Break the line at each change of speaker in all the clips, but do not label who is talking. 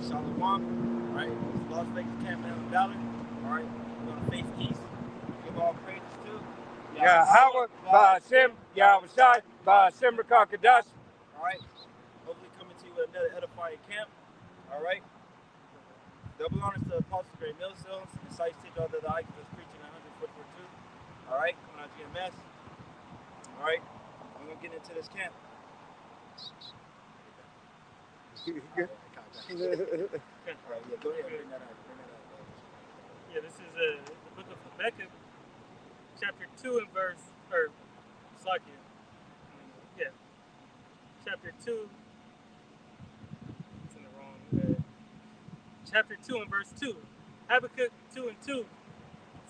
Shalom. All right, it's Las Vegas Camp Island Valley. All right, we're going to face east. Give all praises to
Yahweh, Ba'ashem, Yahushai, Ba'ashem Rakakadash.
All right, hopefully coming to you with another edifying camp. All right, double honors to Apostle Gray Millstones and Sites Teacher, all the icons that's preaching 100 foot for truth. All right, coming out GMS. All right, we're going to get into this camp. All right, yeah, go ahead. Bring that out.
Yeah, this is the book of Habakkuk, chapter 2 and verse, or Slakia. Yeah, chapter 2. It's in the wrong. Chapter 2 and verse 2. Habakkuk 2 and 2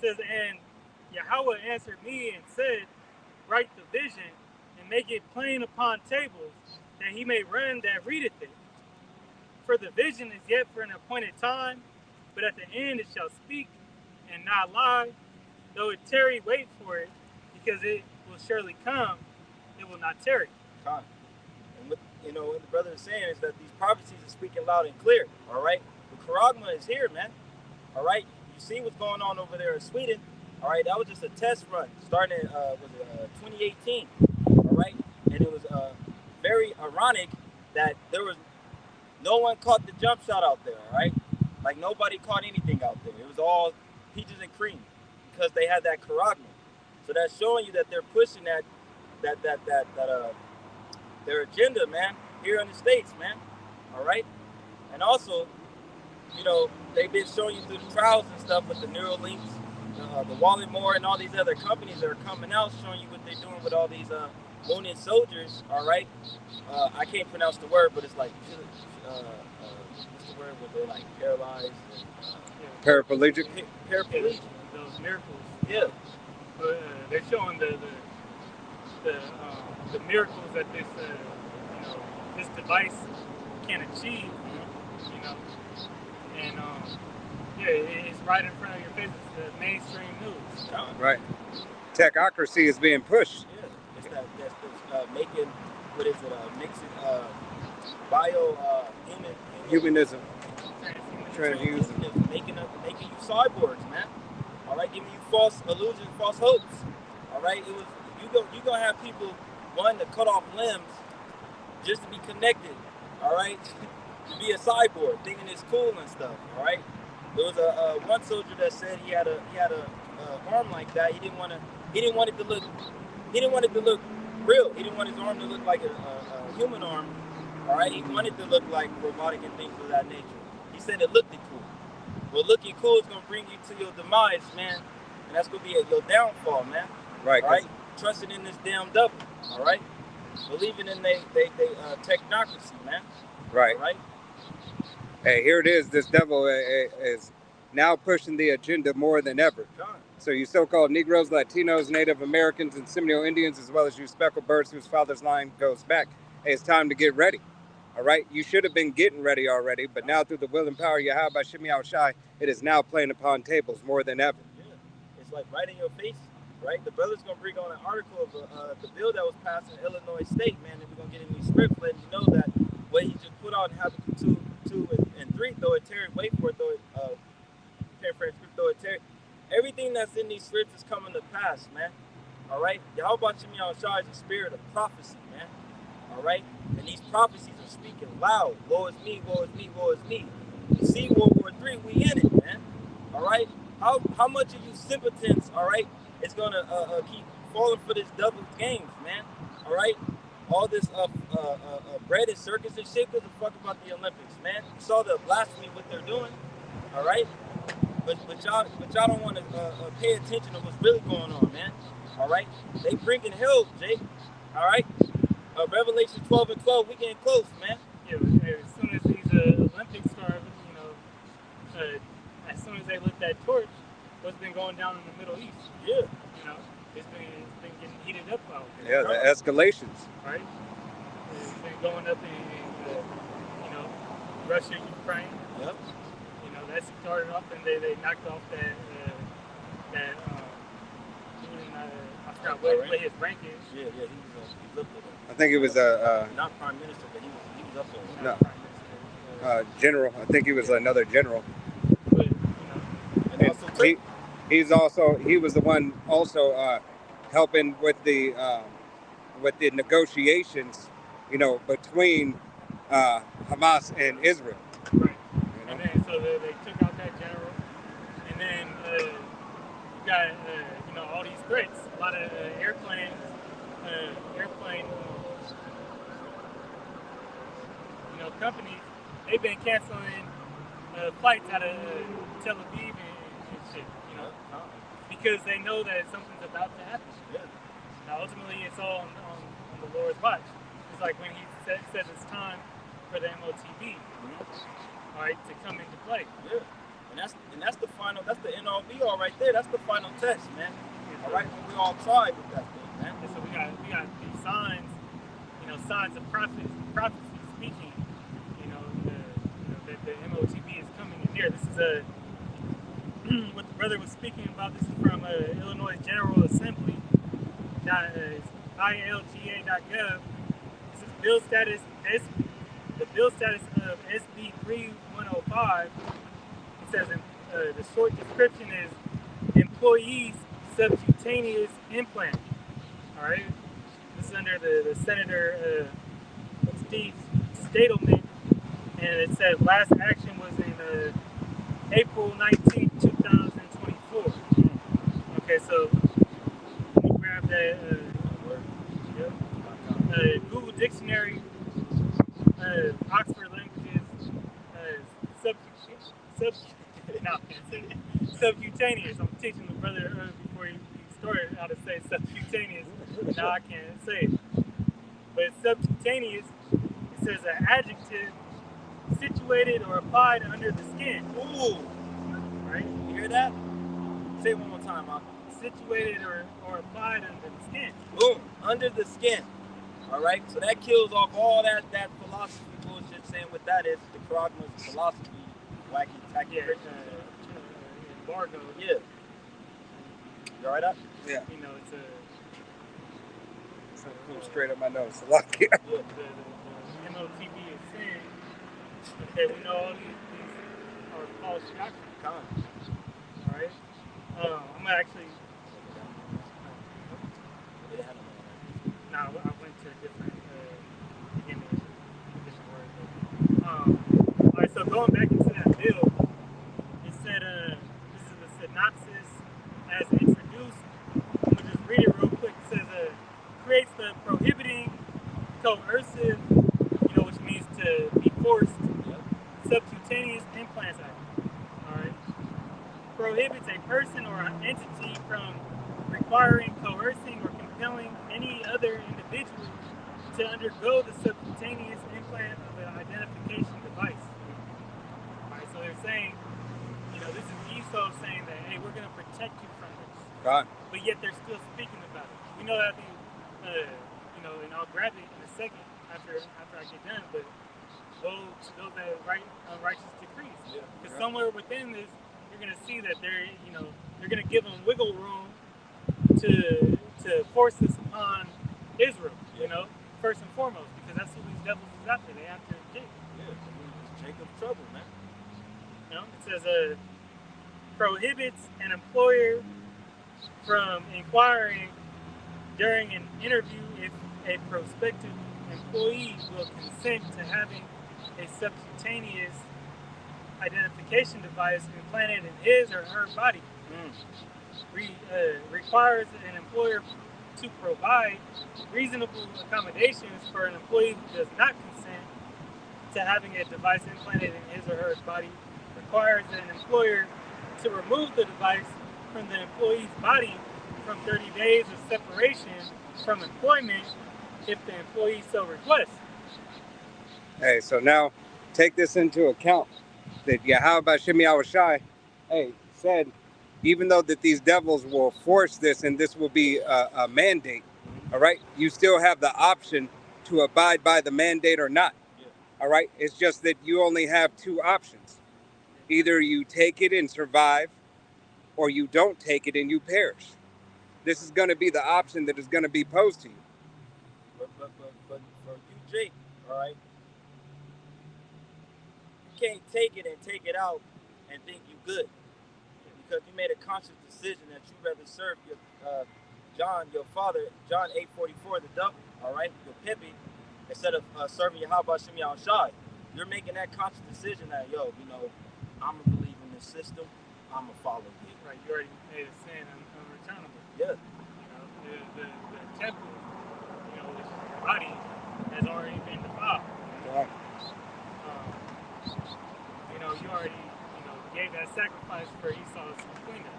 says, "And Yahweh answered me and said, Write the vision and make it plain upon tables, that he may run that readeth it. For the vision is yet for an appointed time, but at the end it shall speak and not lie. Though it tarry, wait for it, because it will surely come. It will not tarry."
And what what the brother is saying is that these prophecies are speaking loud and clear. All right, the Charagma is here, man. All right, you see what's going on over there in Sweden. All right, that was just a test run starting in 2018. All right, and it was very ironic that there was no one caught the jump shot out there. All right, like nobody caught anything out there. It was all peaches and cream because they had that Charagma. So that's showing you that they're pushing that their agenda, man, here in the States, man. All right, and also, they've been showing you through the trials and stuff with the Neuralinks, the Walletmore, and all these other companies that are coming out showing you what they're doing with all these wounded soldiers. All right, I can't pronounce the word, but it's like what's the word where they're like paralyzed and
Paraplegic.
Paraplegic.
Those miracles.
Yeah.
They're showing the miracles that this this device can achieve. And it's right in front of your face. It's the mainstream news.
Right. Techocracy is being pushed.
Yeah, it's that's making, what is it? Mixing human
Humanism.
transhumanism, making you cyborgs, man. All right, giving you false illusions, false hopes. All right, you gonna have people wanting to cut off limbs just to be connected. All right, to be a cyborg, thinking it's cool and stuff. All right, there was a one soldier that said he had a arm like that. He didn't want it to look real. He didn't want his arm to look like a human arm. All right, he wanted to look like robotic and things of that nature. He said it looked cool. Well, looking cool is gonna bring you to your demise, man, and that's gonna be your downfall, man.
Right.
All right, trusting in this damn devil. All right, believing in they technocracy, man.
Right.
All right.
Hey, here it is. This devil is now pushing the agenda more than ever. So you so-called Negroes, Latinos, Native Americans, and Seminole Indians, as well as you speckled birds whose father's line goes back, hey, it's time to get ready. All right? You should have been getting ready already, but now through the will and power of Yahweh by Shemi Yahushai, it is now playing upon tables more than ever.
Yeah, it's like right in your face, right? The brother's going to bring on an article of the bill that was passed in Illinois State, man, and we're going to get in these scripts letting you know that what he just put out in Habakkuk 2 and 3, though it tarried, wait for it, though it, paraphrase script, though it tarried. Everything that's in these scripts is coming to pass, man. All right? Yahweh Shemi Yahushai is a spirit of prophecy, man. All right? And these prophecies are speaking loud. Woe is me, woe is me, woe is me. You see World War III, we in it, man. All right? How much of you simpletons, all right, is going to keep falling for this double games, man? All right? All this bread and circus and shit, because the fuck about the Olympics, man. You saw the blasphemy, what they're doing, all right? But y'all don't want to pay attention to what's really going on, man. All right? They bringing hell, Jake. All right? Revelation 12 and 12, we getting close, man.
Yeah, as soon as these Olympics start, as soon as they lit that torch, what's been going down in the Middle East?
Yeah.
It's been getting heated up out
Yeah,
there.
the escalations.
Right? It's been going up in Russia, Ukraine.
Yep.
That started off, and they knocked off that I forgot what his rank is.
Yeah, he was up there.
I think it was
not prime minister, but he was up there.
No.
Prime Minister.
general. I think he was another general.
But
And also
He was the one also helping with the negotiations, between Hamas and Israel.
right. And then so they took out that general, and then you got all these threats, a lot of airplane companies. They've been canceling flights out of Tel Aviv and shit, because they know that something's about to happen.
Yeah.
Now, ultimately, it's all on the Lord's watch. It's like when He says it's time for the MOTB, all right, to come into play.
Yeah. And that's the final. That's the end all be all right there. That's the final test, man. All right, when we all tried with that thing, man.
And so we got these signs, signs of prophecy speaking. The MOTB is coming in here. This is what the brother was speaking about. This is from Illinois General Assembly. ILGA.gov. This is bill status. The bill status of SB 3105. It says the short description is employees subcutaneous implant. All right. This is under the Senator Steve Stadelman. And it says last action was in April 19, 2024. Okay, so let me grab that. Google Dictionary, Oxford Languages, subcutaneous. I'm teaching the brother before he started how to say subcutaneous. Now I can't say it. But it's subcutaneous. It says an adjective situated or applied under the skin.
Ooh.
Right?
You hear that? Say it one more time, Mark.
Situated or applied under the skin.
Boom. Under the skin. All right? So that kills off all that philosophy bullshit, saying what that is, the Pragma's philosophy, wacky, tacky Christian.
Embargo.
Yeah. You all right up?
Yeah.
It's a...
Cool, straight up my nose. A lot. Yeah.
The MOTB is saying, okay, we know all these are false doctrines. All right? I'm actually... No, I went to a different beginning, different word. All right, so going back into that bill, it said, this is the synopsis as introduced. I'm going to just read it real quick. It says, creates the prohibiting, coercive, which means to be forced, subcutaneous implants act. All right. Prohibits a person or an entity from requiring, coercing, or compelling any other individual to undergo the subcutaneous implant of an identification device. All right. So they're saying, this is ESO saying that, hey, we're going to protect you from this.
God.
But yet they're still speaking about it. We know that and I'll grab it in a second after I get done, but woe to those that write unrighteous decrees. Because somewhere within this, you're going to see that they're going to give them wiggle room to force this upon Israel, first and foremost, because that's who these devils is after. They after Jacob.
Yeah, Jacob's trouble, man.
It says prohibits an employer from inquiring during an interview if a prospective employee will consent to having a subcutaneous identification device implanted in his or her body. Requires an employer to provide reasonable accommodations for an employee who does not consent to having a device implanted in his or her body. Requires an employer to remove the device from the employee's body from 30 days of separation from employment if the employee so requests.
Hey, so now take this into account that Yahweh Shemi Awashai, said, even though that these devils will force this and this will be a mandate, all right, you still have the option to abide by the mandate or not. All right, it's just that you only have two options. Either you take it and survive, or you don't take it and you perish. This is going to be the option that is going to be posed to you.
But for you, Jake, all right, can't take it and take it out and think you good, because you made a conscious decision that you rather serve your your father, John 8:44, the devil, all right, your pimpy, instead of serving Yahweh Shem Yahushai. You're making that conscious decision that, yo, I'm gonna believe in this system, I'm gonna follow it.
Right, you already made a sin unreturnable.
Yeah.
The temple, which is your body, has already been defiled.
Right.
You already, gave that sacrifice for Esau's kingdom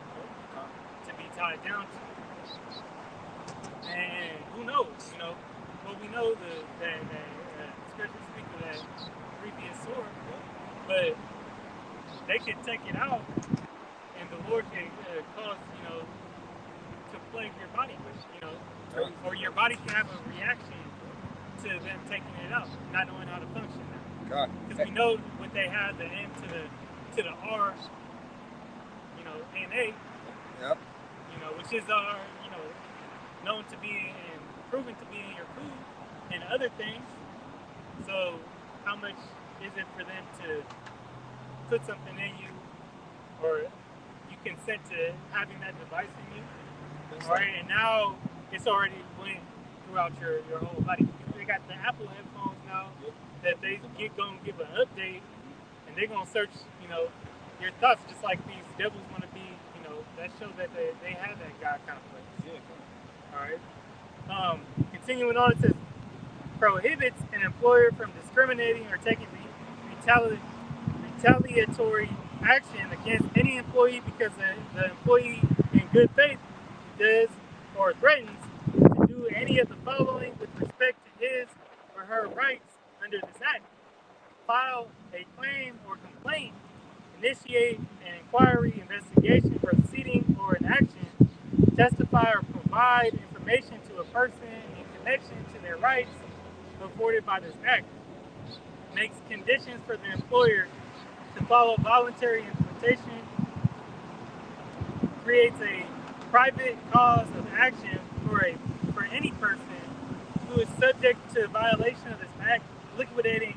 to be tied down to. And who knows, well, we know that scripture speak of that previous sword, but they could take it out, and the Lord can cause, to plague your body with, or your body can have a reaction to them taking it out, not knowing how to function now. Because we know what they had, the N to the R, NA,
yep.
Which is our, known to be and proven to be in your food and other things. So how much is it for them to put something in you, or you consent to having that device in you? All right, and now it's already went throughout your whole body. They got the Apple headphones now that they gonna give an update, and they're gonna search, your thoughts, just like these devils want to be, that show that they have that God complex. Yeah. All right. Continuing on, it says, prohibits an employer from discriminating or taking retaliatory action against any employee because the employee in good faith does or threatens to do any of the following with respect to his or her rights under this act: file a claim or complaint, initiate an inquiry, investigation, proceeding, or an action, testify or provide information to a person in connection to their rights afforded by this act, makes conditions for the employer to follow voluntary implementation, creates a private cause of action for any person who is subject to violation of this act, liquidated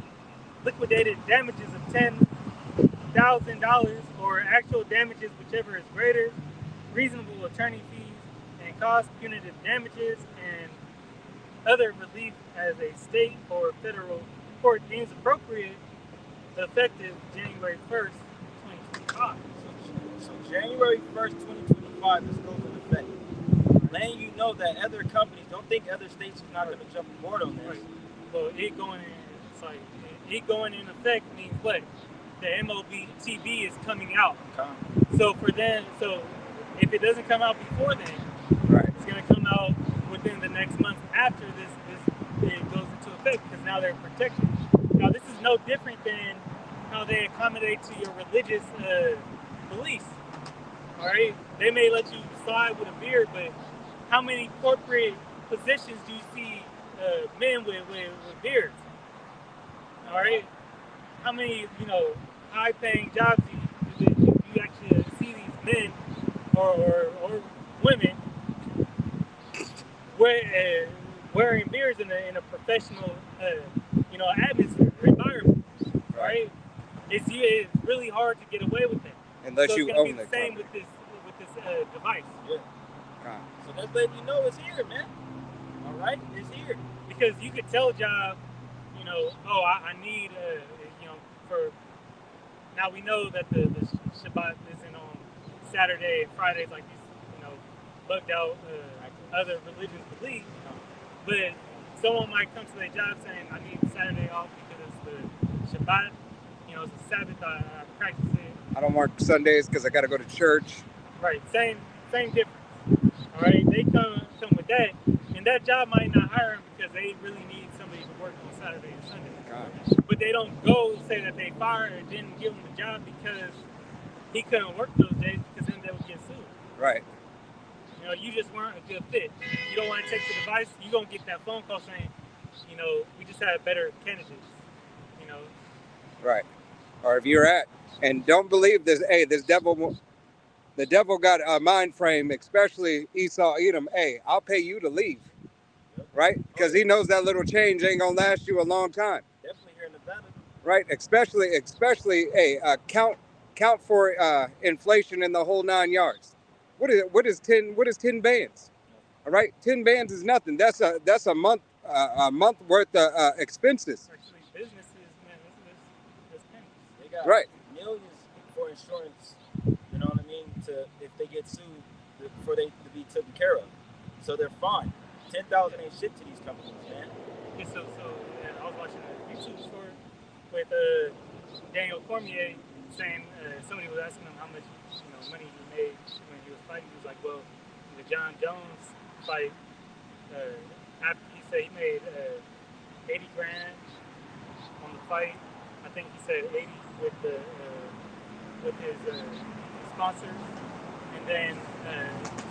damages of $10,000 or actual damages, whichever is greater, reasonable attorney fees and cost, punitive damages, and other relief as a state or federal court deems appropriate, effective January 1st, 2025.
So January 1st, 2025, this goes into effect. Letting you know that other companies, don't think other states are not going to jump on board on this.
Right. Well, it going in effect means what? The MOBTB is coming out.
Okay.
So if it doesn't come out before then,
Right.
it's going to come out within the next month after this it goes into effect, because now they're protection. Now this is no different than how they accommodate to your religious beliefs. All right, they may let you slide with a beard, but how many corporate positions do you see men with beards? All right, how many high-paying jobs do you actually see these men or women wearing beards in a professional atmosphere or environment? Right? It's really hard to get away with that.
Unless
so
you
it's gonna
own
be
the
same
company.
with this device.
Yeah. So that's letting you know it's here, man. All right, it's here.
Because you could tell a job, I need, for, now we know that the Shabbat isn't on Saturday and Fridays like these, bugged out other religions believe. But someone might come to their job saying, I need Saturday off because it's the Shabbat, it's a Sabbath, I practice it.
I don't work Sundays because I got to go to church.
Right, same difference. All right, they come with that, and that job might not hire them because they really need somebody to work on Saturday and Sunday.
Gosh.
But they don't go say that they fired or didn't give him the job because he couldn't work those days, because then they would get sued.
Right.
You just weren't a good fit. You don't want to take the device, you're going to get that phone call saying, we just had better candidates.
Right. Or if you're and don't believe this, the devil got a mind frame, especially Esau, Edom, I'll pay you to leave. Right? Because he knows that little change ain't going to last you a long time.
Definitely here in Nevada.
right? Especially, hey, count for inflation in the whole 9 yards. What is 10 bands? All right, 10 bands is nothing. That's a month worth of expenses.
Actually, businesses, man, that's pennies.
They got
Right.
millions for insurance. You know what I mean? To if they get sued, for they to be taken care of, so they're fine. 10,000 ain't shit to these companies, man.
Yeah, so yeah, I was watching a YouTube short with Daniel Cormier saying somebody was asking him how much money he made when he was fighting. He was like, well, the John Jones fight, after he said he made 80 grand on the fight. I think he said 80 with the with his sponsors, and then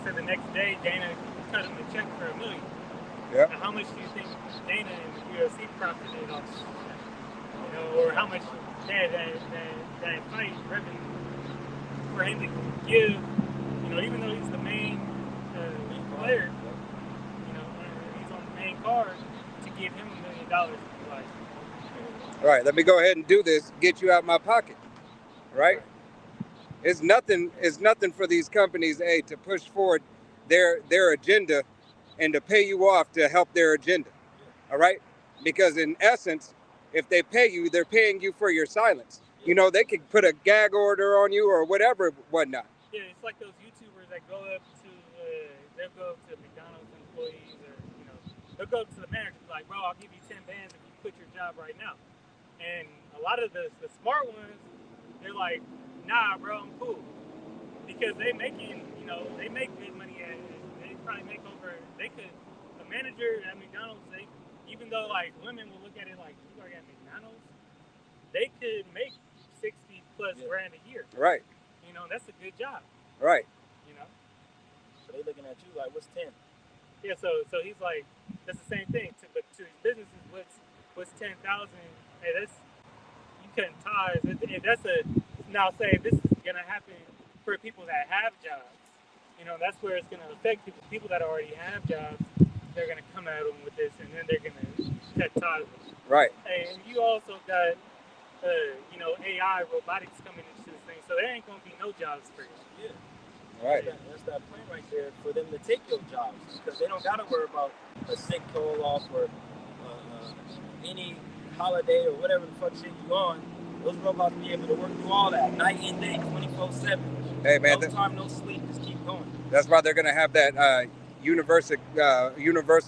so the next day Dana cut him a check for $1 million.
Yeah.
Now, how much do you think Dana and the UFC profited off that? Or how much that fight revenue for him to give, even though he's the main player, he's on the main card, to give him $1 million. Like,
All right, let me go ahead and do this. Get you out my pocket. Right? It's nothing for these companies, to push forward their agenda and to pay you off to help their agenda. All right? Because in essence, if they pay you, they're paying you for your silence. They could put a gag order on you or whatever, whatnot.
Yeah, it's like those YouTubers that go up to, they'll go up to McDonald's employees, or, they'll go up to the manager, like, bro, I'll give you 10 bands if you quit your job right now. And a lot of the smart ones, they're like, nah, bro, I'm cool. Because they making, they make good money at it. They probably make over, a manager at McDonald's, even though, like, women will look at it like, you work at McDonald's, they could make 60 plus grand a year.
Right.
That's a good job.
Right.
So they looking at you like, what's 10?
Yeah, so he's like, that's the same thing. But to these businesses, what's 10,000? Hey, that's, you cutting ties. That's now say this is gonna happen for people that have jobs. That's where it's gonna affect people that already have jobs. They're gonna come at them with this, and then they're gonna cut ties with them.
Right.
Hey, and you also got AI, robotics coming into this thing, so there ain't gonna be no jobs for you.
Yeah.
Right.
That's that plan right there for them to take your jobs, because they don't gotta worry about a sick call off or any holiday or whatever the fuck shit you on. Those robots be able to work through all that night and day, 24/7.
Hey man,
no time, no sleep, just keep going.
That's why they're gonna have that universal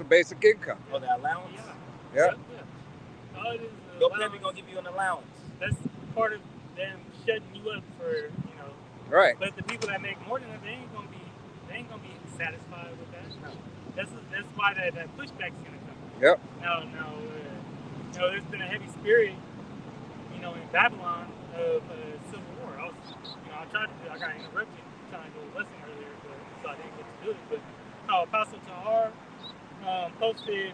basic income.
Oh, the allowance.
Yeah.
Your company gonna give you an allowance.
That's part of them shutting you up for,
Right.
But the people that make more than that, they ain't gonna be satisfied with that. No. That's why that pushback's gonna come.
Yep.
Now, there's been a heavy spirit, in Babylon of civil war. I got interrupted trying to do a lesson earlier, so I didn't get to do it. But Apostle Tahar posted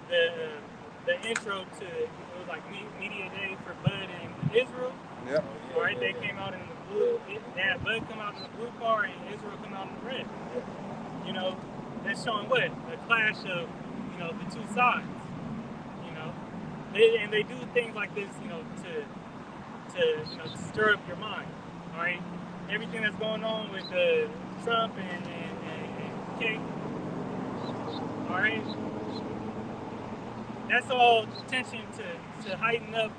the intro to, it was like Media Day for Bud and Israel.
Yep.
All right, they came out in the blue. They had Bud come out in the blue car and Israel come out in the red. That's showing what? A clash of, the two sides. And they do things like this, to stir up your mind. All right, everything that's going on with Trump and Kate. All right, that's all attention to heighten up,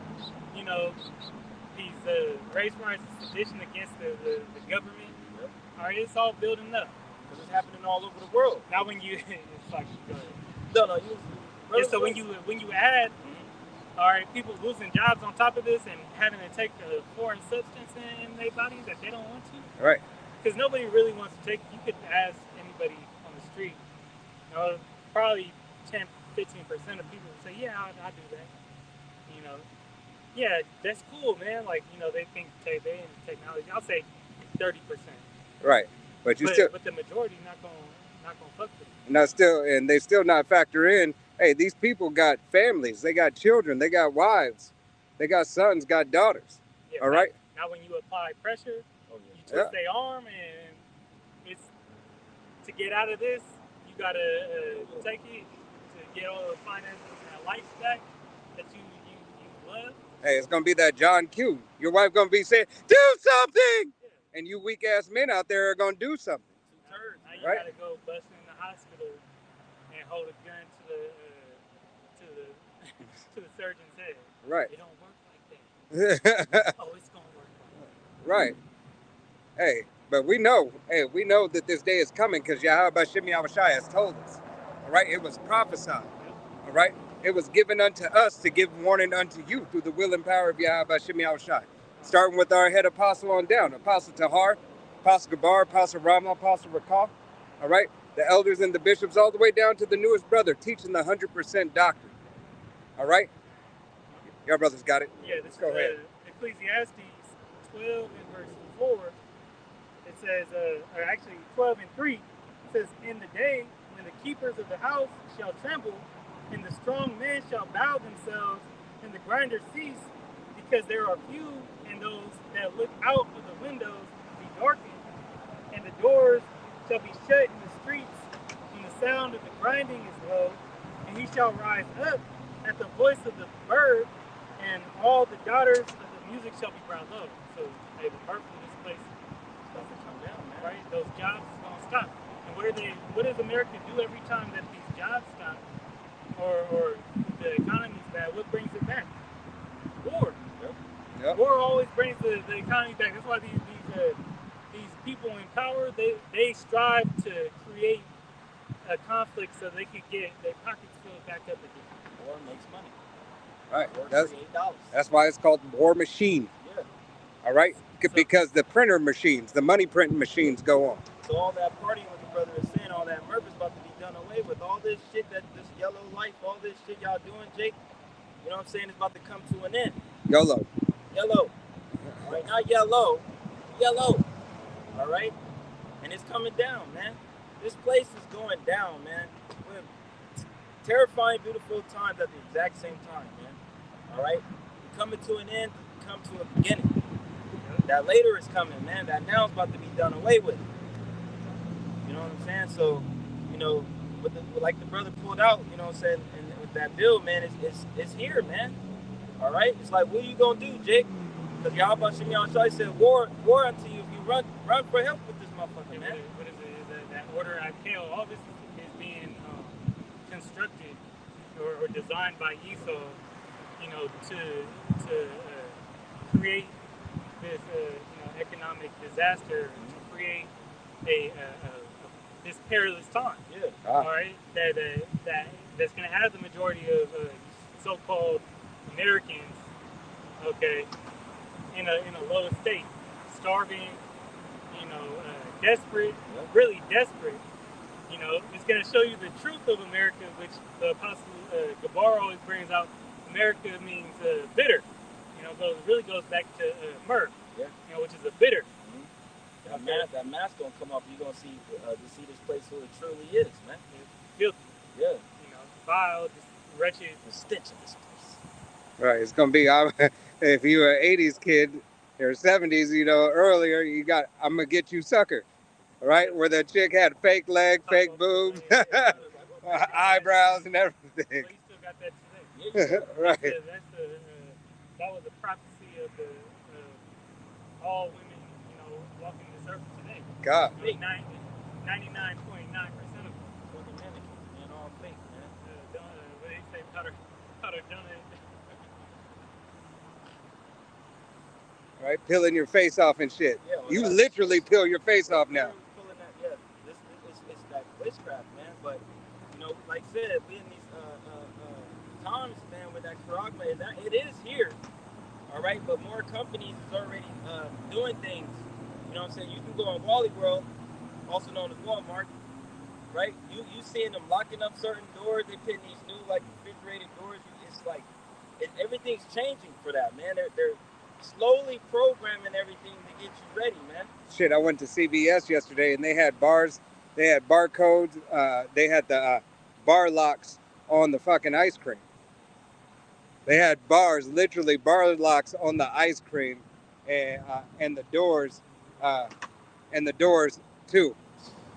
these race riots and sedition against the government.
Yep.
All right, it's all building up.
Because it's happening all over the world.
Now when you, it's like, go ahead.
No,
Yeah, so when you add, all right, people losing jobs on top of this and having to take a foreign substance in their bodies that they don't want to.
Right.
Because nobody really wants to take. You could ask anybody on the street. Probably 10, 15% of people would say, "Yeah, I do that." Yeah, that's cool, man. Like, they think they in technology. I'll say 30%.
Right. But
the majority not gonna fuck with it.
They still not factor in, hey, these people got families, they got children, they got wives, they got sons, got daughters.
Yeah,
all right.
Now when you apply pressure, you twist their arm, and it's to get out of this, you gotta take it to get all the finances and life back that you love.
Hey, it's gonna be that John Q. Your wife gonna be saying, "Do something," and you weak ass men out there are gonna do something.
Now you
right?
gotta go bust in the hospital and hold a gun to the to the surgeon's head.
Right.
It don't work like that. Oh, it's gonna work like that.
Right. Hey, but we know that this day is coming because Yahweh Shem Yahushai has told us. All right, it was prophesied. All right, it was given unto us to give warning unto you through the will and power of Yahweh Shem Yahushai. Starting with our head apostle on down, Apostle Tahar, Apostle Gabar, Apostle Ramah, Apostle Rakah. All right, the elders and the bishops, all the way down to the newest brother teaching the 100% doctrine. All right, your brothers got it.
Yeah,
Let's go ahead.
Ecclesiastes 12 and verse 4. It says, or actually 12 and 3, it says, in the day when the keepers of the house shall tremble, and the strong men shall bow themselves, and the grinders cease, because there are few, and those that look out of the windows be darkened, and the doors shall be shut in the streets, when the sound of the grinding is low, and he shall rise up at the voice of the bird, and all the daughters of the music shall be brought low. So, hey, the birth of this place come down, man. Right? Those jobs is gonna stop. And what does America do every time that these jobs stop or the economy's bad? What brings it back? War.
Yep.
War always brings the economy back. That's why these people in power they strive to create a conflict so they could get their pockets filled back up again.
War makes money.
Right.
War $8.
That's why it's called War Machine.
Yeah.
All right? Because the printer machines, the money printing machines go on.
So all that partying, what the brother is saying, all that murder is about to be done away with. All this shit, this yellow life, all this shit y'all doing, Jake, you know what I'm saying, it's about to come to an end.
YOLO.
Yellow. All right, not yellow. Yellow. All right? And it's coming down, man. This place is going down, man. We're terrifying, beautiful times at the exact same time, man. All right? We're coming to an end, come to a beginning. That later is coming, man. That now is about to be done away with. You know what I'm saying? So, you know, like the brother pulled out, you know what I'm saying, and with that bill, man, it's here, man. All right? It's like, what are you going to do, Jake? Because Yahweh Shem Yahushai said, war unto you if you run for help with this motherfucker, man.
What is it? That order I tell, all this is being constructed or designed by Esau, you know, to create this economic disaster, to create this perilous time.
Yeah.
All right, that's going to have the majority of so-called Americans, okay, in a low state, starving, you know, desperate, really desperate. You know, it's going to show you the truth of America, which the Apostle Gabar always brings out. America means bitter. You know, it really goes back to myrrh, you know, which is a bitter.
Mm-hmm. That mask gonna come off. You're gonna see this place who it truly is, man.
It's filthy.
Yeah.
You know, vile, just wretched.
The stench of this place.
Right. It's going to be, if you were an 80s kid or 70s, you know, earlier, you got, I'm going to get you sucker. Right? Where the chick had fake legs, fake boobs, eyebrows and everything.
Well, you still got that today.
Right.
That was a prophecy of all women, you know, walking this earth today.
God.
99.9% of them.
Fucking mannequins, man, all fake, man.
What do you say? Powder done it.
Right? Peeling your face off and shit.
Yeah, well,
you literally peel your face off now.
Pulling that, it's that witchcraft, man. But you know, like I said, we in these times, man, with that charagma, it is here. All right, but more companies is already doing things. You know what I'm saying? You can go on Wally World, also known as Walmart, right? You seeing them locking up certain doors. They putting these new like refrigerated doors. It's like everything's changing for that, man. They're slowly programming everything to get you ready, man.
Shit, I went to CVS yesterday and they had bars. They had barcodes. They had the bar locks on the fucking ice cream. They had literally bar locks on the ice cream, and the doors too.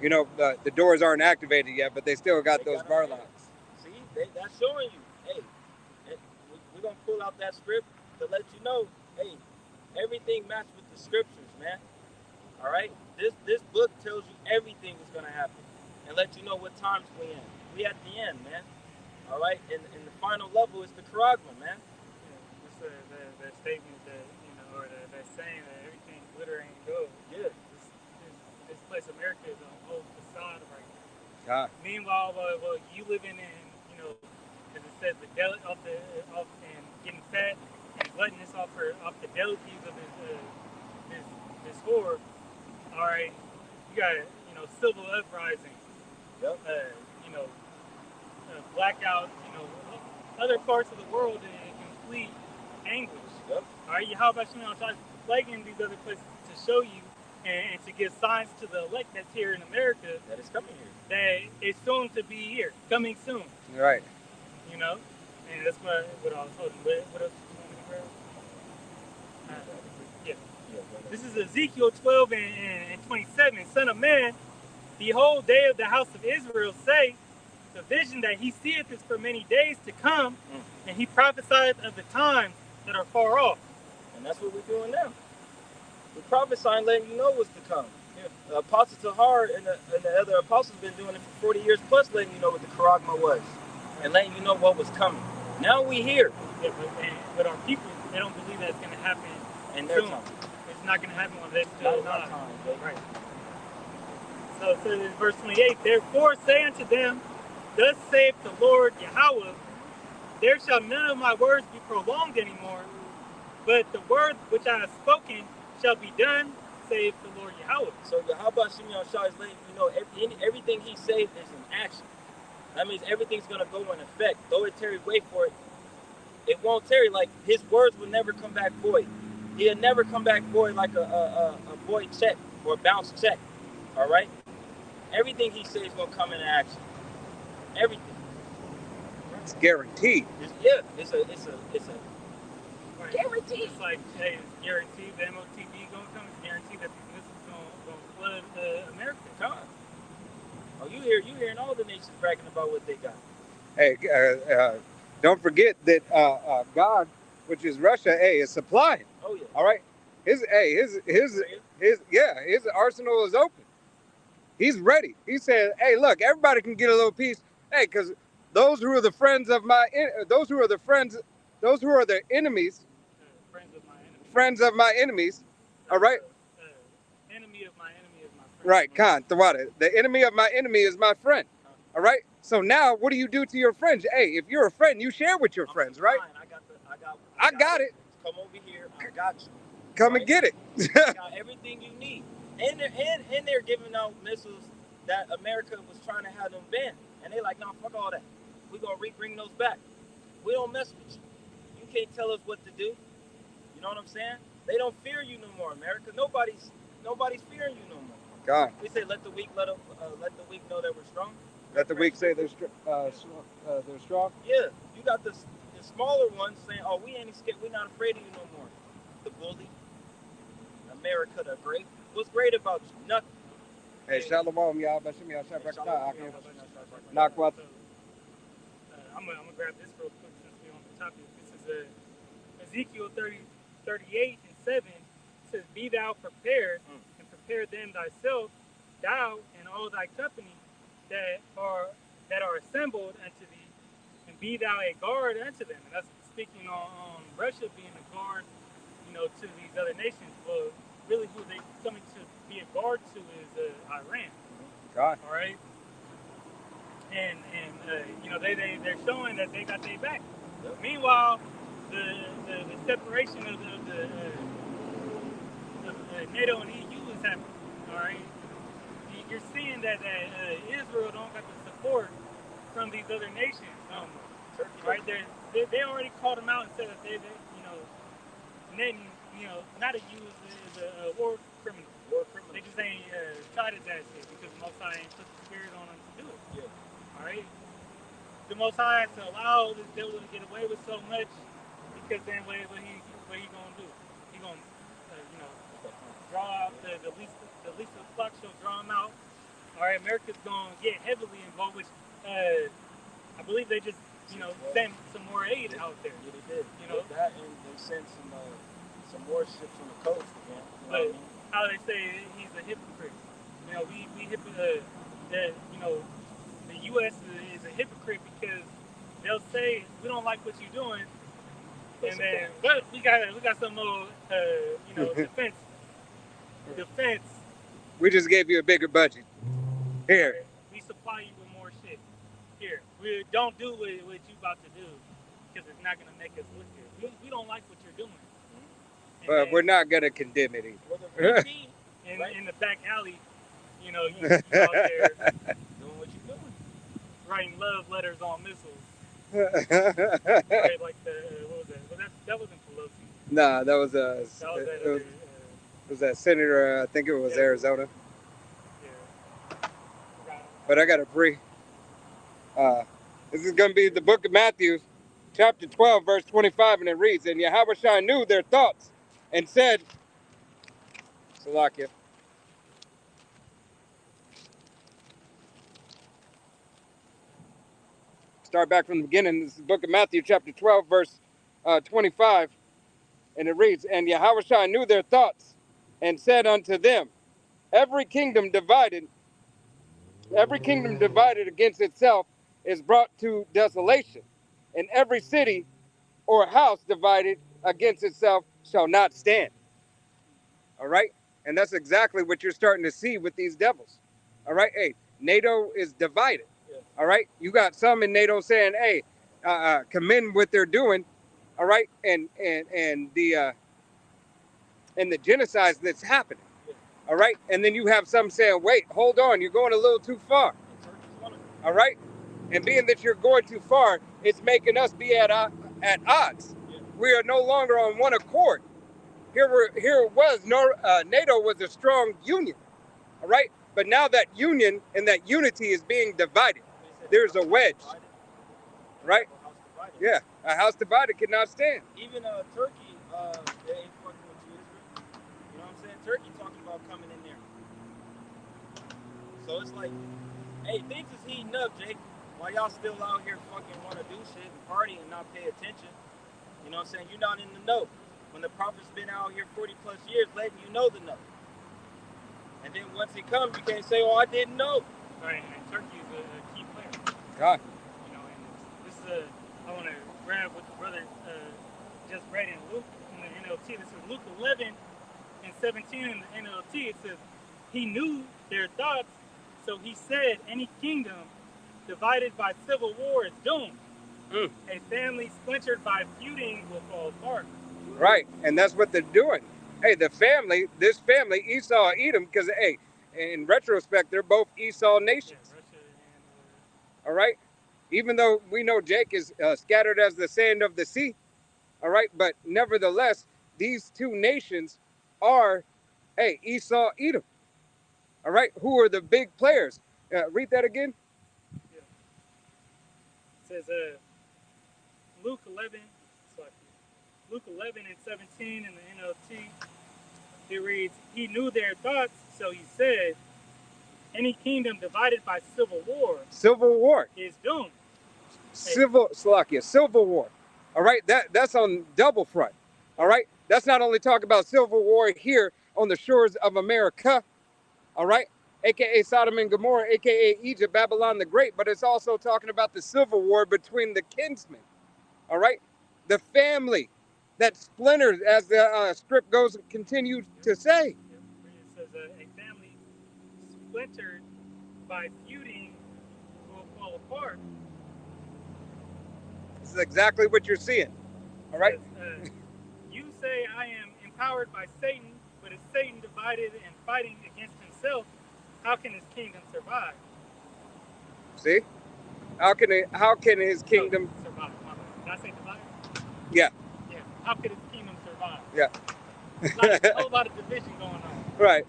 You know, the doors aren't activated yet, but they still got those bar locks.
See, that's showing you. Hey, we're gonna pull out that script. to let you know, hey, everything matched with the scriptures, man. All right, this book tells you everything is gonna happen, and let you know what times we in. We at the end, man. All right, and the final level is the Charagma, man.
Yeah, it's that statement that, or that saying that everything glitter ain't gold.
Yeah.
This place, America, is a whole facade right now.
God.
Meanwhile, you living in, as it says, off and getting fat and gluttonous off the delicacies of this whore. All right, you got civil uprising.
Yep.
Blackout. Other parts of the world in complete anguish.
Yep.
All right, how about plaguing these other places to show you and to give signs to the elect that's here in America
that is coming here.
That it's soon to be here, coming soon.
Right.
And that's what I was holding. What else do you want me to grab? Yeah. This is Ezekiel 12 and 27. Son of man, behold, they of the house of Israel say, the vision that he seeth is for many days to come, and he prophesieth of the times that are far off.
And that's what we're doing now. We're prophesying, letting you know what's to come. Yeah. The Apostle Tahar and the other apostles have been doing it for 40 years plus, letting you know what the Charagma was, and letting you know what was coming. Now we here.
Yeah, but our people, they don't believe that it's going to happen
in their
soon.
time.
It's not going to happen when they're still alive.
Right.
So it says in verse 28, therefore say unto them, thus saith the Lord Yahweh, there shall none of my words be prolonged anymore, but the word which I have spoken shall be done, saith the Lord Yahweh.
So Yahweh Shimon Shah is letting you know everything he said is in action. That means everything's going to go in effect. Though it tarry, wait for it. It won't tarry. Like, his words will never come back void. He'll never come back void like a void check or a bounce check. All right? Everything he says is going to come into action. Everything.
It's guaranteed.
It's a
right.
Guaranteed.
It's like, hey, it's guaranteed the MOTB going to come. It's guaranteed that these missiles going to flood America.
Come. Oh, you hearing all the nations bragging about what they got.
Hey, don't forget that God, which is Russia, is supplying.
Oh yeah.
All right. His arsenal is open. He's ready. He said, "Hey, look, everybody can get a little piece. Hey, because those who are the enemies, friends of my enemies. All right.
Enemy of my enemy is my friend.
Right, Khan, Tawada. The enemy of my enemy is my friend. All right. So now, what do you do to your friends? Hey, if you're a friend, you share with your friends, right? I got it.
Come over here. I got you.
Come and get it.
I got everything you need. And they're giving out missiles that America was trying to have them banned. And they're like, no, fuck all that. We're going to bring those back. We don't mess with you. You can't tell us what to do. You know what I'm saying? They don't fear you no more, America. Nobody's fearing you no more.
God.
We say let the weak know that we're strong.
Let the weak say they're strong.
Yeah, you got the smaller ones saying, "Oh, we ain't scared. We're not afraid of you no more." The bully, America the great. What's great about you? Nothing.
Hey, shalom, y'all. Bashim y'all.
I'm gonna grab this real quick since we're on the topic. This is Ezekiel 38 and 7. It says, "Be thou prepared, and prepare them thyself, thou and all thy company that are assembled unto thee, and be thou a guard unto them." And that's speaking on Russia being a guard, to these other nations. Well, really, who they coming to be a guard to is Iran.
God.
All right. And they're showing that they got their back. Meanwhile, the separation of the NATO and EU is happening. All right. You're seeing that Israel don't got the support from these other nations. Right? They already called them out and said that they not to use as a war criminal. They just ain't tried it that shit because the Most High ain't put the spirit on them to do it. Yeah. All right. The Most High has to allow this devil to get away with so much because then what he gonna do? He gonna draw out the least of the flock shall draw him out. All right, America's gonna get heavily involved, which I believe they just send some more aid out there.
Yeah, they did.
You know?
That, and they sent some more ships on the coast again. You know
But
what I mean?
how they say he's a hypocrite. The U.S. is a hypocrite because they'll say we don't like what you're doing, and then but we got some more defense.
We just gave you a bigger budget. Here.
We supply you with more shit. Here, we don't do what you about to do because it's not gonna make us look good. We don't like what you're doing.
But we're not gonna condemn it either.
Well, the VP,
in the back alley, you out there
doing what you're doing.
writing love letters on missiles. Right, like what was that? Well, that wasn't Pelosi.
Nah, that was
That was
that senator. I think it was Arizona.
yeah.
But I got to pre. This is going to be the book of Matthew, chapter 12, verse 25, and it reads, "And Yahweh knew their thoughts and said," Salakia. Start back from the beginning. This is the book of Matthew, chapter 12, verse 25, and it reads, "And Yahweh knew their thoughts and said unto them, every kingdom divided against itself is brought to desolation, and every city or house divided against itself shall not stand." All right? And that's exactly what you're starting to see with these devils. All right? Hey, NATO is divided.
Yeah.
All right? You got some in NATO saying, hey, commend what they're doing. All right? And the genocide that's happening.
Yeah.
All right? And then you have some saying, wait, hold on, you're going a little too far. All right? And being that you're going too far, it's making us be at odds.
Yeah.
We are no longer on one accord. NATO was a strong union. All right? But now that union and that unity is being divided. There's a wedge. Right? Yeah. A house divided cannot stand.
Even Turkey, they ain't fucking with you, Israel. You know what I'm saying? Turkey talking about coming in there. So it's like, hey, things is heating up, Jake. While y'all still out here fucking want to do shit and party and not pay attention. You know what I'm saying? You're not in the know. When the prophet's been out here 40 plus years letting you know the know. And then once he comes, you can't say, oh, I didn't know.
Right, and Turkey is a key player.
God.
And this is I want to grab what the brother just read in Luke in the NLT. This is Luke 11 and 17 in the NLT. It says, he knew their thoughts, so he said, any kingdom divided by civil war is doomed. A family splintered by feuding will fall apart.
Right, and that's what they're doing. Hey, this family, Esau, Edom, because, hey, in retrospect, they're both Esau nations.
Yeah, Russia and,
all right? Even though we know Jake is scattered as the sand of the sea, all right? But nevertheless, these two nations are, hey, Esau, Edom. All right? Who are the big players? Read that again.
yeah. It says Luke 11 and 17 in the NLT. It reads, he knew their thoughts, so he said, any kingdom divided by civil war is doomed.
Civil war. All right, that's on double front. All right, that's not only talking about civil war here on the shores of America, all right, aka Sodom and Gomorrah, aka Egypt, Babylon the Great, but it's also talking about the civil war between the kinsmen. All right, the family that splintered, as the script continues to say.
It says a family splintered by feuding will fall apart.
This is exactly what you're seeing. All right?
You say I am empowered by Satan, but if Satan divided and fighting against himself, how can his kingdom survive?
See? How can his kingdom
survive? Did I say divide?
Yeah.
Yeah. How could his kingdom survive?
Yeah.
There's a whole lot of division going on.
Right.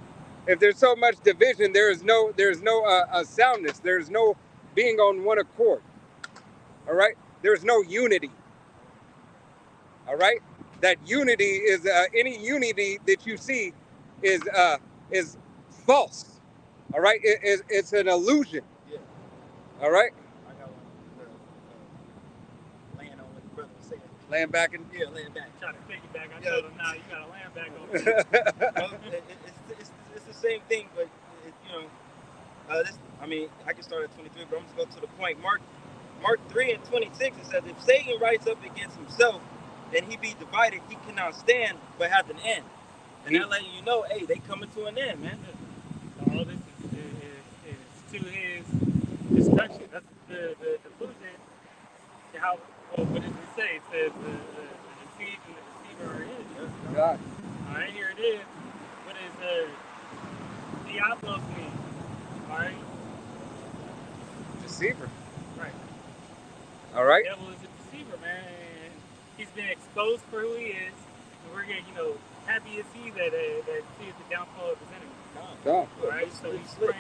If there's so much division, there's no soundness. There's no being on one accord. All right. There's no unity. All right. That unity is any unity that you see is false. All right. It's an illusion.
Yeah.
All right.
I got one.
Laying back and
Yeah, laying back.
Try to piggyback. I
Yeah.
told him, nah, you got to land back on me.
Well, it's the same thing, but I can start at 23, but I'm just going to go to the point. Mark 3:26, it says, if Satan rise up against himself, then he be divided, he cannot stand, but have an end. And that letting you know, hey, they coming to an end, man.
All this is to his destruction. That's the conclusion to how, well, what does it say? It says the deceived and the deceiver are his.
God.
All right, here it is. What is Diablos mean? All right?
Deceiver.
Right.
All right.
The devil is a deceiver, man. And he's been exposed for who he is. And we're getting, happy is he that sees the downfall of his enemy.
God.
All right? So he's praying.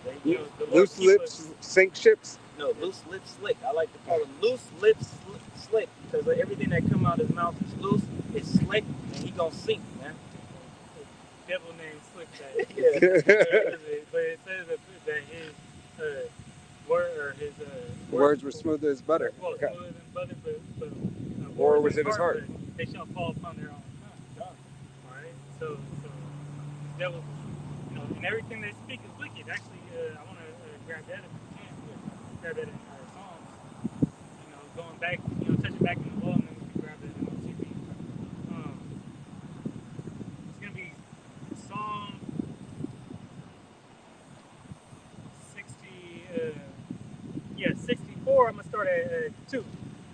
The Lord
Loose
keep
lips
us-
sink ships.
No, loose lips slick. I like to call him loose lips slick because everything that come out his mouth is loose, it's slick, and he gonna sink, man.
devil named Slick that.
Yeah.
But it says that his word or his
Words were smooth as butter.
well,
Okay.
smoother than butter, but
War was in his heart.
but they shall fall upon their own tongue. All right. So the devil, and everything they speak is wicked. Actually, I want to grab that if we can. Grab that in Psalms. Going back, touching back in the law, and then we can grab that in TV. It's gonna be Psalm 64. I'm gonna start at 2.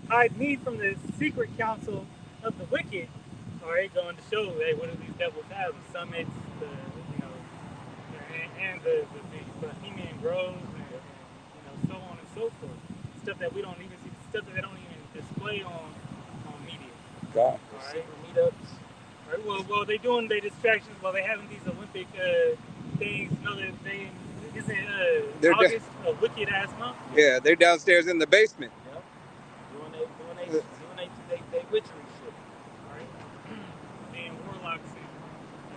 Hide me from the secret counsel of the wicked. All right, going to show, hey, what do these devils have? The summits, and the Bohemian groves, and so on and so forth. Stuff that we don't even see, stuff that they don't even display on media.
God.
All right.
Secret meetups.
All right. Well, they doing their distractions while they having these Olympic things.
They're
August a wicked ass month.
Yeah, they're downstairs in the basement.
Yep. Doing they witchery shit.
All right. Being warlocks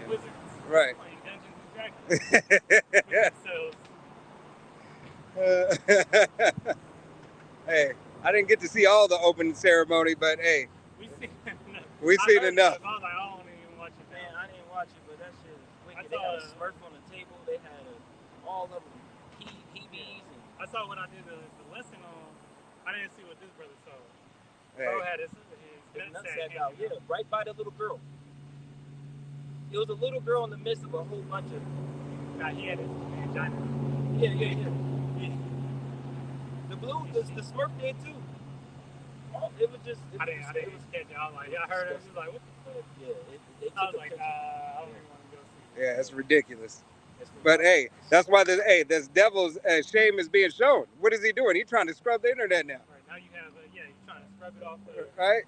and wizards.
Right.
Playing Dungeons and Dragons. So
Hey, I didn't get to see all the opening ceremony, but hey,
we see.
we've seen enough.
I was like, I don't even watch it.
Man, I didn't watch it, but that shit is wicked.
I
They had a
saw-
Smurf on the table. They had all of them PBs.
I saw when I did the lesson on. I didn't see what this brother saw.
Hey,
Bro had his
His
nutsack
nutsack out, yeah, right by the little girl. It was a little girl in the midst of a whole bunch of.
Nah, he had his vagina.
Yeah. The blue, the Smurf did too. Oh, it was just.
I didn't catch it. I was like, I heard it. He was like, what the fuck?
Yeah, they
I
took
was
a
like,
picture.
I don't even want to go see it.
yeah, it's ridiculous.
It's
But hey, that's why this devil's shame is being shown. What is he doing? He's trying to scrub the internet now,
Right now you have, you're trying to scrub it off.
right?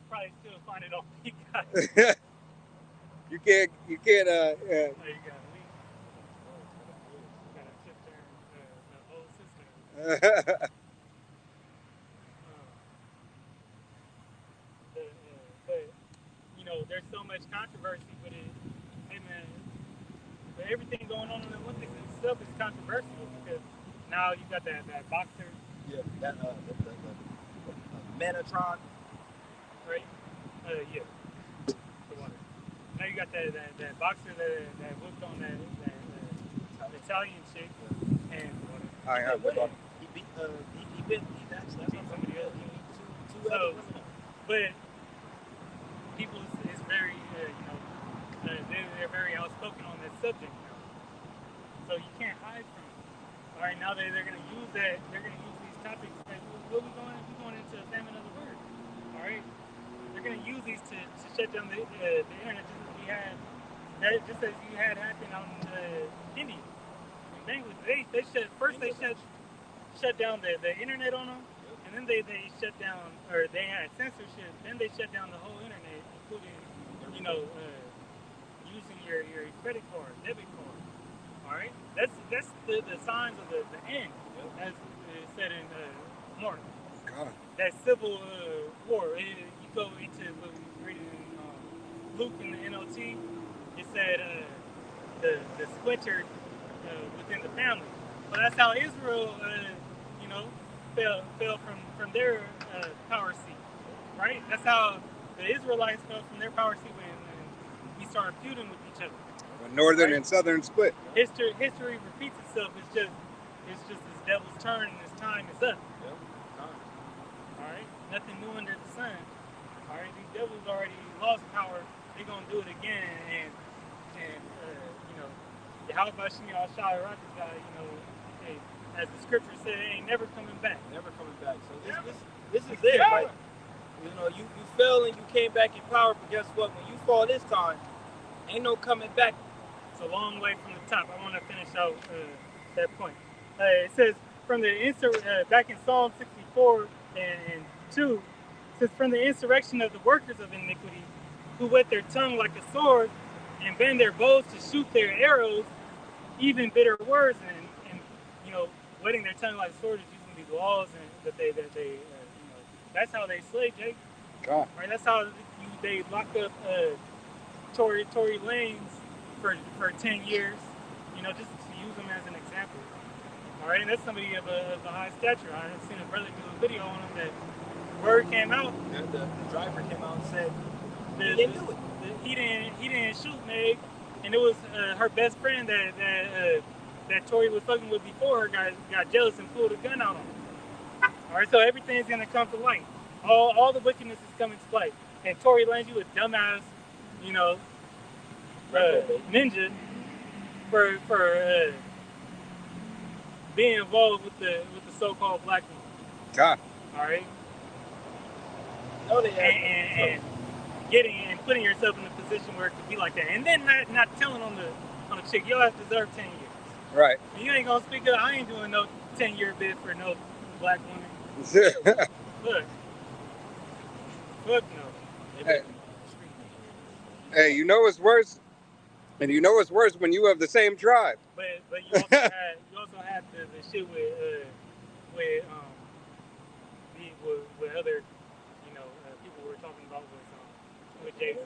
Probably still find it off you guys.
You can't.
There you go. We got a sister, the old sister. But there's so much controversy with it. Hey man, but everything going on in the Olympics itself is controversial because now you got that boxer,
Yeah, that the Manatron.
right? Yeah. The water. Now you got that boxer that whipped on that Italian chick and
I have the ball.
He beat that's
somebody else.
Two
So,
others, wasn't it?
but people is very they're very outspoken on that subject now. So you can't hide from it. All right, now they're going to use that. They're going to use these topics. Like, what we going into a famine of the word. All right, they're going to use these to shut down the internet, just as you had happen on India and Bangladesh. They shut down the internet on them, and then they shut down, or they had censorship. Then they shut down the whole internet, including using your credit card, debit card. All right, that's the signs of the end, as said in Mark.
God.
That civil war. You go into what we read in Luke in the NLT. It said the splintered within the family. But that's how Israel, fell from their power seat, right? That's how the Israelites fell from their power seat when we started feuding with each other.
When northern and southern split.
History repeats itself. It's just this devil's turn, and his time is up.
Yep.
All right, nothing new under the sun. All right, these devils already lost power. They're gonna do it again, and you know, Yahweh Bashim Al-Shai Rakazah, you know, hey, as the scripture said, it ain't never coming back.
Never coming back. So this is it. Like, you know, you fell and you came back in power, but guess what? When you fall this time, ain't no coming back.
It's a long way from the top. I want to finish out that point. It says from the back in Psalm 64 and 2, it says from the insurrection of the workers of iniquity, who whet their tongue like a sword and bend their bows to shoot their arrows, even bitter words, and you know, whetting their tongue like a sword is using these laws and that they you know, that's how they slay, Jake.
God.
Right? That's how they locked up Tory Lanez for 10 years, you know, just to use them as an example. All right, and that's somebody of a high stature. I had seen a brother do a video on him that word came out.
And the driver came out and said
He
didn't do it.
He didn't shoot Meg, and it was her best friend that Tory was fucking with before her got jealous and pulled a gun out on her. All right, so everything's gonna come to light. All the wickedness is coming to light. And Tory Lanez, you a dumbass, you know, ninja for being involved with the so-called black woman.
God.
All right.
No, they
And getting and putting yourself in a position where it could be like that, and then not telling on the chick, your ass deserve 10 years.
Right.
And you ain't gonna speak up. I ain't doing no 10-year bid for no black woman. Look, fuck no.
Hey, you know what's worse? And you know what's worse when you have the same tribe.
But you also had the shit with other, you know, people we were talking about with Jay-Z.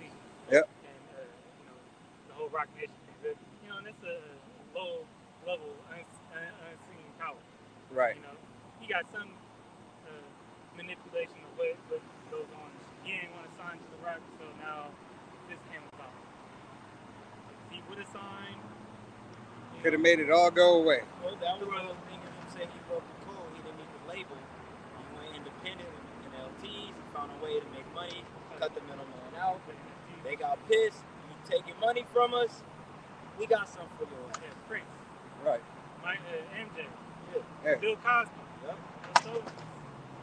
Yep.
And you know, the whole Rock Nation thing. You know, and it's a low level unseen power.
Right.
You know, he got some manipulation of what goes on. He didn't want to sign to the Rock, so now this came about. If he would have signed,
Could have made it all go away.
Well, that was one of the things he said he broke the code. He didn't need the label. He went independent in LTs. He found a way to make money, cut the middleman out. They got pissed. You taking money from us. We got something for your ass.
yeah, Prince,
Right.
MJ,
Yeah.
Bill Cosby.
Yep.
So,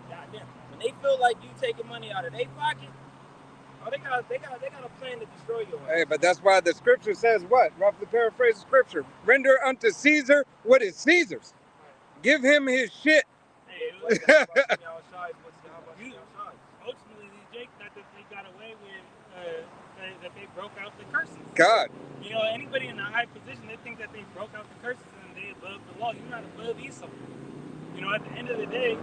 Goddamn. When they feel like you taking money out of their pocket, they got a plan to destroy your ass.
Hey, but that's why the scripture says what? Roughly paraphrase the scripture. Render unto Caesar what is Caesar's. Give him his shit.
hey, it
What's
was,
the how about
You-
outside?
ultimately, Jake, that they got away with that they broke out the curses.
God.
You know, anybody in a high position, they think that they broke out the curses and they above the law. You're not above Esau. You know, at the end of the day,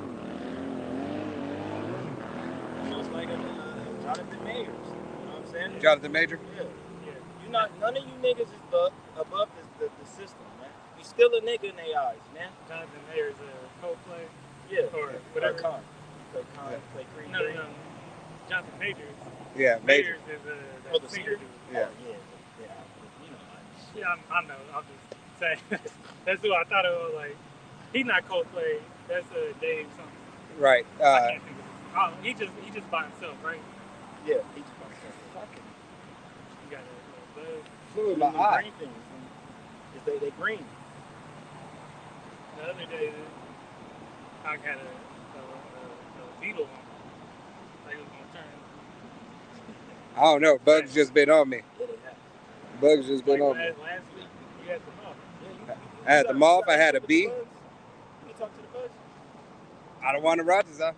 Just like Jonathan Mayers. You know what I'm saying?
Jonathan Major.
Yeah.
yeah,
You not none of you niggas is above the system, man. You still a nigga in their eyes, man.
Jonathan Mayer's a Coldplay
Yeah.
or whatever.
Con. Play Con.
Yeah.
Play Creed.
No. Jonathan Majors.
Yeah, Major.
Majors is
Oh,
the
the
singer
singer?
dude.
Yeah.
Oh, yeah. You know,
Yeah, I know. I'm just saying. That's who I thought it was. Like, he's not Coldplay. That's Dave something.
Right.
I can't think of it. Oh, he just by himself, right?
yeah. He just wants to fucking
You got a buzz.
Flew in
them
my eye.
green things. Is they green.
The other day, I got a beetle on me. Like it was gonna turn.
I don't know. Bugs just been on me.
Yeah, they have.
Bugs just been
Like
on me.
last week, you had the moth.
Yeah,
I had the moth, I had a
talk to the
bee.
bugs? You talk to the bugs?
I don't want to Rogers. I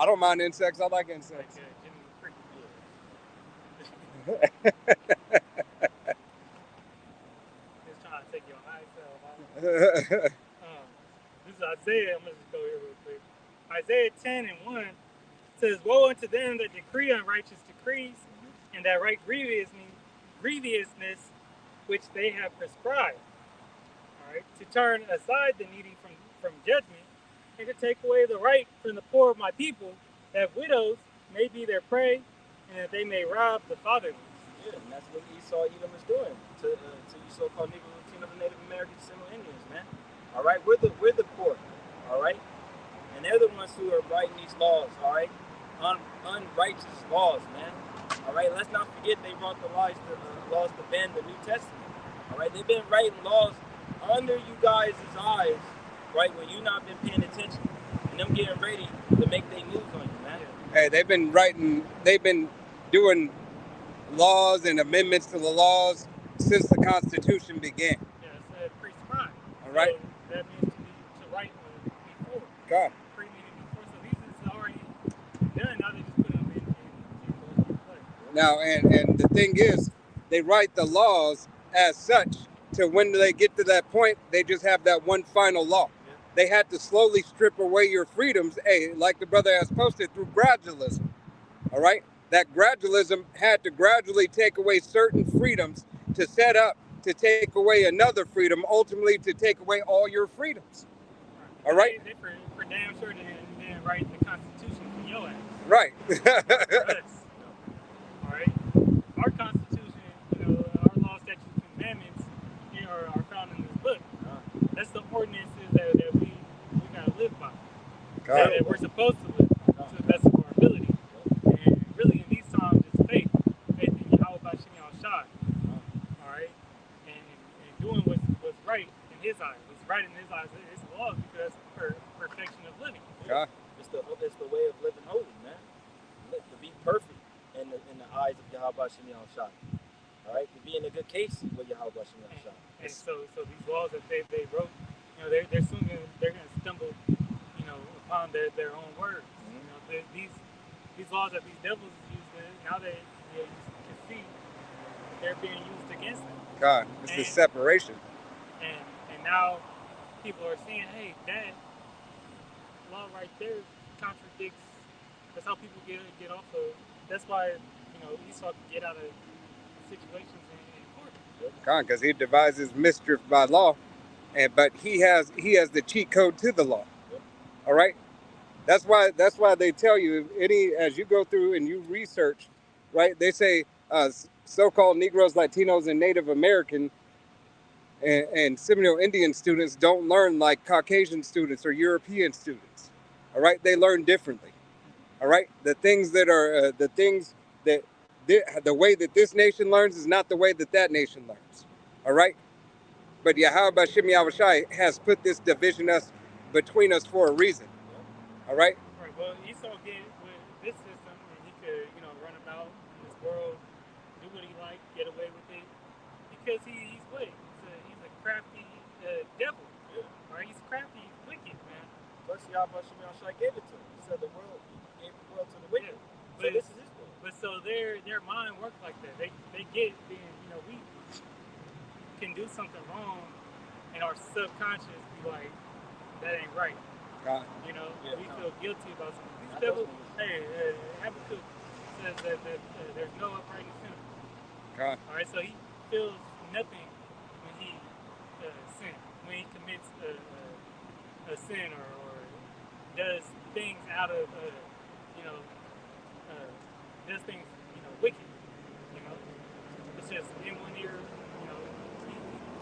don't mind insects. I like
Like
insects.
Jimmy Creek. Just trying to take your high self out. This is Isaiah. I'm going to just go here real quick. Isaiah 10:1 says, "Woe unto them that decree unrighteous decrees, and that write grievousness which they have prescribed." All right, to turn aside the needy from judgment, and to take away the right from the poor of my people, that widows may be their prey, and that they may rob the fatherless.
Yeah, and that's what Esau Edom is doing to you so-called Negro Latino Native American Seminole Indians, man. All right, we're the poor, all right, and they're the ones who are writing these laws, all right, unrighteous laws, man. All right, let's not forget they wrote the laws to ban the New Testament. All right, they've been writing laws under you guys' eyes, right, when you not been paying attention, and them getting ready to make their moves on you, man.
Hey, they've been doing laws and amendments to the laws since the Constitution began.
Yeah, it's prescribed.
All right.
So that means to write before.
God.
Pre-meaning before. So these is already done. Now they just put them in play.
Now, and the thing is, they write the laws as such to when they get to that point, they just have that one final law.
Yeah.
They had to slowly strip away your freedoms, like the brother has posted, through gradualism. All right? That gradualism had to gradually take away certain freedoms to set up to take away another freedom, ultimately to take away all your freedoms. All right?
They for damn sure didn't write the Constitution for your ass.
Right.
For us. All right? Our Constitution, our law, statutes, and commandments are found in this book. That's the ordinances that we gotta live by. That we're supposed to live by to the best of our ability. And really, in these times, it's faith in Yahweh Bashim Shai. All right, and doing what's right in His eyes. What's right in His eyes is law, because that's perfection of living.
God.
It's the way of living holy, man. To be perfect in the eyes of Yahweh Shem Shai. All right, to be in a good case with Yahweh Shem Shai.
And so these laws that they wrote, they're soon gonna stumble, upon their own words. These laws that these devils use, now you can see they're being used against them.
God, it's the separation.
And now people are saying, hey, that law right there contradicts. That's how people get off of. That's why Esau can get out of situations in court.
God, because he devises mischief by law, but he has the cheat code to the law. All right. That's why they tell you as you go through and you research, right? They say so-called Negroes, Latinos, and Native American and Seminole Indian students don't learn like Caucasian students or European students. All right, they learn differently. All right, the way that this nation learns is not the way that nation learns. All right, but Yahweh Bashim Yahushai has put this division between us for a reason. All right.
Right. Well, Esau get with this system, and he could, run about in this world, do what he like, get away with it, because he's what? He's a crafty devil.
Yeah.
Right? He's crafty, he's wicked, man.
Plus, Yahweh Shem Shai gave it to him. He said the world gave the world to the wicked.
Yeah.
So this is his world.
But so their mind works like that. They get being, we can do something wrong, and our subconscious be like, that ain't right.
God.
We feel guilty about something. These devils, Habakkuk says that there's no uprightness in him.
God.
All right, so he feels nothing when he sins, when he commits a sin or does things out of, does things, wicked. It's just in one ear,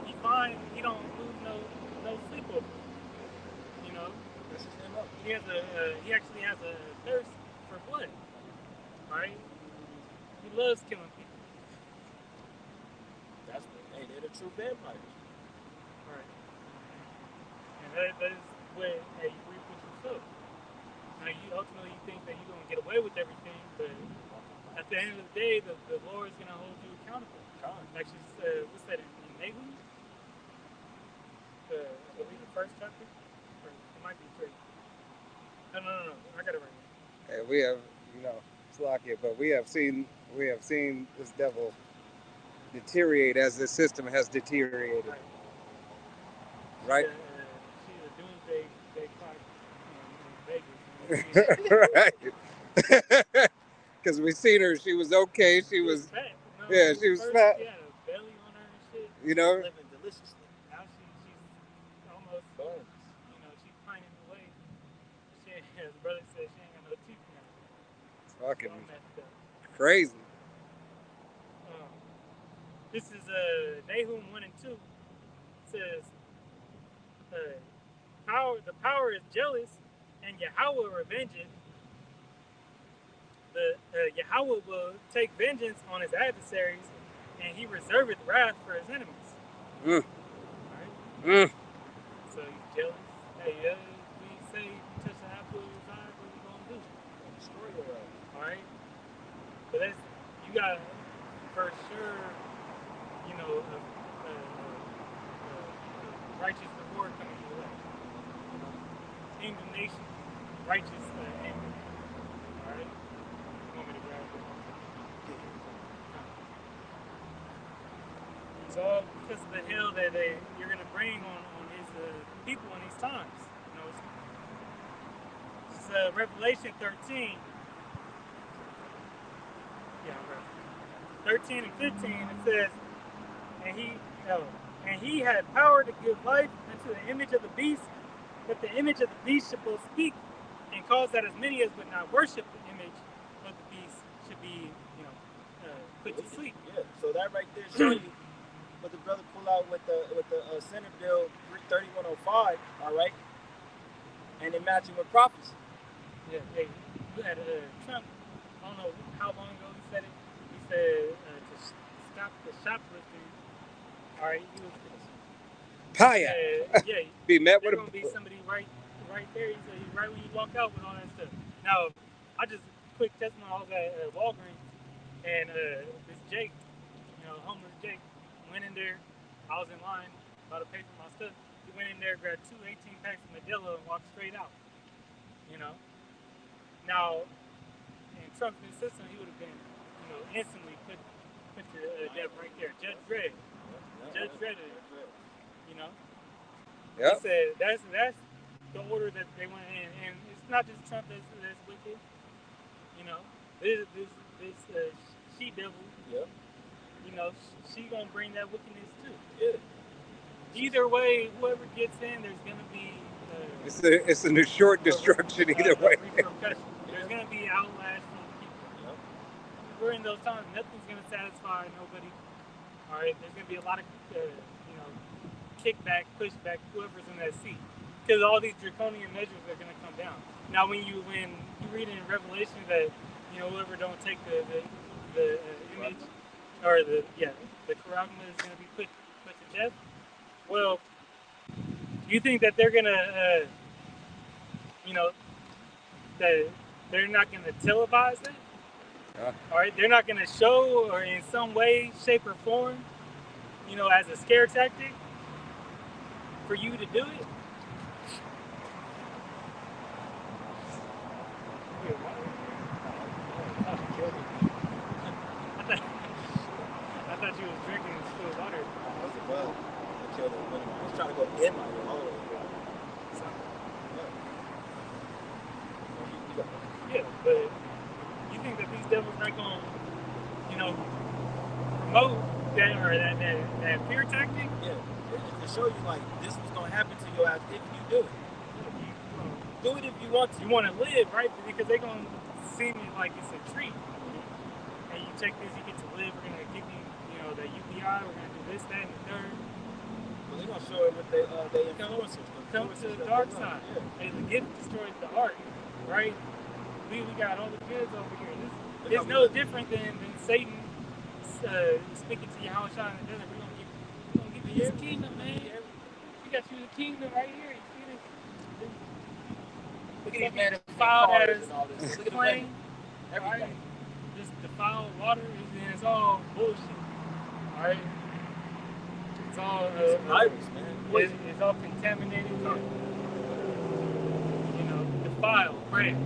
he fine, he don't lose no sleep over. He actually has a thirst for blood. All right, he loves killing people.
They're the true vampires.
All right, and that is what you reap what you sow. Now ultimately you think that you're gonna get away with everything, but at the end of the day, the Lord is gonna hold you accountable. Actually, what's that in Nahum? I believe the first chapter, or it might be 3. No, I got it right now.
And we have, Slovakia, but we have seen this devil deteriorate as the system has deteriorated. Right?
She's a doomsday clock in Vegas.
Right. Because we seen her, she was okay. She was
fat.
She was fat.
She had a belly on her and shit.
Living deliciously.
Now she's almost
bones.
She's pining away. As the brother said, she ain't got no teeth now.
Fucking
all messed up.
crazy.
This is Nahum 1 and 2. It says, the power is jealous, and Yahweh revengeth. Yahweh will take vengeance on his adversaries, and he reserveth wrath for his enemies.
Mm.
Right? So he's jealous. Hey, we say you touch the apple of his eye, what are you gonna do?
Destroy your life.
All right. But that's you got for sure. You know, righteous reward coming your way. Indignation, righteous anger. All right. You want me to grab it? It's all because of the hell that you're gonna bring on his people in these times. You know, it's Revelation 13. Yeah, right. 13 and 15. It says, and he had power to give life unto the image of the beast, that the image of the beast should both speak and cause that as many as would not worship the image of the beast should be, put to sleep.
Yeah. So that right there show you what the brother pull out with the Senate Bill 3105. All right. And it matching with prophecy.
Yeah. Hey, you had Trump. I don't know how long ago he said it. He said to stop the shoplifting. All right, he was.
Paya.
Yeah.
Be met
There's
with
gonna be somebody right there. He said right when you walk out with all that stuff. Now, I just quick testimony. I was at Walgreens, and this Jake, homeless Jake, went in there. I was in line about to pay for my stuff. He went in there, grabbed 2 18 packs of Modelo, and walked straight out. Now, in Trump's new system, he would have been, instantly put to death right there. Judge Dredd. Judge Dredd.
Yep.
He said that's the order that they went in, and it's not just Trump that's wicked. This she devil.
Yep.
She gonna bring that wickedness too.
Yeah.
Either way, whoever gets in, there's gonna be.
It's a short destruction either way.
There's gonna be outlash from people. Yep. We're in those times. Nothing's gonna satisfy nobody. All right. There's gonna be a lot of kickback, pushback, whoever's in that seat, because all these draconian measures are gonna come down. Now, when you read in Revelation that whoever don't take the image or the charagma is gonna be put to death. Well, you think that they're gonna that they're not gonna televise it? All right, they're not gonna show or in some way, shape, or form, as a scare tactic for you to do it. I thought you was drinking still water.
I was above. I killed it. I was trying to go in my ear all the way.
Yeah, but you think that these devils not going to, promote that fear tactic?
Yeah, to show you like this was going to happen to your ass if you do it. Do it if you want to.
You want to live, right? Because they're going to see it like it's a treat. And you take this, you get to live. We're going to give you, the UBI. We're going to do this, that, and the third.
Well, they're going to show it with their influencers.
Come to the dark side. Yeah. And the gift destroys the art, right? We got all the goods over here. It's no different than Satan speaking to Yahweh in the desert. We're gonna give you his kingdom, man. We got you the kingdom right here. You see this?
Look at these men
defiled as
Look at
plain.
Everything.
Right? This defiled water it's all bullshit. Alright? It's all
virus, man.
It's all contaminated. Defiled, right?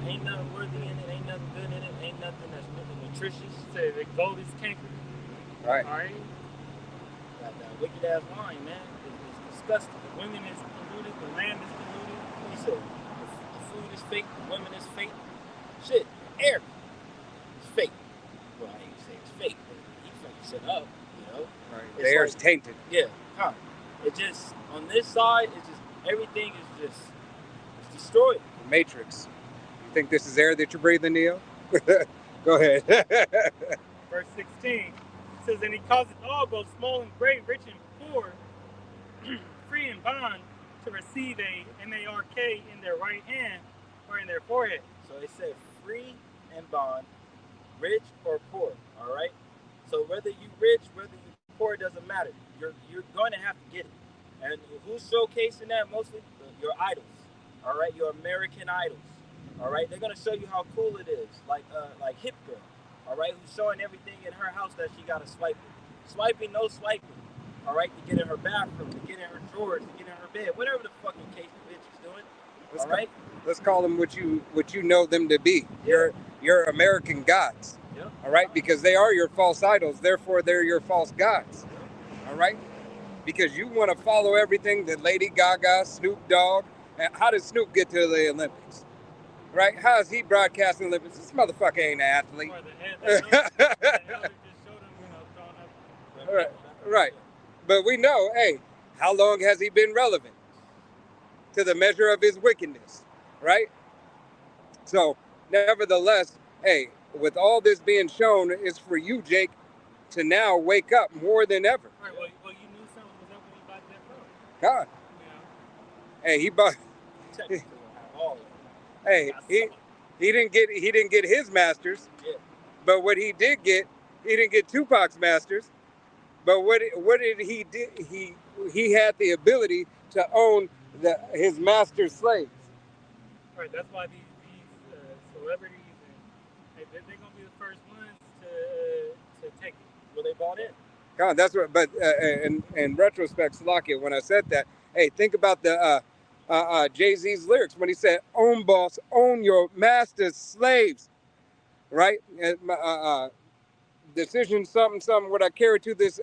Ain't nothing worthy in it, ain't nothing good in it, ain't nothing that's nutritious.
Say the gold is canker.
Right.
Alright?
That wicked ass wine, man. It's disgusting.
The women is polluted, the land is polluted.
He said the food is fake, the women is fake. Shit, air is fake. Well, I ain't say it's fake, but he fucking set up,
Right. The air's like, tainted.
Yeah, it just on this side, it's just everything is just destroyed.
The Matrix. Think this is air that you're breathing, Neo? Go ahead.
Verse 16 says, and he causeth all, both small and great, rich and poor, free and bond, to receive a mark in their right hand or in their forehead.
So it said free and bond, rich or poor. All right. So whether you rich, whether you poor, it doesn't matter. You're going to have to get it. And who's showcasing that mostly? Your idols. All right, your American idols. All right, they're gonna show you how cool it is, like Hip Girl. All right, who's showing everything in her house that she got to swipe it. Swiping, no swiping. All right, to get in her bathroom, to get in her drawers, to get in her bed, whatever the fucking case the bitch is doing. All right.
Let's call them what you know them to be.
Yeah.
Your American gods.
Yep.
All right, because they are your false idols. Therefore, they're your false gods. All right, because you want to follow everything that Lady Gaga, Snoop Dogg. How did Snoop get to the Olympics? Right? How is he broadcasting Olympics? This motherfucker ain't an athlete. Right. But we know, hey, how long has he been relevant? To the measure of his wickedness, right? So, nevertheless, hey, with all this being shown, it's for you, Jake, to now wake up more than ever.
Right, well, you knew something was up when you bought that phone.
God. Yeah. Hey, he bought. Hey, he didn't get his masters,
yeah.
But what he did get, he didn't get Tupac's masters. But what did he do? He had the ability to own his master's slaves.
Right. That's why these celebrities and they're gonna be the first ones to take it.
Well, they bought in.
God, that's what. But in retrospect, Salakia, when I said that, hey, think about the Jay-Z's lyrics when he said, "Own boss, own your master's slaves," right? Decision something what I carry to this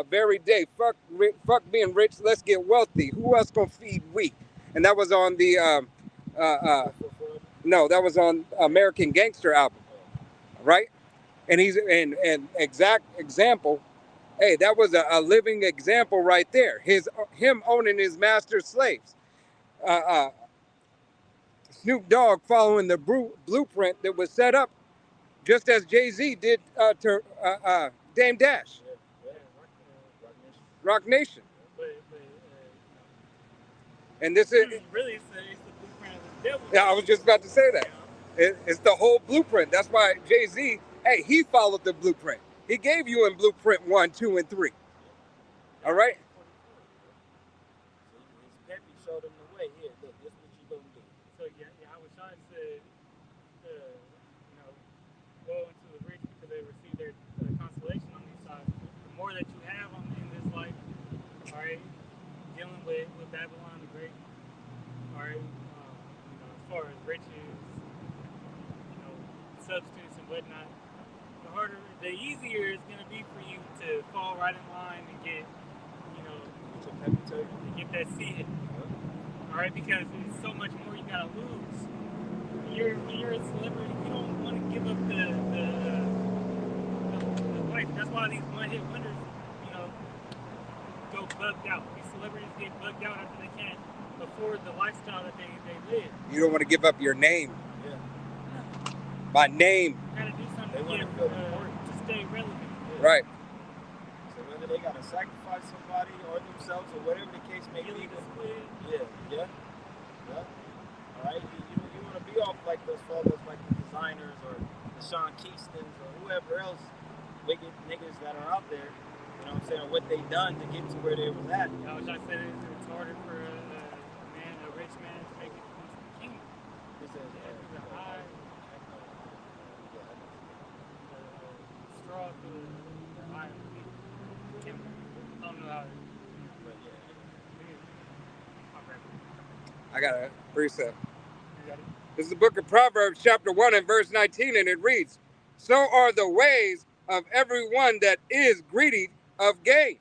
very day. Fuck being rich. Let's get wealthy. Who else gonna feed we? And that was on the no, that was on American Gangster album, right? And he's an exact example. Hey, that was a living example right there. Him owning his master's slaves. Snoop Dogg following the blueprint that was set up, just as Jay-Z did to Dame Dash. Rock Nation. And this is
really it's the blueprint of the devil.
Yeah, I was just about to say that. It's the whole blueprint. That's why Jay-Z, hey, he followed the blueprint. He gave you in blueprint 1, 2, and 3. All right.
His peppy showed him the way. Here, look, this is what you gonna do.
So I was trying to say, go into the rich because they receive their consolation on these sides. The more that you have in this life, all right, dealing with Babylon the Great, all right, as far as riches, substance and whatnot, the easier it's gonna be for you to fall right in line and get, that seat. All right, because it's so much more you gotta lose. When you're a celebrity, you don't want to give up the life. That's why these one-hit wonders, go bugged out. These celebrities get bugged out after they can't afford the lifestyle that they live.
You don't want to give up your name.
Yeah.
My name.
You gotta do something to stay relevant.
Yeah.
Right.
So whether they gotta sacrifice somebody or themselves or whatever the case may be. Yeah. All right. You want to be off like those fellas, like the designers or the Sean Keystons or whoever else, wicked niggas that are out there. You know what I'm saying? What they done to get to where they was at.
I was trying to say it's harder for a rich man to make it into the kingdom. It's a high straw to the high kingdom. I don't know how. But
I got a precept. This is the book of Proverbs, chapter 1 and verse 19, and it reads, "So are the ways of everyone that is greedy of gain,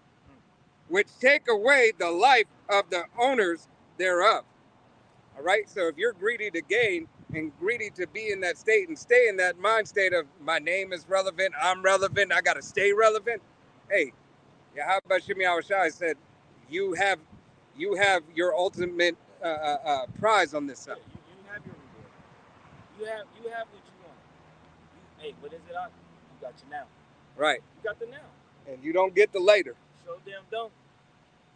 which take away the life of the owners thereof." All right, so if you're greedy to gain and greedy to be in that state and stay in that mind state of my name is relevant, I'm relevant, I got to stay relevant. Hey, Yahweh Shemi Awashai said, you have your ultimate prize on this side.
You have your reward. You have what you want. Hey, what is it? You got you now.
Right.
You got the now.
And you don't get the later.
Show damn don't.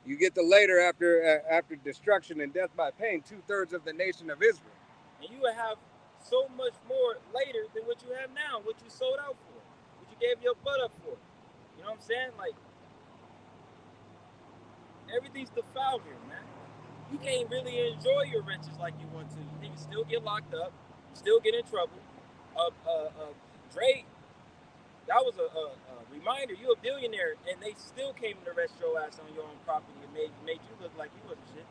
You get the later after destruction and death by pain, 2/3 of the nation of Israel.
And you will have so much more later than what you have now, what you sold out for, what you gave your butt up for. You know what I'm saying? Like, everything's defiled here, man. You can't really enjoy your riches like you want to. You can still get locked up. You still get in trouble. Dre, that was a reminder. You a billionaire, and they still came to arrest your ass on your own property and made you look like you wasn't shit.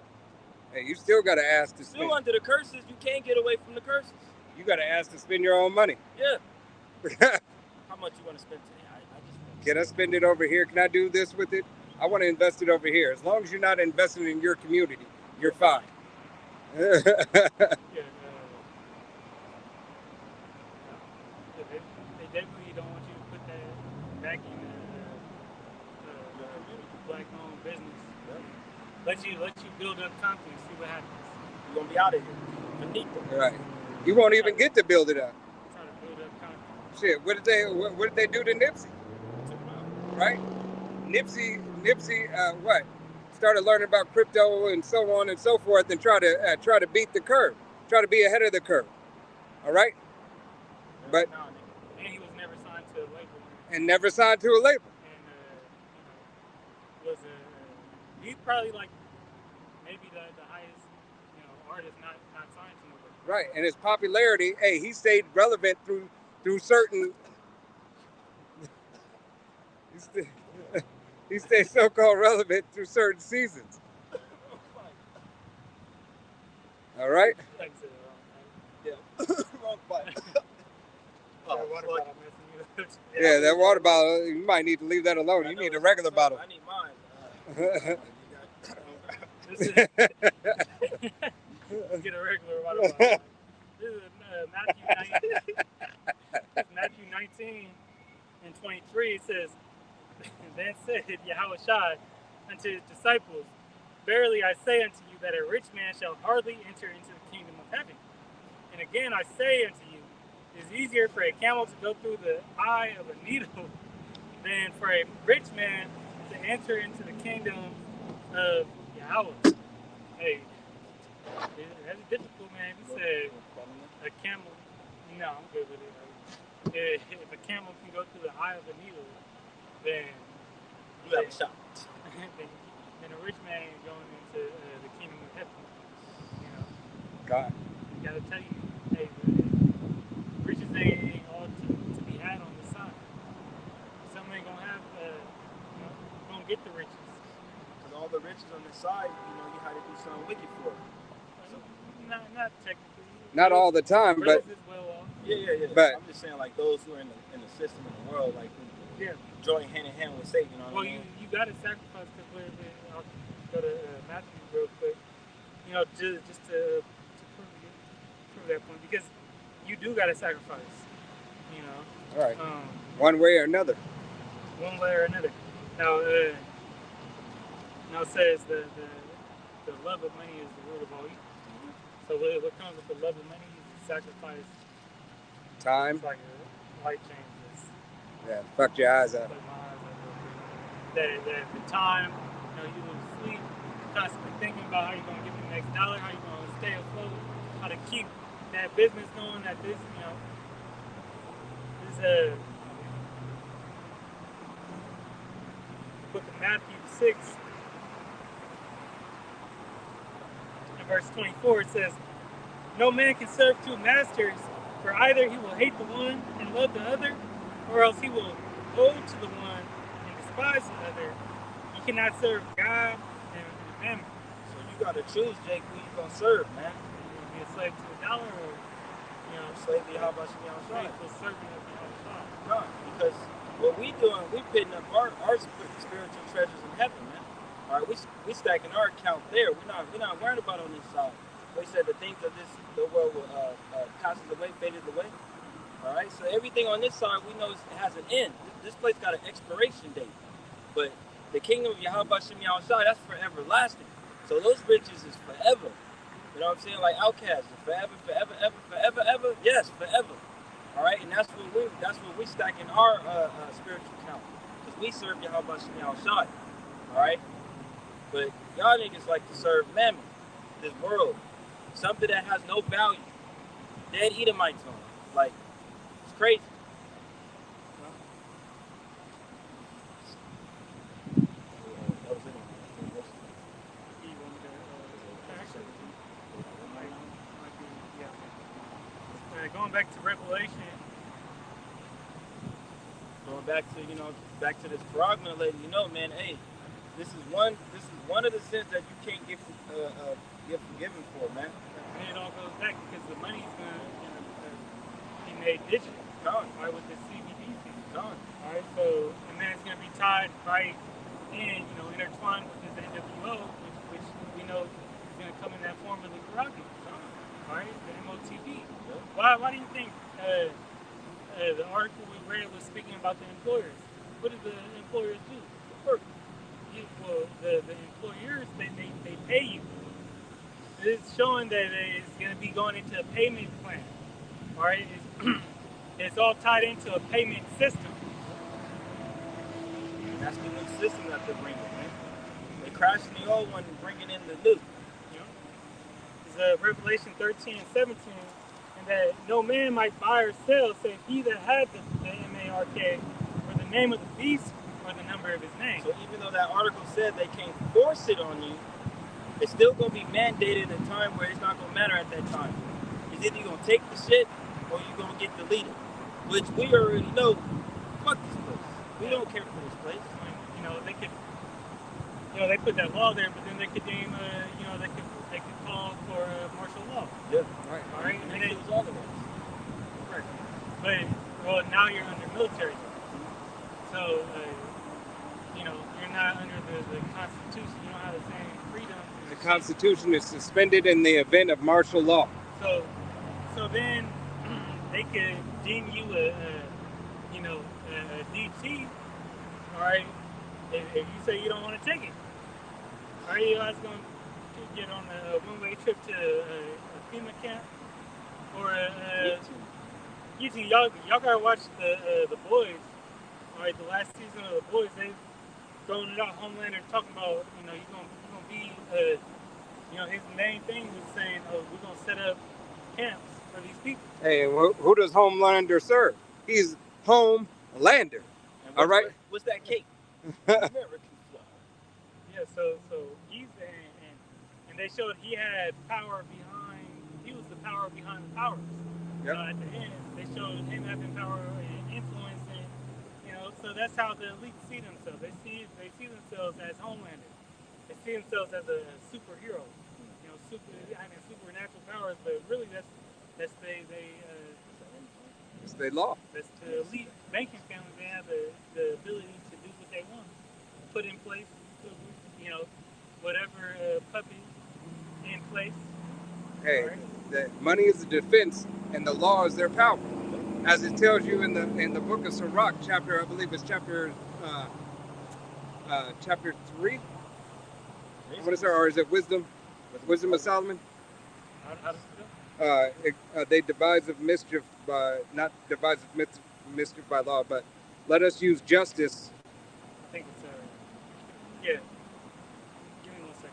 Hey, you still got to ask to spend.
Still under the curses. You can't get away from the curses.
You got to ask to spend your own money.
Yeah. How much you want to spend today?
Can I spend it over here? Can I do this with it? I want to invest it over here. As long as you're not investing in your community, you're fine.
Yeah, they definitely don't want you to put that back in black-owned business. Yeah. Let you build up confidence, see what happens.
You're gonna be out of here. Finito.
Right. You won't even get to build it up.
Try to build up confidence.
Shit. What did they do to Nipsey? Right. Nipsey. What? Started learning about crypto and so on and so forth, and try to beat the curve. Try to be ahead of the curve. All right. But.
And he was never signed to a label.
And never signed to a label.
And he's probably like maybe the highest artist not signed to nobody.
Right, and his popularity, hey, he stayed relevant through certain. He stayed so-called relevant through certain seasons. All right.
Yeah. Wrong button.
Yeah, that water bottle, you might need to leave that alone. You need a regular bottle.
I need mine.
Let's get a regular water bottle. This is Matthew 19 and 23. It says, then said Yahushua unto his disciples, verily I say unto you that a rich man shall hardly enter into the kingdom of heaven. And again I say unto you, it is easier for a camel to go through the eye of a needle than for a rich man to enter into the kingdom of Yahweh. Hey, that's difficult, man. You said a camel. No, I'm good with it. If a camel can go through the eye of a needle, then
you have a shot.
then a rich man is going into the kingdom of heaven.
God.
You gotta tell you, hey, riches ain't all to be had on the side. Some ain't gonna have, gonna get the riches.
Because all the riches on the side, you had to do something wicked for it.
So, not technically.
Not all the time, but.
Yeah.
But
I'm just saying, like those who are in the system in the world, like
yeah,
join hand in hand with Satan. You know what I mean?
You gotta sacrifice, because I'll go to Matthew real quick. Just to prove that point, because you do gotta sacrifice.
All right. One way or another.
One way or another. Now it says the love of money is the root of all evil. So what comes with the love of money is sacrifice.
Time.
It's like a light changes.
Yeah, fucked your eyes out.
That the time, you lose sleep, constantly thinking about how you're gonna get the next dollar, how you're gonna stay afloat, how to keep that business going, this book of Matthew 6 and verse 24, it says, no man can serve two masters, for either he will hate the one and love the other, or else he will hold to the one and despise the other. You cannot serve God and mammon.
So you gotta choose, Jake, who you gonna serve, man.
You gonna be a slave to the dollar, or
slave to Yahweh Shai.
faithful servant of Yahweh.
No, because what we doing, we putting up our spiritual treasures in heaven, man. All right, we stacking our account there. We're not worrying about on this side. They said the things of the world will passes away, faded away. All right, so everything on this side we know it has an end. This place got an expiration date, but the kingdom of Yahweh Shem Yahushua, that's for everlasting. So those riches is forever. You know what I'm saying? Like outcasts, forever, forever, ever, forever, ever. Yes, forever. All right, and that's what we stack in our spiritual count, because we serve Yahweh Shai. All right, but y'all niggas like to serve mammon, this world, something that has no value. Dead Edomites on it. Like, it's crazy.
Going back to Revelation.
Going back to this frogman lady. You know, man. Hey, this is one of the sins that you can't get forgiven for, man.
And it all goes back because the money's gonna be made digital. Right, with the CBDC.
Gone.
All right, so and then it's gonna be tied right in, intertwined with this NWO, which we know is gonna come in that form of the Kuraki. All right, the MOTB. Why do you think the article we read was speaking about the employers? What did the employers do? Well, the employers, they pay you. It's showing that it's going to be going into a payment plan. All right, it's all tied into a payment system.
That's the new system that they're bringing, man. They're crashing the old one and bringing in the new.
It's Revelation 13 and 17. That no man might buy or sell, save he that had the MARK, or the name of the beast, or the number of his name.
So even though that article said they can't force it on you, it's still going to be mandated at a time where it's not going to matter at that time. It's either you're going to take the shit, or you're going to get deleted. Which we already know, fuck this place. We don't care for this place.
They could, they put that law there, but then they could name, they could call for martial law.
Yeah.
Right. All right.
And they lose all of us.
Right. But now you're under military law. So you're not under the Constitution. You don't have the same freedom.
The Constitution is suspended in the event of martial law.
So then they could deem you a DT. All right. If you say you don't want to take it, are you guys going to get on a one-way trip to a FEMA camp or YouTube? Y'all gotta watch the Boys. All right, the last season of the Boys, they've thrown it out. Homelander talking about you're gonna be his main thing was saying, we're gonna set up camps for these people.
Hey, who does Homelander serve? He's Homelander. All right.
What's that cake? American flag.
Yeah, so he's and they showed he had power behind. He was the power behind the powers.
Yep.
At the end, they showed him having power and influence, and so that's how the elite see themselves. They see themselves as Homelander. They see themselves as a superhero. Having supernatural powers, but really that's
they law.
That's the elite banking family. They have the ability to do what they want. Put in place, whatever puppet in place.
Hey, the money is the defense, and the law is their power, as it tells you in the book of Sirach, chapter, I believe it's chapter 3. What is it, or is it Wisdom? Wisdom of Solomon.
How does it go?
They devise of mischief by not devise of mischief by law, but let us use justice.
I think it's yeah. Give me 1 second.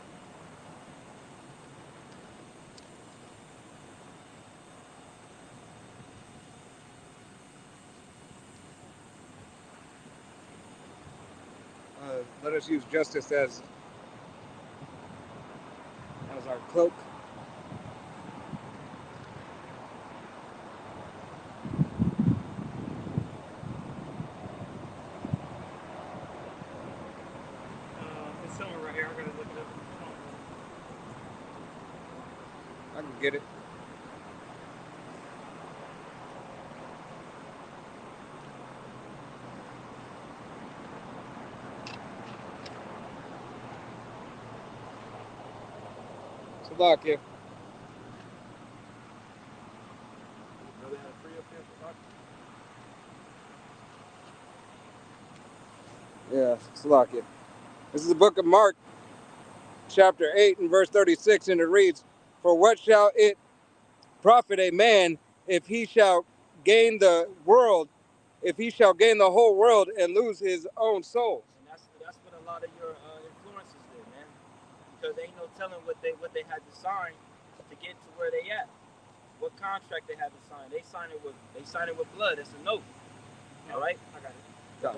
Let us use justice as our cloak.
It's somewhere right here. I gotta look it up.
I can get it. Slovakia. Yeah, Slovakia. This is the book of Mark, chapter 8 and verse 36, and it reads, For what shall it profit a man if he shall gain the world, if he shall gain the whole world and lose his own soul?
And that's what a lot of your influencers did, man. Because ain't no telling what they had to sign to get to where they at. What contract they had to sign? They signed it with blood. It's a note.
Yeah,
All right.
I got it.
Yeah.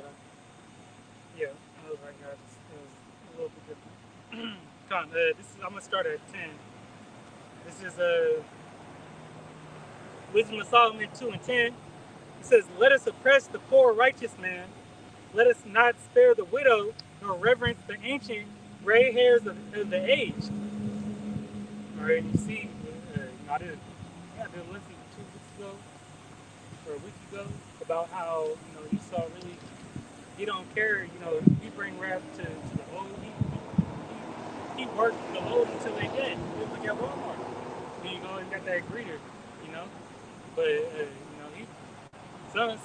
Yeah, I was right here. It was a little bit different. Come on, this is, I'm gonna start at 10. This is Wisdom of Solomon 2 and 10. It says, "Let us oppress the poor righteous man. Let us not spare the widow, nor reverence the ancient gray hairs of the aged." All right, you see, I did a lesson 2 weeks ago or a week ago about how Esau really he don't care. He bring wrath to the old. He worked the old until they dead. You look at Walmart. Then you go and got that greeter, But he some of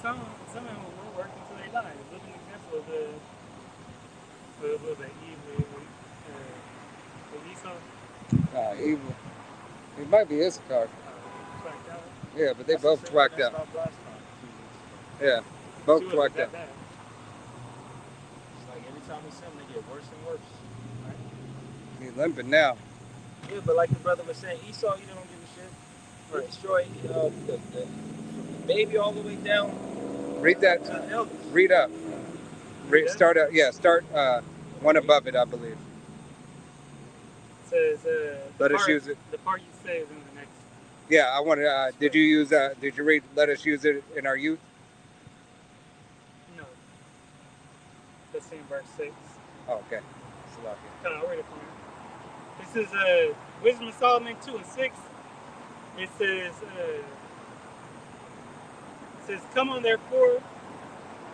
them will work until they die. A living example of the evil of Esau.
Evil. It might be Issachar.
Twacked out.
Yeah, but they
That's
both
the same
twacked
that's
out.
about last time.
Yeah, both
She wasn't
twacked
that
out.
bad.
It's like every time we see them, they get worse and worse. Right?
He's limping now.
Yeah, but like the brother was saying, Esau, he don't give a shit. He destroyed the baby all the way down
Read that.
to the elders.
Read up. Start out. Yeah, start one above it, I believe.
It says
Let us use it.
The part you say is in the next.
Yeah, I want to. Did you use? Did you read? Let us use it in our youth.
No. That's in verse 6.
Oh, okay. Salakia.
I'll read it for you. This is Wisdom of Solomon 2 and 6. It says, "Come on, therefore,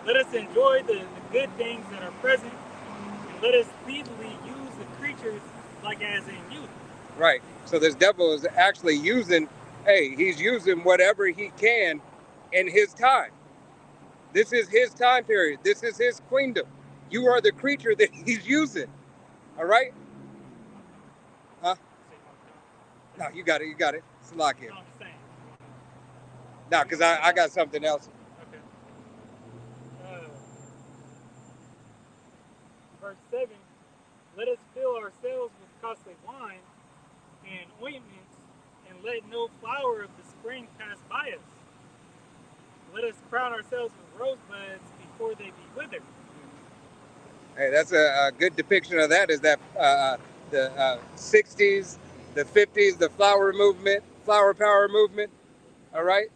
let us enjoy the good things that are present, and let us speedily use the creatures like as in youth."
Right. So this devil is actually using. Hey, he's using whatever he can in his time. This is his time period. This is his queendom. You are the creature that he's using. All right? Huh? No, you got it. You got it. Salakia.
No, I'm just saying.
No, because I got something else.
Okay. Verse 7, "Let us fill ourselves with costly wine and ointments, and let no flower of the spring pass by us. Let us crown ourselves with rosebuds before they be withered."
Hey, that's a good depiction of that. Is that the 60s, the 50s, the flower power movement. All right.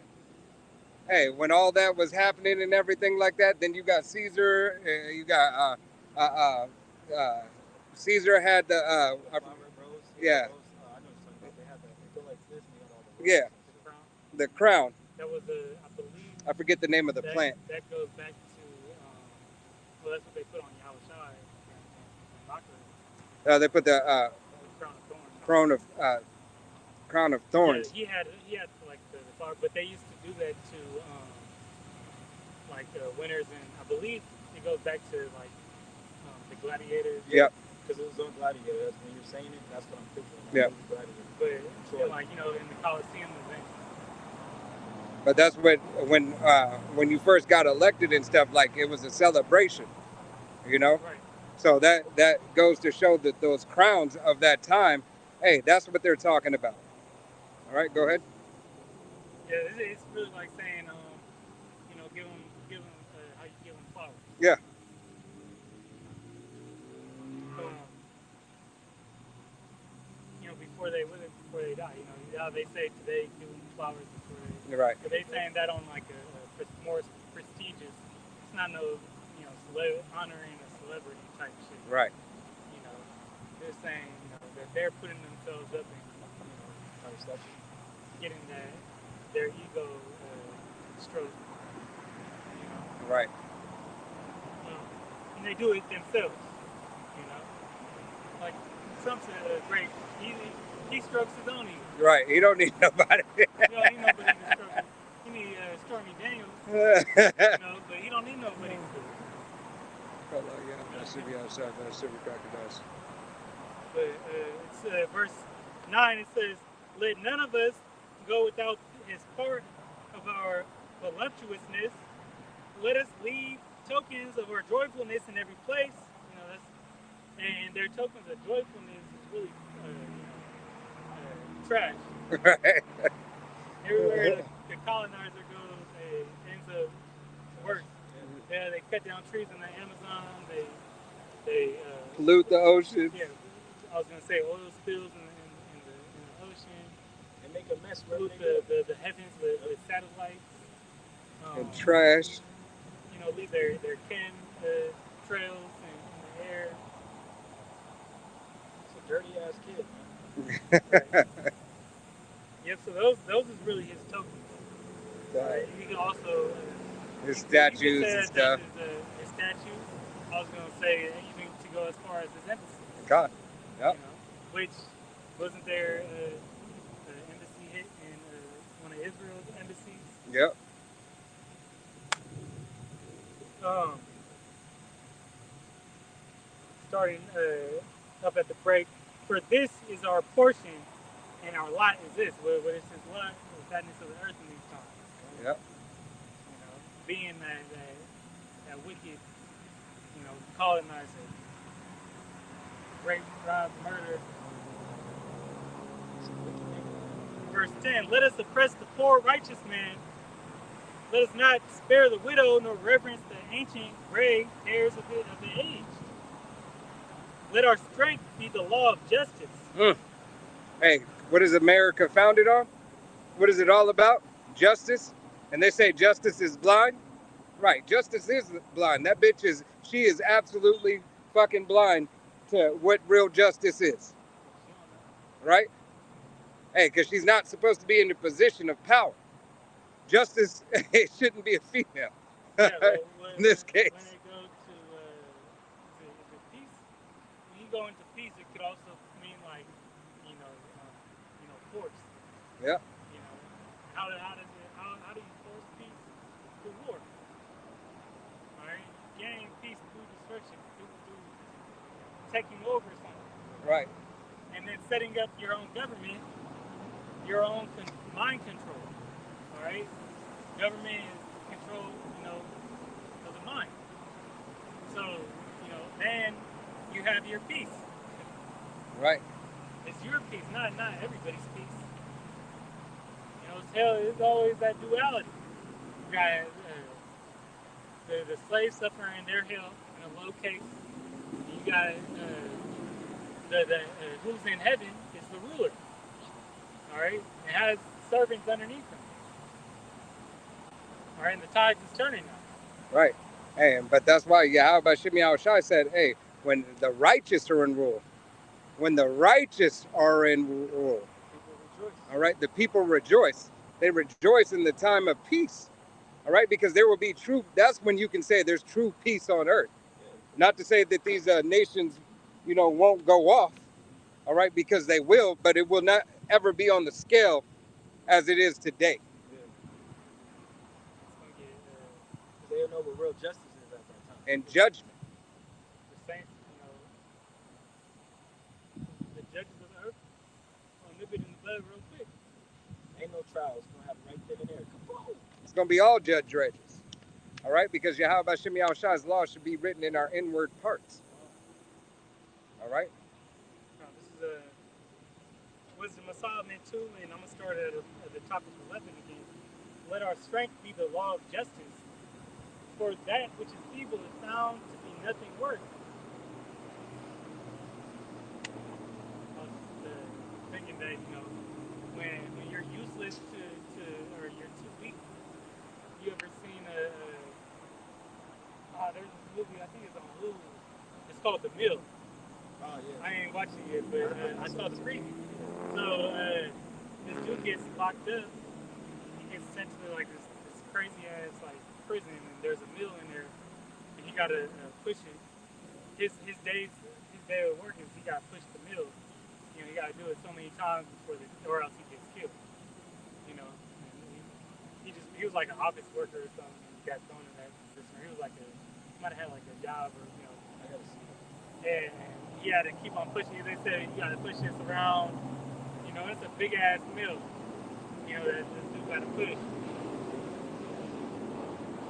Hey, when all that was happening and everything like that, then you got Caesar. You got Caesar had the yeah. Yeah, the crown.
That was I believe.
I forget the name of the plant.
That goes back to, well, that's what they put on Yahushua.
They put the crown of thorns.
Yeah, he had like the flower, but they used to do that to like winners, and I believe it goes back to like the gladiators.
Yep.
Because it was on Gladiator. When you're saying it, that's what I'm picturing.
Yeah.
But like in the Coliseum event.
But that's when you first got elected and stuff, like it was a celebration,
Right.
So that goes to show that those crowns of that time, hey, that's what they're talking about. All right, go ahead.
Yeah, it's really like saying, give them how you give them flowers.
Yeah.
Before they die, how they say today, give them flowers before they.
You're right.
They saying that on like a more prestigious. It's not no, honoring a celebrity type shit.
Right.
They're saying, that they're putting themselves up and, getting their ego stroked.
Right.
And they do it themselves. Like Trump's great. He strokes his own ego.
Right. He don't need nobody.
He don't need nobody to stroke it. He need Stormy Daniels. But he don't need nobody to do it. But it's verse 9. It says, Let none of us go without his part of our voluptuousness. Let us leave tokens of our joyfulness in every place. And their tokens of joyfulness is really trash.
Right.
Everywhere the colonizer goes, it ends up worse. Yeah, they cut down trees in the Amazon. They
Pollute the ocean.
yeah, I was gonna say oil spills in the ocean.
And make a mess.
Pollute the heavens with satellites.
And trash.
Leave their chem trails in the air.
It's a dirty ass kid, man.
Right. Yep. So those is really his tokens. Right. You can also
his statues and stuff.
His statues. I was gonna say even to go as far as his embassy.
God. Yep.
Which wasn't there an embassy hit in one of Israel's embassies?
Yep.
Starting up at the break. For this is our portion, and our lot is this. What is his lot? The fatness of the earth in these times.
Yep.
Being that wicked, colonizer, rape, rob, murder. Verse 10, let us oppress the poor righteous man. Let us not spare the widow, nor reverence the ancient gray hairs of the aged. Let our strength be the law of justice.
Hey, what is America founded on? What is it all about? Justice. And they say justice is blind. Right, justice is blind. That bitch she is absolutely fucking blind to what real justice is. Right? Hey, because she's not supposed to be in a position of power. Justice, it shouldn't be a female.
Yeah,
in this case.
When they go to peace, when you go into peace, it could also mean like, force.
Yeah.
How do you force peace? Through war. All right. Gain peace through destruction, through taking over something.
Right.
And then setting up your own government, your own mind control. All right. Government is control, of the mind. So, then you have your peace.
Right.
It's your peace, not everybody's peace. It's always that duality. You got the slaves suffering their hell in a low case. You got who's in heaven is the ruler. All right, it has servants underneath him. All right, and the tides is turning now.
Right. Hey, but that's why Yahweh Shimei Shai said, hey, when the righteous are in rule, all right, the people rejoice. They rejoice in the time of peace. All right, because there will be true, that's when you can say there's true peace on earth. Not to say that these nations, won't go off, all right, because they will, but it will not ever be on the scale as it is today.
They'll know what real justice is at that time.
And judgment.
The saints, the judges of the earth, nip it in the bud real quick.
Ain't no trial. It's going to happen right then and there. Come on.
It's going to be all judge dredges. All right? Because Yahweh Shimei Shai's law should be written in our inward parts. All right?
Now, this is Wisdom of Solomon 2, and I'm going to start at the top of 11 again. Let our strength be the law of justice. For that which is evil is found to be nothing worth. I was thinking that, when you're useless or you're too weak, you ever seen there's this movie, I think it's on Hulu. It's called The Mill.
Oh, yeah.
I ain't watching it, but I saw the preview. So this dude gets locked up. He gets sent to like this crazy ass prison, and there's a mill in there, and he gotta push it. His day of work is he gotta push the mill. He gotta do it so many times or else he gets killed. And he was like an office worker or something. And he got thrown in that position. He was might have had like a job or I gotta see. And he had to keep on pushing it. They said you gotta push this around, know, it's a big ass mill. You know, that this dude got to push.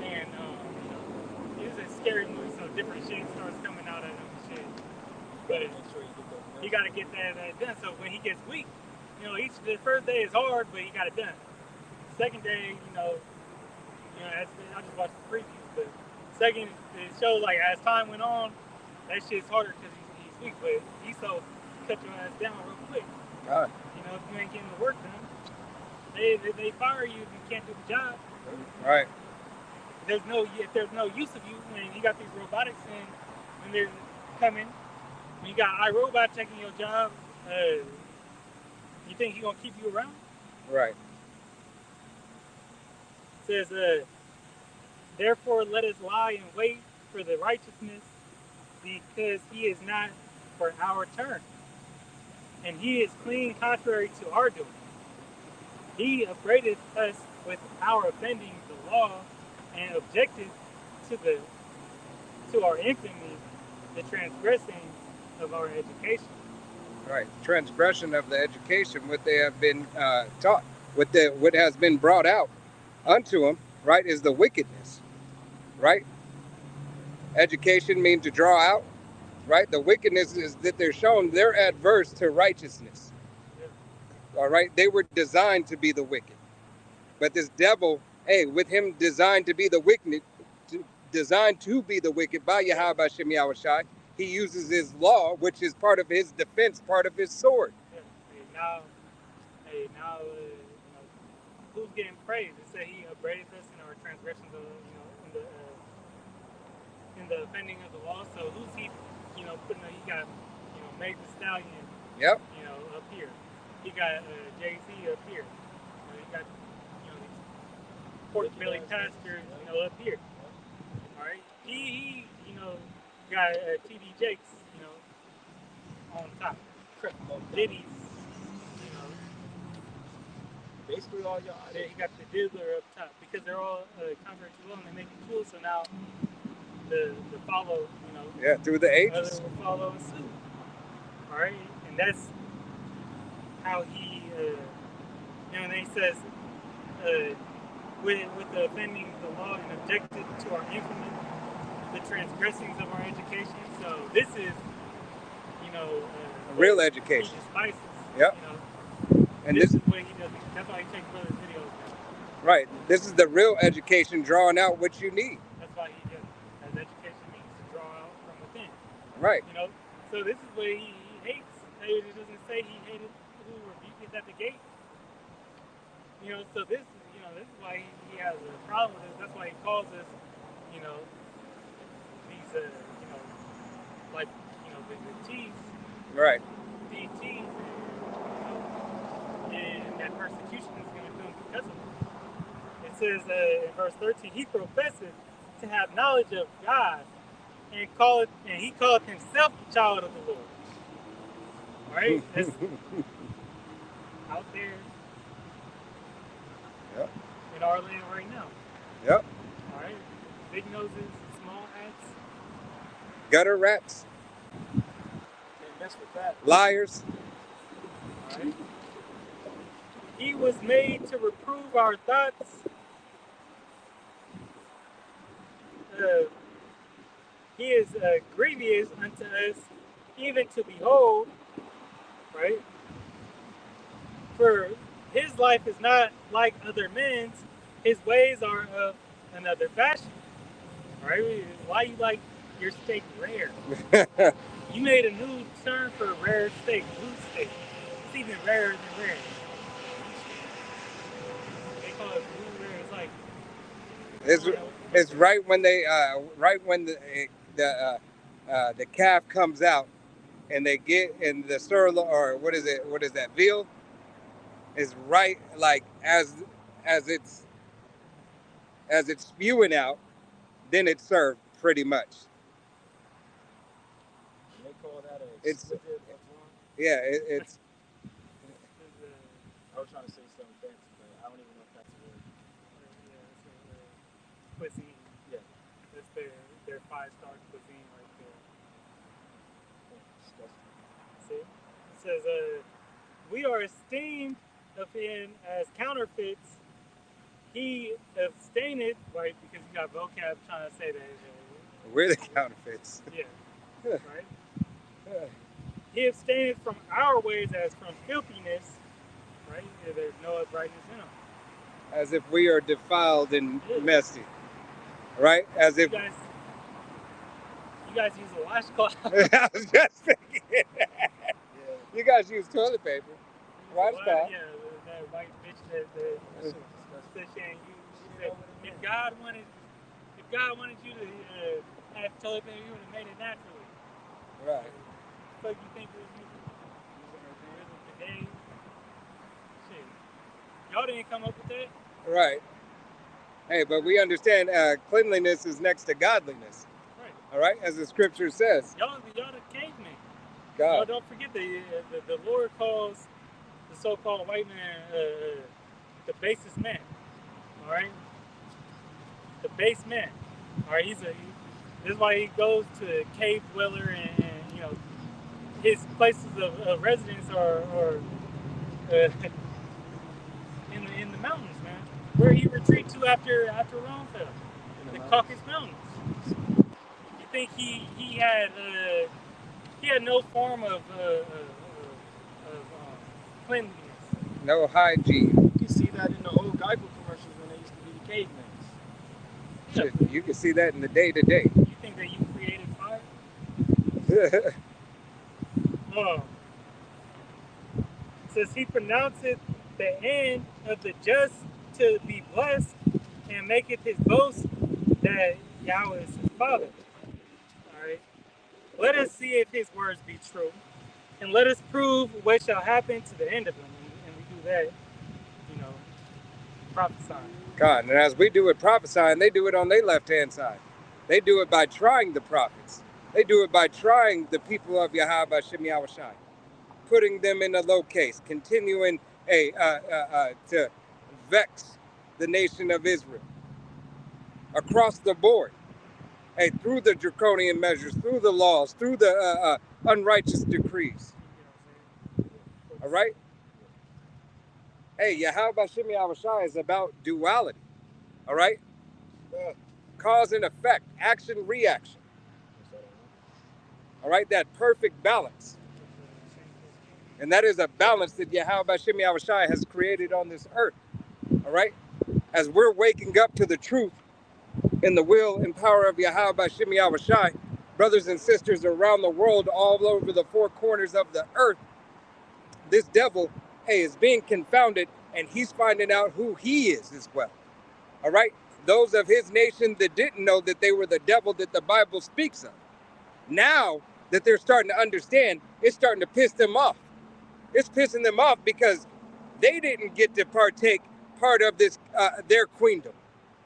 And you know, it's a scary movie, so different shit starts coming out of him and shit. But
Make sure you get those
he got to get that done. So when he gets weak, you know, the first day is hard, but he got it done. Second day, I just watched the previews, but second, it shows like as time went on, that shit's harder because he's weak, but he so cut your ass down real quick.
God.
You know, if you ain't getting the work done, they fire you if you can't do the job.
Right.
If there's no use of you when you got these robotics and when they're coming, when you got iRobot checking your job, you think he gonna keep you around?
Right.
It says, therefore let us lie in wait for the righteousness, because he is not for our turn, and he is clean contrary to our doing. He upbraided us with our offending the law, and objected to our infamy, the transgressing of our education.
Right. Transgression of the education, what they have been taught, what has been brought out unto them, right, is the wickedness. Right? Education means to draw out. Right? The wickedness is that they're shown they're adverse to righteousness. All right? They were designed to be the wicked. But this devil, with him designed to be the wicked, designed to be the wicked by Yahweh Hashem Yahushai, he uses his law, which is part of his defense, part of his sword.
Now, who's getting praised? It said he upbraided us in our transgressions of, in the offending of the law. So who's he, putting? He got, Meg the Stallion.
Yep.
Up here. He got Jay-Z up here. He got, these pork belly pastors, up here. All right. He got TD Jakes, on top. Diddy's,
basically all y'all.
He got the Dizzler up top because they're all contrary to law and they're making tools. So now the follow,
through the ages,
others will follow suit. All right, and that's how he, and he says, with the offending the law and objected to our infamy, the transgressings of our education. So this is,
real education.
Spices.
Yep.
And this is what he does. That's why he takes brothers' videos now.
Right. This is the real education, drawing out what you need.
That's why he does it. As education means to draw out from within.
Right.
So this is what he hates. It doesn't say he hated who rebuked at the gate. So this is why he has a problem with this. That's why he calls us, these, like, the T's.
Right.
DTs. And that persecution is going to come because of it. It says in verse 13, he professes to have knowledge of God and he called himself the child of the Lord. All right? That's out there in our land right now.
Yep.
All right? Big noses, small hats.
Gutter rats.
Can't mess with that.
Liars.
All right? He was made to reprove our thoughts. He is grievous unto us, even to behold, right? For his life is not like other men's, his ways are of another fashion. Right? Why you like your steak rare? You made a new term for rare steak, blue steak. It's even rarer than rare. They call it blue rare. It's like
it's right when they the calf comes out and they get in the sirloin, or what is that, veal is right, like as it's spewing out, then it's served pretty much.
And they call that
it's
it's I was trying to say something fancy, but I don't even know if that's a word.
Cuisine.
Yeah.
That's their 5-star cuisine right there. See? It says, we are esteemed of him as counterfeits. He abstained, right? Because you got vocab trying to say that.
We're the counterfeits.
Yeah, right. He abstained from our ways as from filthiness, right? There's no uprightness in him.
As if we are defiled and messy, right? As if
you guys use a washcloth.
I was just thinking. You guys use toilet paper. Washcloth.
Yeah, that white bitch that said she ain't use. She said, if God wanted you to have toilet paper, he would have made it naturally.
Right.
What you think it was today? Shit. Y'all didn't come up with that?
Right. Hey, but we understand cleanliness is next to godliness.
Right.
All right, as the scripture says.
Y'all the cavemen.
God.
Y'all don't forget the Lord calls the so-called white man the basest man. All right. The base man. All right. This is why he goes to cave dweller and you know his places of residence are in the mountains, man. Where he retreat to after Rome fell, the Caucasus Mountains. You think he had no form of cleanliness?
No hygiene.
You can see that in the old Geico commercials when they used to be the cavemen.
Yeah. You can see that in the day-to-day.
You think that you created fire? It says he pronounceth the end of the just to be blessed and maketh his boast that Yahweh is his father. All right. Let us see if his words be true, and let us prove what shall happen to the end of them. And we do that, you know, prophesying.
God, and as we do it prophesying, they do it on their left-hand side. They do it by trying the prophets. They do it by trying the people of Yahweh Shem Yahushai, putting them in a low case, continuing to vex the nation of Israel across the board, through the draconian measures, through the laws, through the unrighteous decrees. All right? Hey, Yahweh Shem Yahushai is about duality. All right? Cause and effect, action, reaction. All right? That perfect balance. And that is a balance that Yahweh Shem Yahushai has created on this earth. All right? As we're waking up to the truth in the will and power of Yahweh Shem Yahushai, brothers and sisters around the world, all over the four corners of the earth, this devil, is being confounded, and he's finding out who he is as well. All right? Those of his nation that didn't know that they were the devil that the Bible speaks of. Now that they're starting to understand, it's starting to piss them off. It's pissing them off because they didn't get to partake part of this, their queendom.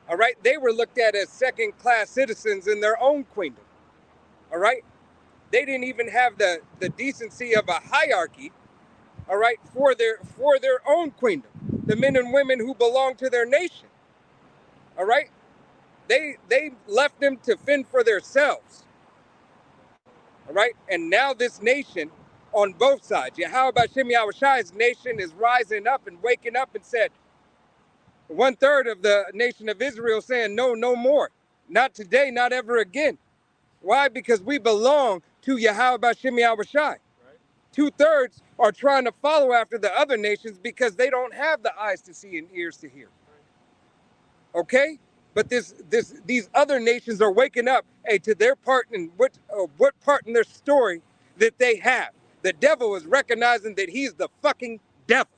All right? They were looked at as second-class citizens in their own queendom. All right? They didn't even have the decency of a hierarchy, all right, for their own queendom. The men and women who belong to their nation. All right? They left them to fend for themselves. All right? And now this nation on both sides, Yahweh Shem Yahushai's nation is rising up and waking up and said, 1/3 of the nation of Israel saying, no, no more. Not today, not ever again. Why? Because we belong to Yahweh Shem Yahushai. Right. 2/3 are trying to follow after the other nations because they don't have the eyes to see and ears to hear. Okay? But these other nations are waking up, to their part in what part in their story that they have. The devil is recognizing that he's the fucking devil.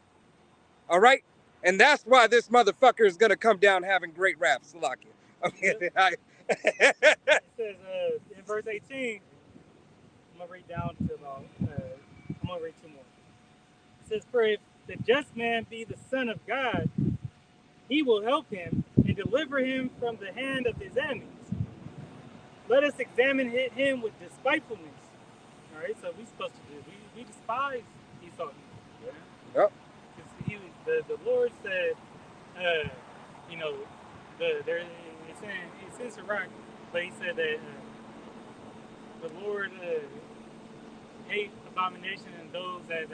All right? And that's why this motherfucker is going to come down having great raps. Okay.
It says in verse 18, I'm going to read down to about, I'm going to read 2 more. It says, for if the just man be the son of God, he will help him and deliver him from the hand of his enemies. Let us examine him with despitefulness. All right, so we're supposed to do. We despise Esau. Yeah.
Yep.
The Lord said, you know, it's in Sirach, but he said that the Lord hate abomination and those that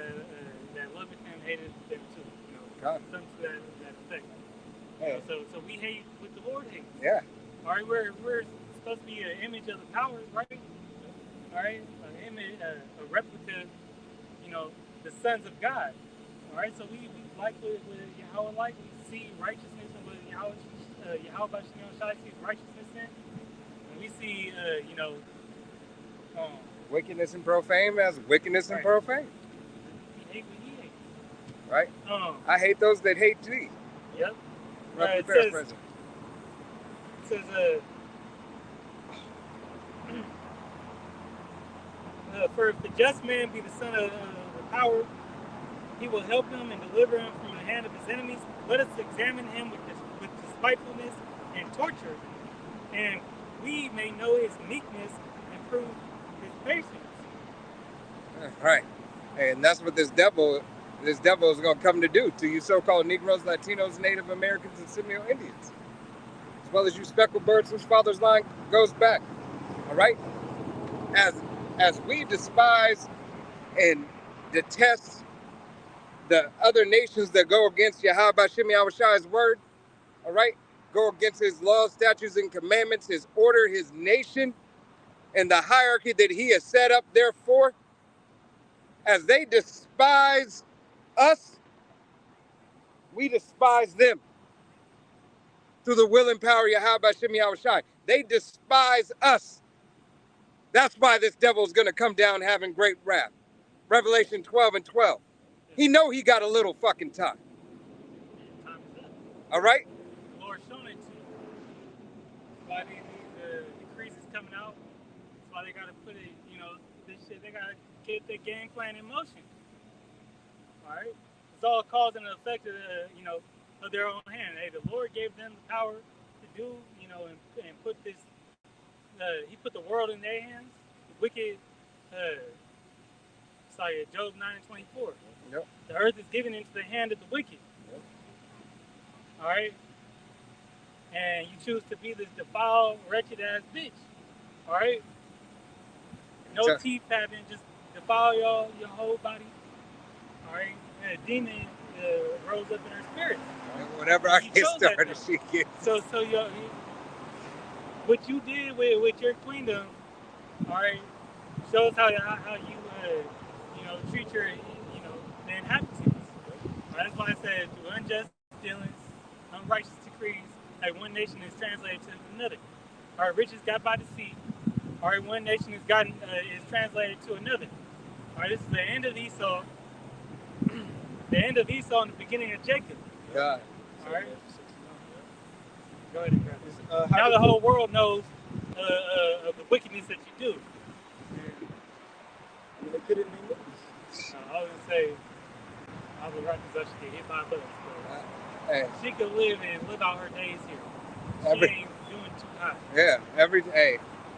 that loveth him hated them too. You know,
God.
something to that effect. You
Hey.
know, so we hate what the Lord hates.
Yeah.
All right, we're supposed to be an image of the power, right? All right, an image, a replica, you know, the sons of God. All right, so we like what Yahweh like. We see righteousness and what Yahweh Shai sees righteousness in. And we see, you know,
wickedness and profane as wickedness and
right.
profane.
We hate what he hates.
Right? I hate those that hate thee.
Yep.
Roughly
It
paraphrasing.
says, for if the just man be the son of the power, he will help him and deliver him from the hand of his enemies. Let us examine him with despitefulness and torture, and we may know his meekness and prove his patience.
Right. And that's what this devil is going to come to do to you so-called Negroes, Latinos, Native Americans, and Seminole Indians, as well as you speckled birds whose father's line goes back. All right? As we despise and detest the other nations that go against Yahweh Shai's word, all right, go against his laws, statutes, and commandments, his order, his nation, and the hierarchy that he has set up therefore, as they despise us, we despise them through the will and power of Yahweh Shai. They despise us. That's why this devil is going to come down having great wrath. Revelation 12:12. He know he got a little fucking time. All right?
The Lord's shown it to you. That's why these decrees is coming out. That's why they got to put it, you know, this shit, they got to get their game plan in motion. All right? It's all cause and effect of, you know, of their own hand. Hey, the Lord gave them the power to do, you know, and put this, he put the world in their hands. The wicked, Job 9:24.
Yep.
The earth is given into the hand of the wicked.
Yep.
All right? And you choose to be this defiled, wretched ass bitch. All right? No teeth having, just defile your whole body. All right? And a demon rose up in her spirit.
Whenever I get started, she gets.
So what you did with your queendom, all right, shows how you you know, treat your, you know, the inhabitants. All right, that's why I said through unjust dealings, unrighteous decrees, like one nation is translated to another. All right, riches got by deceit. All right, one nation is translated to another. All right, this is the end of Esau. The end of Esau and the beginning of Jacob.
God.
All right. Go ahead and grab this. Now the whole world knows of the wickedness that you do.
I mean, they couldn't name it.
I was gonna say, I was right because she get hit by a bus.
Hey.
She could live out her days here. She ain't doing too hot.
Yeah,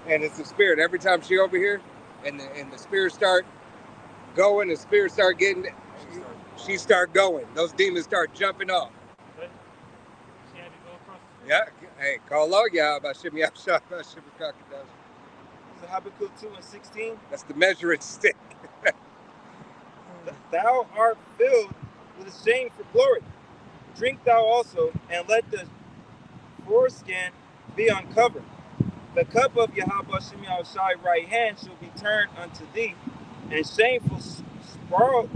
and it's the spirit. Every time she over here, and the spirits start going, the spirits start getting, she start going. Those demons start jumping off.
But she had to go across the
Yeah,
street.
hey, call out y'all about Shimmy Shot, about Shimmy Crocodile.
This is Habakkuk 2:16.
That's the measuring stick.
Thou art filled with a shame for glory. Drink thou also, and let the foreskin be uncovered. The cup of Yahweh Shemiah Shai right hand shall be turned unto thee, and shameful spewing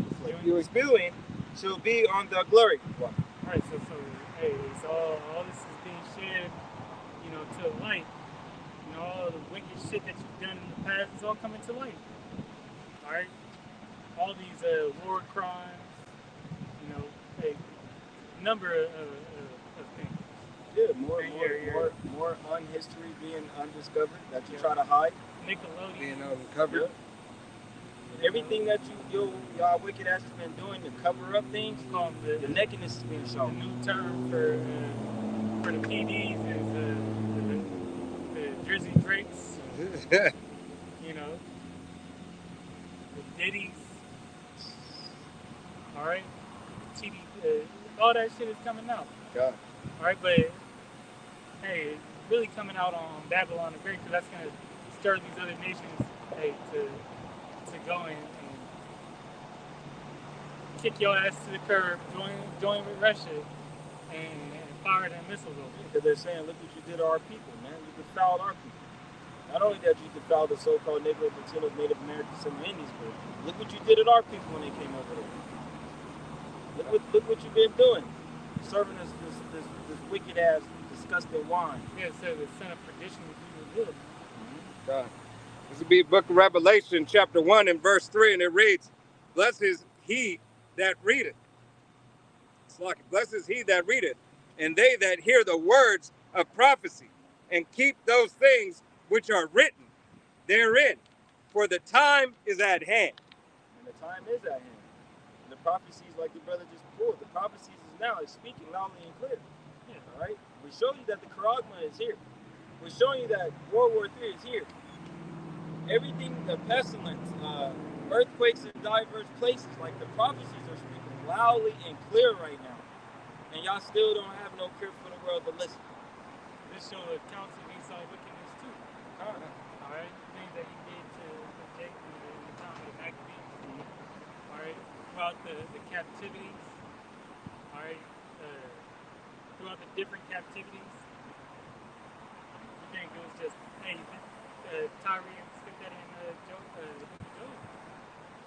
shall be on the glory.
All right, so hey, so all this is being shared, you know, to light. You know, all the wicked shit that you've done in the past is all coming to light. All right, all these war crimes, you know, a number of things.
Yeah, more on history being undiscovered that you try to hide.
Nickelodeon
being uncovered.
Yep. Everything that y'all wicked ass has been doing to cover up things, the nakedness is being
The
shown.
new term for the PDs is the Drizzy Drakes. You know, the Diddies. All right, TD, all that shit is coming out.
God.
All right, but hey, it's really coming out on Babylon the Great, because that's gonna stir these other nations, hey, to go in kick your ass to the curb, join with Russia, and fire them missiles over.
Because they're saying, look what you did to our people, man. You defiled our people. Not only that you defiled the so-called Negroes, Latinos, Native Americans, and Indians, but look what you did to our people when they came over there. Look what you've been doing, serving us this wicked ass, disgusting wine.
Yeah, so the son of perdition is good.
This would be Book of Revelation, chapter 1 and verse 3, and it reads, "Blessed is he that readeth." It's like, "Blessed is he that readeth, and they that hear the words of prophecy, and keep those things which are written therein, for the time is at hand."
And the time is at hand. And the prophecies, like the brother just pulled, the prophecies is now, it's speaking loudly and clear.
Yeah.
All right? We show you that the Charagma is here. We're showing you that World War III is here. Everything, the pestilence, earthquakes in diverse places, like the prophecies are speaking loudly and clear right now. And y'all still don't have no care for the world to listen.
This shows accounts of Esau's wickedness too. All right, things that he did to Jake in the time of the Maccabees. All right, throughout the captivities. All right, throughout the different captivities. You think it was just, hey, Tyree stick that in Job, the book of Job?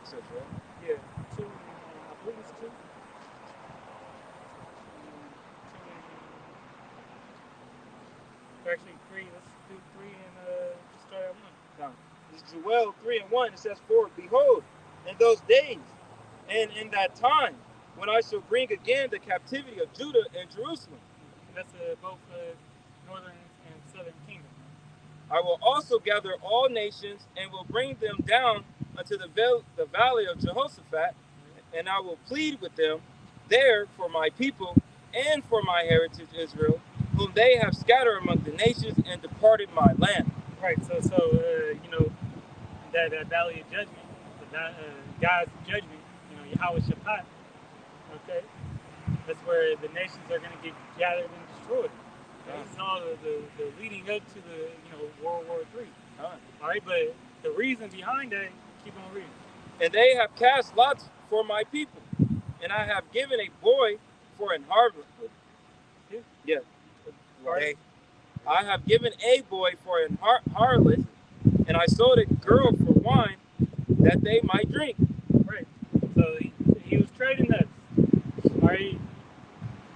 So, Joe?
Yeah, 2, I believe it's 2. Actually 3. Let's do 3 and just start at 1.
No. This is Joel 3 and 1. It says, "For behold, in those days and in that time, when I shall bring again the captivity of Judah and Jerusalem,
That's both northern and southern kingdom.
I will also gather all nations and will bring them down unto the valley of Jehoshaphat, and I will plead with them there for my people and for my heritage Israel, whom they have scattered among the nations and departed my land."
Right. So you know, that valley of judgment, God's judgment. You know, Yahweh Shabbat. Okay. That's where the nations are going to get gathered and destroyed. Okay? This is all the leading up to the World War III. All right, but the reason behind that, keep on reading.
"And they have cast lots for my people, and I have given a boy for an harlot." Yeah.
Right.
I have given a boy for an harlot, and I sold a girl for wine that they might drink.
Right. So he was trading us. All right.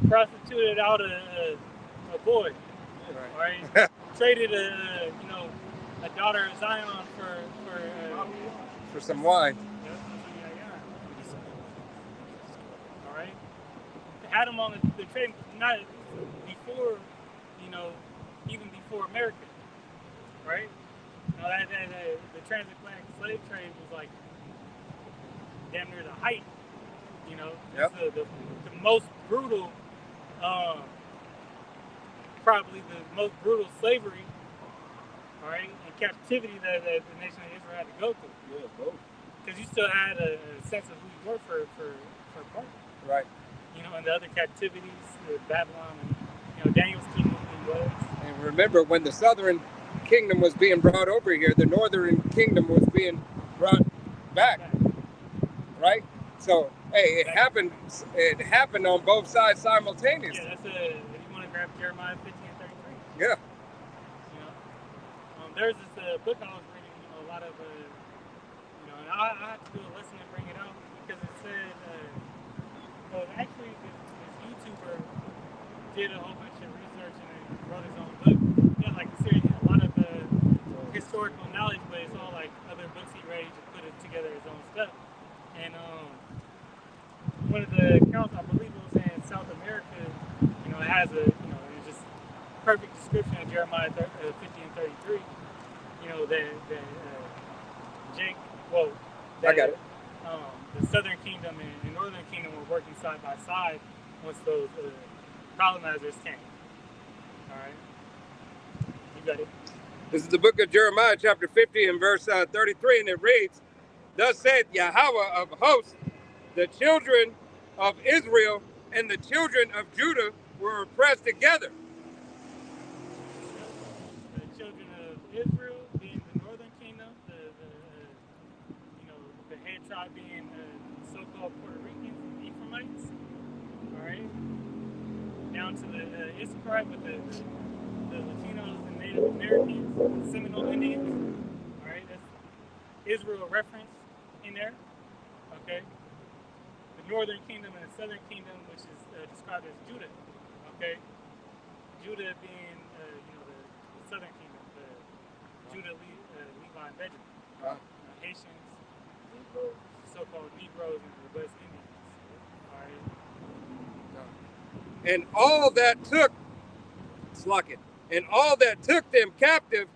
Prostituted out a boy. All right. Traded a daughter of Zion
For some wine.
All right. They had him on the trade not before, even before America. Right. Now the transatlantic slave trade was like damn near the height.
Yep.
It's the most brutal, probably the most brutal slavery, all right, and captivity that the nation of Israel had to go through.
Yeah, both.
Because you still had a sense of who you were for a part.
Right.
And the other captivities, Babylon, and Daniel's kingdom was.
And remember, when the southern kingdom was being brought over here, the northern kingdom was being brought back. Right? So, hey, it happened on both sides simultaneously.
Yeah, that's if you want to grab Jeremiah 15 and 33.
Yeah.
There's this book I was reading, a lot of, and I had to do a lesson and bring it out because it said, actually this YouTuber did a whole bunch of research and wrote his own book. Yeah, like a series, a lot of historical knowledge, but it's all like other books he read to put it together his own stuff. And one of the accounts, I believe it was in South America, it has it's just perfect description of Jeremiah 50 and 33.
I got it.
The Southern Kingdom and Northern Kingdom were working side by side once those colonizers came. All right, you got it.
This is the book of Jeremiah, chapter 50 and verse 33, and it reads, "Thus said Yahweh of hosts, the children of Israel and the children of Judah were oppressed together."
The children of Israel being the northern kingdom, the head tribe being so-called Puerto Ricans, Edomites, all right, down to the Issachar with the Latinos and Native Americans, the Seminole Indians, all right, that's Israel reference in there, okay. The Northern Kingdom and the Southern Kingdom, which is described as Judah, okay. Judah being, the Southern Kingdom, Judah, Levi, and Benjamin, Haitians, so-called Negroes, and the West Indians. All right.
And all that took, and all that took them captive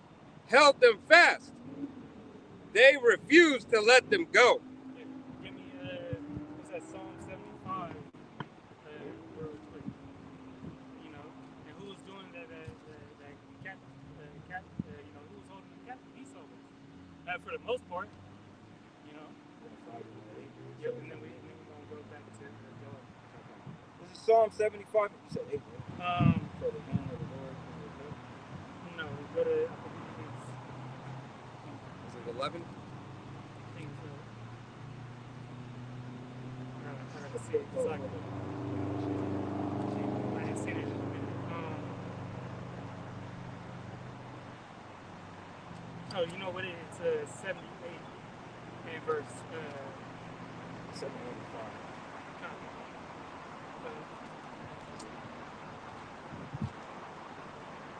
held them fast. They refused to let them go.
Yeah. Give me, what's that, Psalm 75, real quick. You know, and who was doing that who was holding them captive? Esau was. For the most part, you know. Yep, and then we're going to go back to Joel.
This is Psalm 75. You said 8, right? For the hand of the Lord.
No, we go to, I believe
Is it 11?
I think it's, I gotta see it exactly. I ain't seen it in a minute. Oh, you know what it is? It's 78 and verse
7:5.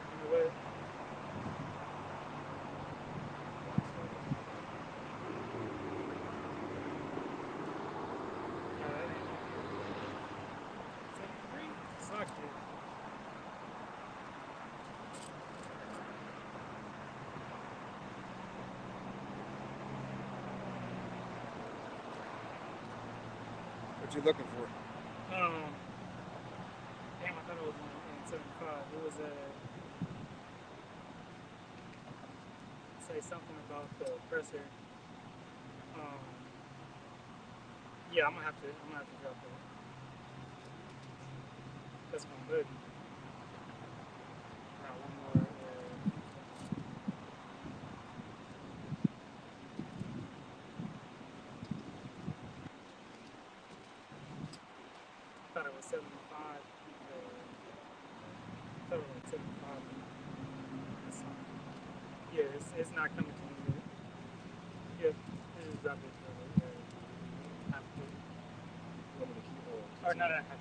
You know what?
What you looking for?
Damn, I thought it was in 75. It was say something about the oppressor. Yeah, I'm gonna have to drop that. That's going good. Got one more. I thought it was 75. I thought it was like 75. Yeah, it's not coming to me yet. Yeah, it just dropped it. Half a or not a half a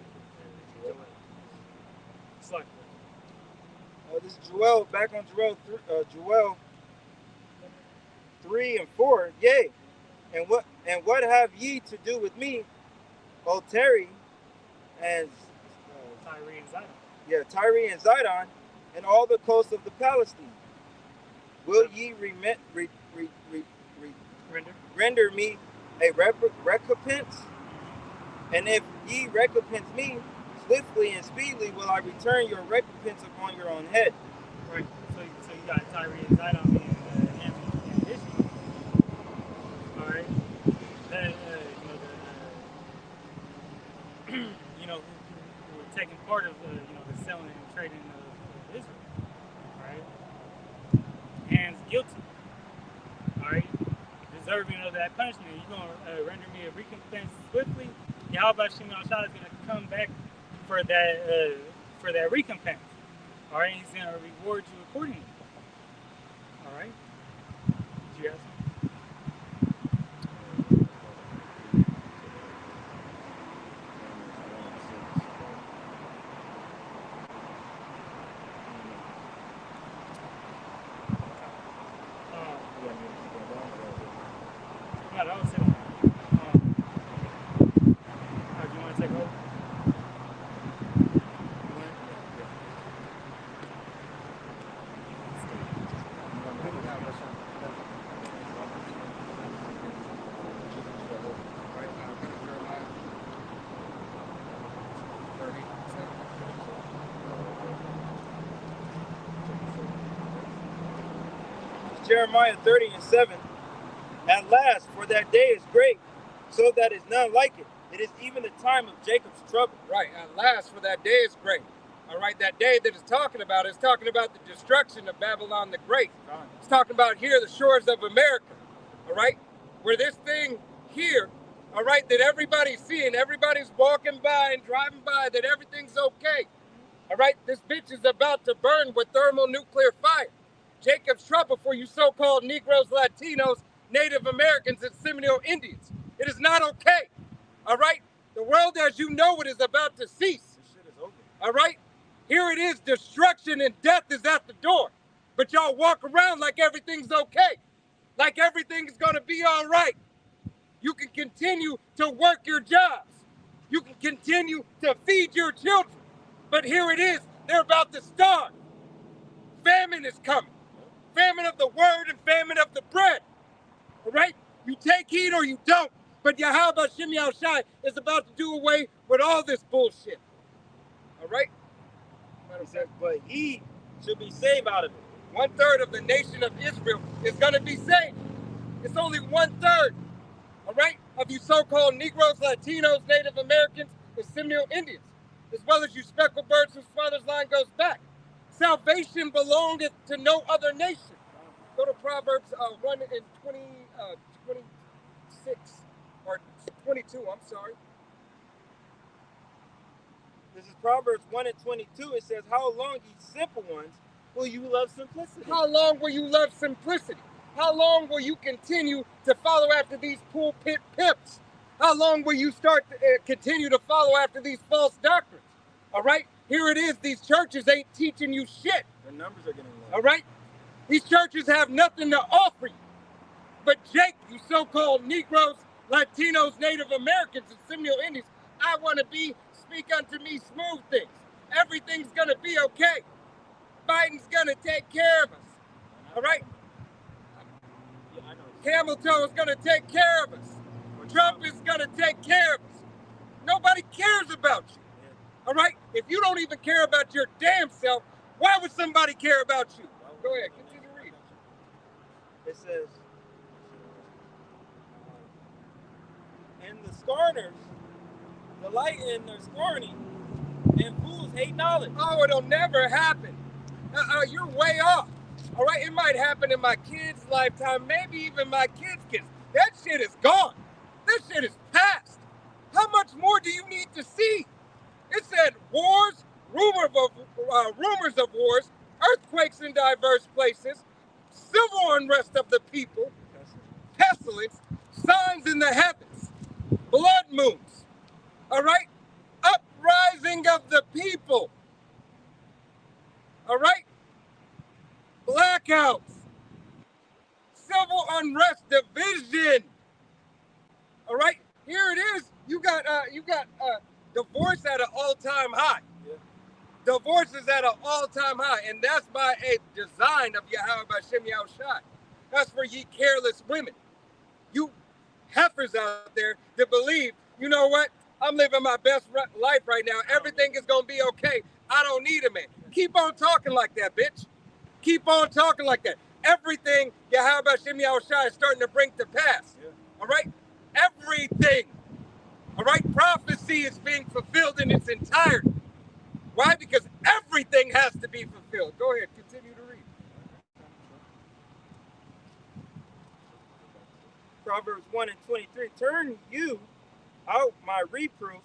it's like
This is Joel, back on Joel 3 and 4. Yea, and what have ye to do with me, O Terry, and
Tyre and Zidon?
Yeah, Tyre and Zidon, and all the coast of the Palestine. Will ye render me a recompense? And if ye recompense me, swiftly and speedily will I return your recompense upon your own head.
Right. So you got Tyre and Zidon being Ishmael. All right. Then who were taking part of the selling and trading of Israel. All right. Hands guilty. All right. Deserving of that punishment. You're gonna render me a recompense swiftly. Yahweh Shem Al-Shah is gonna come back for that recompense. All right, he's gonna reward you accordingly. All right. Did you ask him? No, that was it. Do you want to take over?
Jeremiah 30 and 7. At last, for that day is great, so that is none like it. It is even the time of Jacob's trouble.
Right, at last, for that day is great. All right, that day that it's talking about is talking about the destruction of Babylon the Great. It's talking about here, the shores of America. All right, where this thing here all right, that everybody's seeing, everybody's walking by and driving by, that everything's okay. All right, this bitch is about to burn with thermonuclear fire. Jacob's trouble for you so-called Negroes, Latinos, Native Americans, and Seminole Indians. It is not okay. All right, the world as you know it is about to cease.
This shit is over.
All right, here it is, destruction and death is at the door. But y'all walk around like everything's okay, like everything's gonna be all right. You can continue to work your jobs. You can continue to feed your children. But here it is, they're about to starve. Famine is coming. Famine of the word and famine of the bread. All right? You take heed or you don't. But Yahweh Shem Yahushai is about to do away with all this bullshit. All right?
He says, but he should be saved out of it.
1/3 of the nation of Israel is going to be saved. It's only 1/3. All right? Of you so-called Negroes, Latinos, Native Americans, and Seminole Indians, as well as you speckled birds whose father's line goes back. Salvation belongeth to no other nation. Go to Proverbs 1 and 26, or 22, I'm sorry.
This is Proverbs 1 and 22. It says, how long, ye simple ones, will you love simplicity?
How long will you love simplicity? How long will you continue to follow after these pulpit pimps? How long will you start to continue to follow after these false doctrines? All right? Here it is. These churches ain't teaching you shit.
The numbers are getting low.
All right? These churches have nothing to offer you. But Jake, you so-called Negroes, Latinos, Native Americans, and Seminole Indians, I want to be, speak unto me smooth things. Everything's going to be okay. Biden's going to take care of us. All right?
Yeah, I know.
Camel Toe is going to take care of us. Trump is going to take care of us. Nobody cares about you. All right? If you don't even care about your damn self, why would somebody care about you? Go ahead, continue reading.
It says, and the scorners delight in their scorning, and fools hate knowledge.
Oh, it'll never happen. You're way off. All right? It might happen in my kid's lifetime, maybe even my kids' kids. That shit is gone. This shit is past. How much more do you need to see? It said wars, rumors of wars, earthquakes in diverse places, civil unrest of the people, pestilence, signs in the heavens, blood moons, all right? Uprising of the people, all right? Blackouts, civil unrest, division, all right? Here it is. You got divorce at an all-time high.
Yeah.
Divorce is at an all-time high, and that's by a design of Yahweh Shem Yahushai. That's for ye careless women. You heifers out there that believe, you know what? I'm living my best life right now. Everything is going to be okay. I don't need a man. Keep on talking like that, bitch. Keep on talking like that. Everything Yahweh Shem Yahushai is starting to bring to pass.
Yeah.
All right? Everything. All right? Prophecy is being fulfilled in its entirety. Why? Because everything has to be fulfilled. Go ahead, continue to read.
Proverbs 1 and 23. Turn you out my reproof.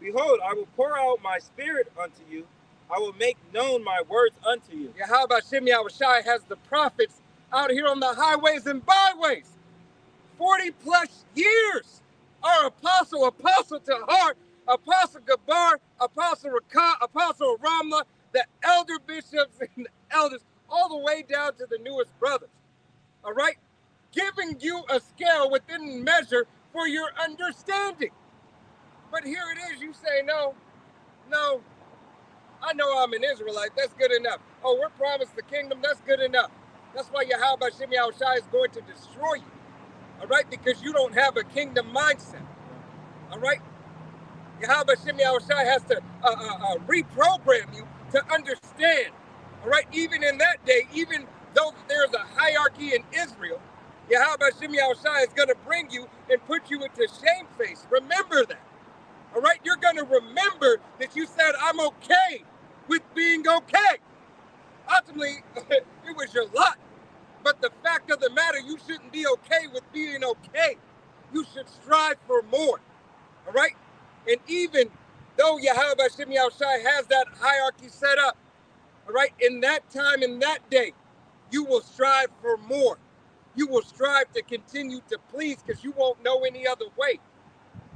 Behold, I will pour out my spirit unto you. I will make known my words unto you.
Yahweh Shem Yahushai has the prophets out here on the highways and byways. 40 plus years. Our apostle Tahar, Apostle Gabar, Apostle Rakat, Apostle Ramla, the elder bishops and the elders, all the way down to the newest brothers. All right? Giving you a scale within measure for your understanding. But here it is, you say, no, I know I'm an Israelite, that's good enough. Oh, we're promised the kingdom, that's good enough. That's why Yahweh Shem Yahushai is going to destroy you. All right, because you don't have a kingdom mindset. All right, Yahweh Shem Yahushai has to reprogram you to understand. All right, even in that day, even though there's a hierarchy in Israel, Yahweh Shem Yahushai is going to bring you and put you into shamefaced. Remember that. All right, you're going to remember that you said, I'm okay with being okay. Ultimately, it was your lot. But the fact of the matter, you shouldn't be okay with being okay. you should strive for more. All right? And even though Yahweh Hashem Yahushai has that hierarchy set up, all right, in that time, in that day, you will strive for more. You will strive to continue to please because you won't know any other way.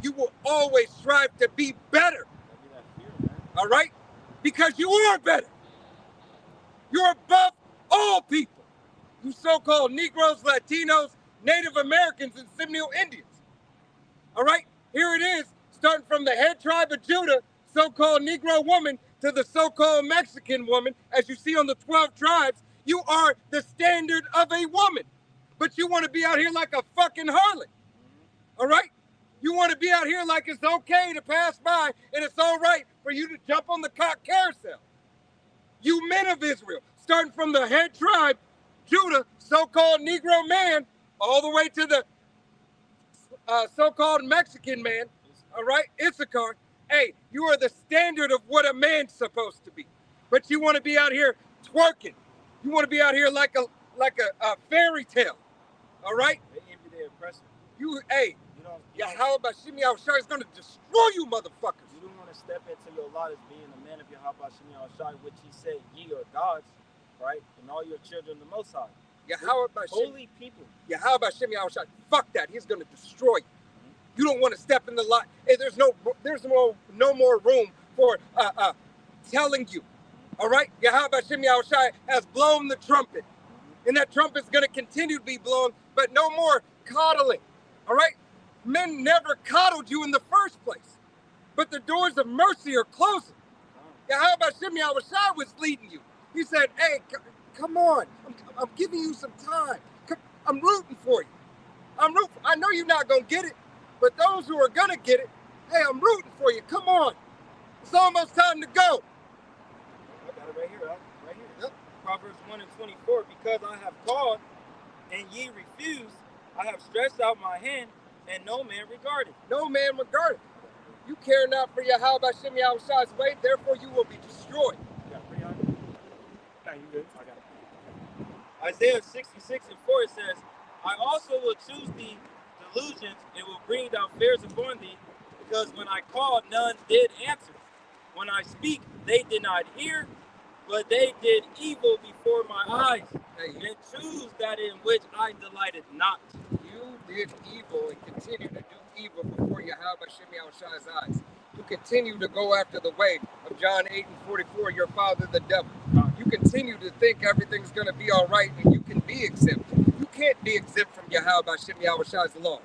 You will always strive to be better. All right? Because you are better. You're above all people. You so-called Negroes, Latinos, Native Americans, and Seminole Indians. All right? Here it is, starting from the head tribe of Judah, so-called Negro woman, to the so-called Mexican woman. As you see on the 12 tribes, you are the standard of a woman. But you want to be out here like a fucking harlot. All right? You want to be out here like it's okay to pass by and it's all right for you to jump on the cock carousel. You men of Israel, starting from the head tribe, Judah, so-called Negro man, all the way to the so-called Mexican man, all right, Issachar. Hey, you are the standard of what a man's supposed to be. But you want to be out here twerking. You want to be out here like a fairy tale. All right?
They envy their oppressor.
Hey, Yahweh Bashim Yahushai is going to destroy you, motherfuckers.
You don't want to step into your lot as being a man of Yahweh Bashim Yahushai, which he said, ye are gods, right? And all your children the Most High.
Yahweh Bashim,
holy people.
Yahweh Bashim Yahushai, fuck that. He's going to destroy you. You don't want to step in the lot. Hey, there's no more room for telling you. All right? Yahweh Bashim Yahushai has blown the trumpet. And that trumpet's going to continue to be blown, but no more coddling. All right? Men never coddled you in the first place. But the doors of mercy are closing. Yahweh Bashim Yahushai was leading you. He said, hey, come on. I'm giving you some time. I'm rooting for you. I know you're not going to get it, but those who are going to get it, hey, I'm rooting for you. Come on. It's almost time to go.
I got it right here, right here. Yep. Proverbs 1:24, because I have called and ye refuse, I have stretched out my hand and no man regarded.
No man regarded. You care not for Yahweh Bashim Yahushai's way, therefore you will be destroyed.
You got it, no, you good. I got it. Isaiah 66:4 it says, I also will choose thee delusions and will bring down fears upon thee, because when I called, none did answer. When I speak, they did not hear, but they did evil before my eyes, and choose that in which I delighted not.
You did evil and continue to do evil before Yahweh Bashim Yahushai's eyes. You continue to go after the way of John 8:44, your father the devil. You continue to think everything's going to be all right and you can be exempt. You can't be exempt from Yahweh Bashim Yahushai's laws.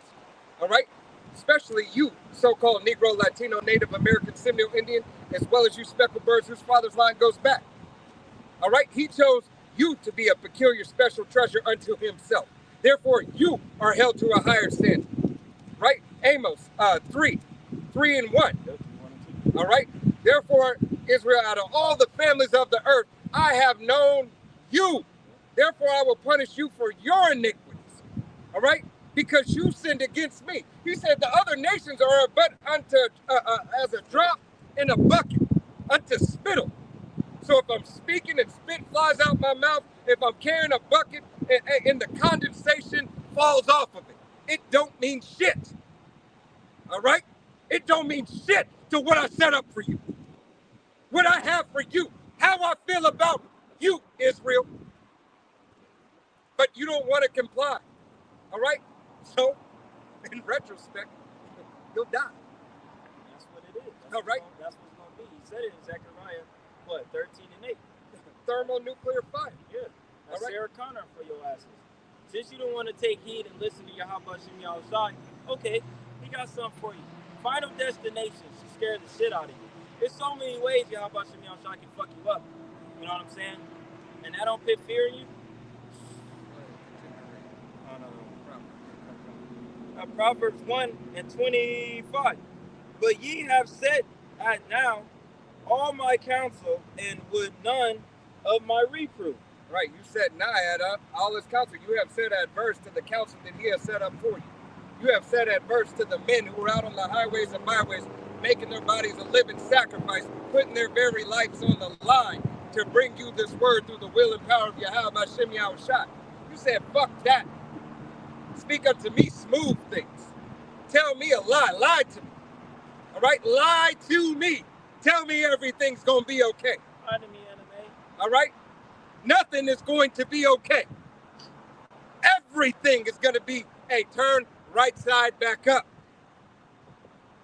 All right? Especially you, so-called Negro, Latino, Native American, Seminole Indian, as well as you speckled birds whose father's line goes back. All right? He chose you to be a peculiar special treasure unto himself. Therefore, you are held to a higher standard. Right? Amos 3:3-1. All right? Therefore, Israel, out of all the families of the earth, I have known you. Therefore, I will punish you for your iniquities. All right? Because you sinned against me. He said the other nations are but unto as a drop in a bucket, unto spittle. So if I'm speaking and spit flies out my mouth, if I'm carrying a bucket and the condensation falls off of it, it don't mean shit. All right? It don't mean shit to what I set up for you. What I have for you. How I feel about you, Israel. But you don't want to comply. All right? So, in retrospect, you'll die.
That's what it is.
All right?
That's what's going to be. He said it in Zechariah, what, 13:8.
Thermonuclear fire.
Yeah. That's
All right.
Sarah Connor for your asses. Since you don't want to take heed and listen to Yahweh Bashim Yahushai, okay, he got something for you. Final destination, she scared the shit out of you. There's so many ways Yahweh Bashim Yahushai can fuck you up. You know what I'm saying? And that don't put fear in you. Proverbs 1:25. But ye have said at now all my counsel and would none of my reproof.
Right, you said nigh at all his counsel. You have said adverse to the counsel that he has set up for you. You have said adverse to the men who are out on the highways and byways, making their bodies a living sacrifice, putting their very lives on the line to bring you this word through the will and power of Yahweh Bashim Yahushai. You said, fuck that. Speak unto me smooth things. tell me a lie. Lie to me. All right? Lie to me. Tell me everything's going to be okay.
Lie to me, anime.
All right? Nothing is going to be okay. Everything is going to be, hey, turn right side back up.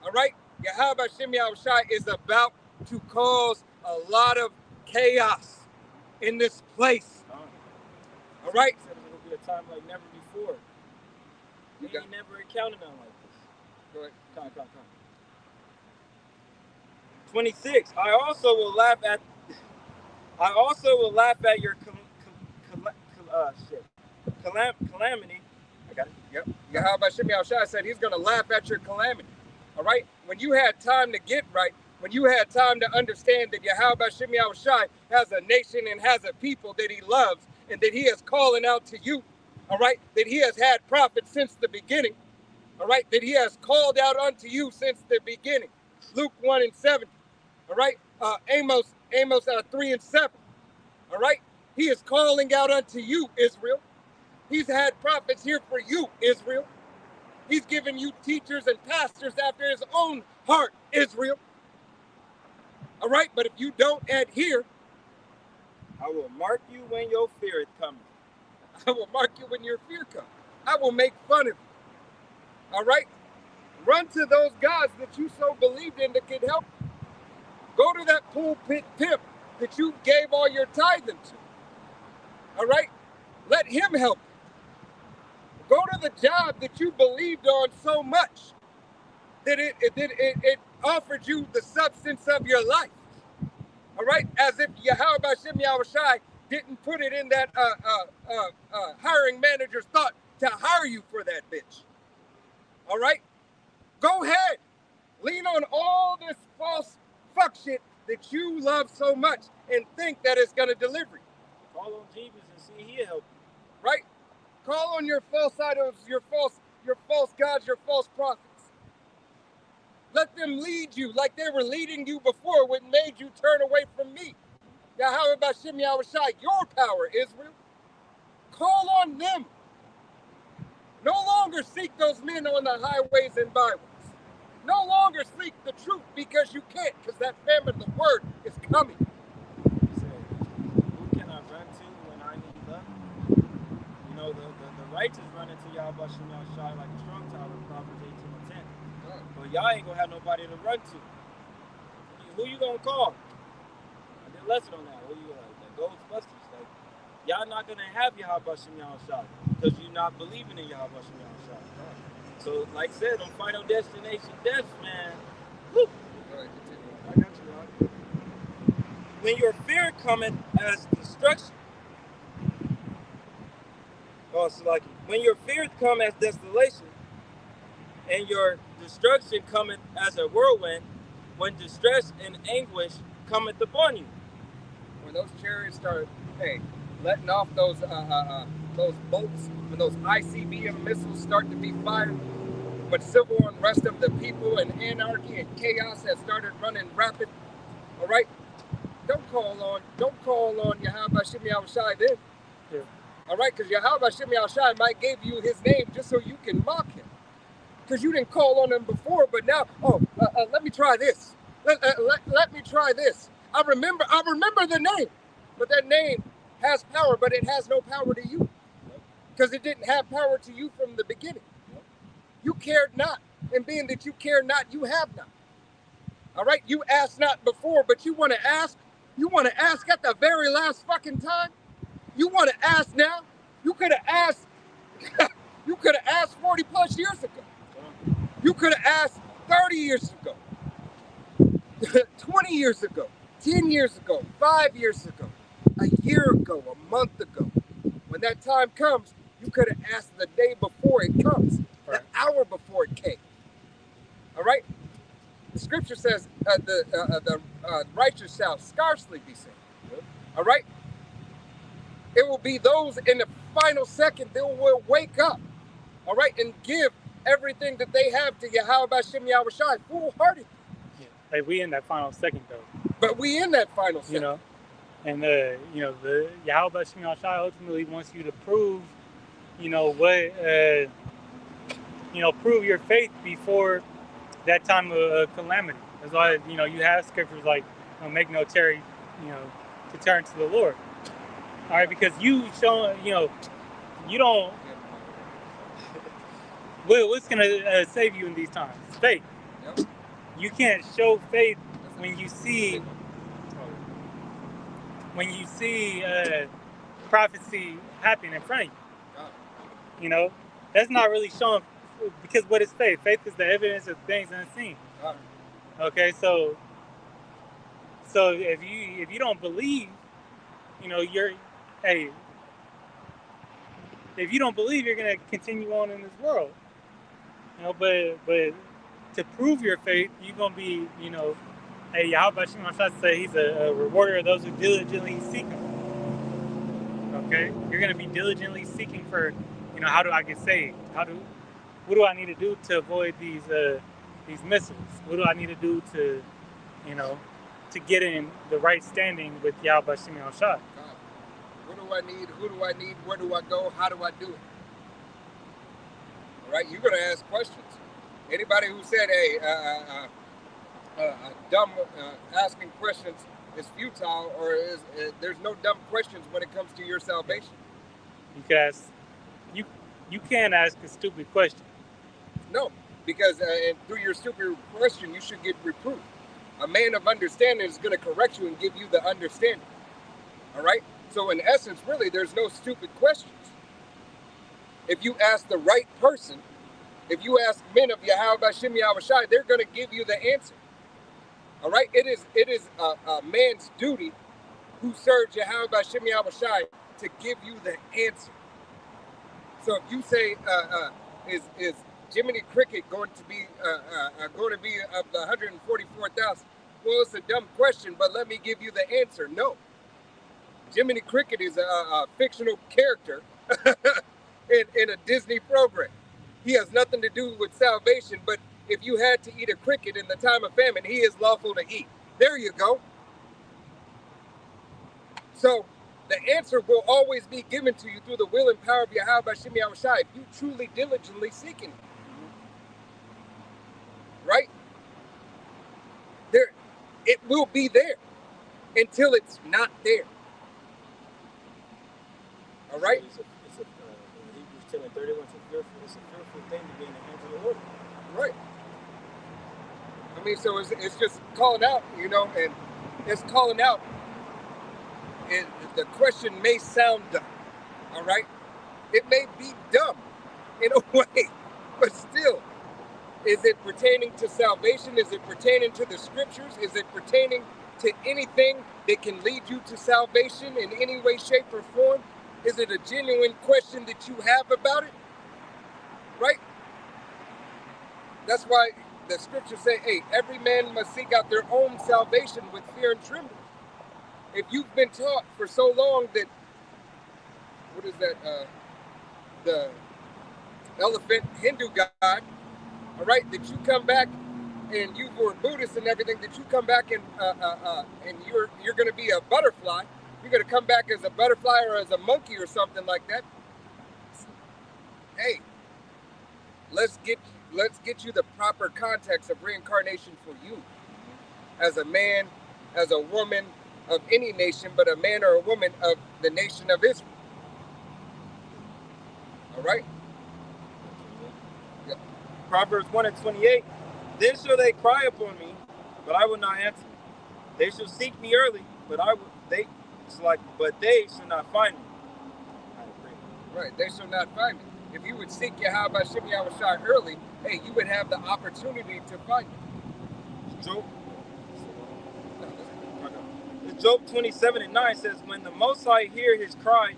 All right? Yahweh Shem Yahushai is about to cause a lot of chaos in this place. All right?
He said it's going to be a time like never before. We ain't never encountered nothing like this.
Go ahead.
Come. 26. I also will laugh at your calamity.
I got it. Yep. Yahweh Shem Yahushai said he's going to laugh at your calamity. All right? When you had time to get right, when you had time to understand that Yahweh Shem Yahushai has a nation and has a people that he loves and that he is calling out to you, all right? That he has had prophets since the beginning, all right? That he has called out unto you since the beginning. Luke 1:7, all right? Amos 3:7, all right? He is calling out unto you, Israel. He's had prophets here for you, Israel. He's given you teachers and pastors after his own heart, Israel. All right, but if you don't adhere,
I will mark you when your fear is coming.
I will mark you when your fear comes. I will make fun of you. All right? Run to those gods that you so believed in that could help you. Go to that pulpit pimp that you gave all your tithing to. All right? Let him help you. Go to the job that you believed on so much that it offered you the substance of your life. All right? As if Yahweh Shem Yahushai didn't put it in that hiring manager's thought to hire you for that bitch. All right? Go ahead. Lean on all this false fuck shit that you love so much and think that it's going to deliver you.
Call on Jesus and see he'll help you.
Right? Call on your false idols, your false gods, your false prophets. Let them lead you like they were leading you before, what made you turn away from me. Yahweh Bashem Yahushai, your power, Israel. Call on them. No longer seek those men on the highways and byways. No longer seek the truth because you can't, because that famine, the word, is coming.
He said, who can I run to when I need love? You know, the righteous run into Yahweh Bashem Yahushai like a strong tower, Proverbs 18:10. But y'all ain't gonna have nobody to run to. Who you gonna call? I did a lesson on that. Who you like Ghostbusters? Like, y'all not gonna have Yahweh Bashem Yahushai because you're not believing in Yahweh Bashem Yahushai. So, like I said, on Final Destination Death, man. Woo. I got you, dog. When your fear cometh as destruction. Oh, so like when your fear come as desolation, and your destruction cometh as a whirlwind, when distress and anguish cometh upon you.
When those chariots start, letting off those bolts, when those ICBM missiles start to be fired, when civil unrest of the people and anarchy and chaos has started running rapid, all right? Don't call on Yahweh Shem Yahushai then.
Yeah.
All right, because Yahweh Shem Yahushai might give you his name just so you can mock him. Because you didn't call on him before, but now, let me try this. Let me try this. I remember the name, but that name has power, but it has no power to you. Because it didn't have power to you from the beginning. You cared not, and being that you care not, you have not. All right, you asked not before, but you want to ask? You want to ask at the very last fucking time? You want to ask now? You could have asked, 40 plus years ago. You could have asked 30 years ago, 20 years ago, 10 years ago, 5 years ago, a year ago, a month ago. When that time comes, you could have asked the day before it comes, the hour before it came. All right? The scripture says the righteous shall scarcely be saved. All right? It will be those in the final second that will wake up, all right, and give everything that they have to Yahweh Bashem Yahushai full-hearted.
Yeah. Like we in that final second though.
But we in that final second.
You know, and the Yahweh Bashem Yahushai ultimately wants you to prove, what prove your faith before that time of calamity. That's why, you have scriptures like, make no tarry, to turn to the Lord. All right, because you show, you don't. What's gonna save you in these times? Faith.
Yep.
You can't show faith when you see prophecy happen in front of you. That's not really showing, because what is faith? Faith is the evidence of things unseen. Okay, so if you don't believe, if you don't believe, you're gonna continue on in this world. But to prove your faith, you're gonna be, hey, Yahweh Shimon Shah say he's a rewarder of those who diligently seek him. Okay, you're gonna be diligently seeking for, how do I get saved? What do I need to do to avoid these missiles? What do I need to do to, to get in the right standing with Yahweh Shimon Shah?
What do I need? Who do I need? Where do I go? How do I do it? All right, you're gonna ask questions. Anybody who said, "Hey, dumb asking questions is futile," or there's no dumb questions when it comes to your salvation.
Because you can't ask a stupid question.
No, because and through your stupid question, you should get reproved. A man of understanding is going to correct you and give you the understanding. All right. So in essence, really, there's no stupid questions. If you ask the right person, if you ask men of Yahweh Bashim Yahweh Shai, they're going to give you the answer. All right. It is a man's duty who serves Yahweh Bashim Yahweh Shai to give you the answer. So if you say, is Jiminy Cricket going to be of the 144,000? Well, it's a dumb question, but let me give you the answer. No. Jiminy Cricket is a fictional character in a Disney program. He has nothing to do with salvation, but if you had to eat a cricket in the time of famine, he is lawful to eat. There you go. So the answer will always be given to you through the will and power of Yahweh Bashim Yahweh Shai if you truly diligently seeking it. Right? There, it will be there until it's not there. All right?
Hebrews 10:31, it's a fearful thing to be in the hands of the Lord.
Right. I mean, so it's just calling out, and it's calling out. And the question may sound dumb, all right? It may be dumb in a way, but still, is it pertaining to salvation? Is it pertaining to the scriptures? Is it pertaining to anything that can lead you to salvation in any way, shape, or form? Is it a genuine question that you have about it? Right? That's why the scriptures say, hey, every man must seek out their own salvation with fear and trembling. If you've been taught for so long that, what is that, the elephant Hindu god, all right, that you come back and you were Buddhist and everything, that you come back and you're going to be a butterfly, you're going to come back as a butterfly or as a monkey or something like that. Hey, let's get you the proper context of reincarnation for you, as a man, as a woman of any nation, but a man or a woman of the nation of Israel. All right?
Yeah. Proverbs 1:28. Then shall they cry upon me, but I will not answer. They shall seek me early, but they shall not find me.
Right, they shall not find me. If you would seek Yahweh Bashim Yahweh Shai early, hey, you would have the opportunity to find me.
Job 27:9 says, when the Most High hear his cry,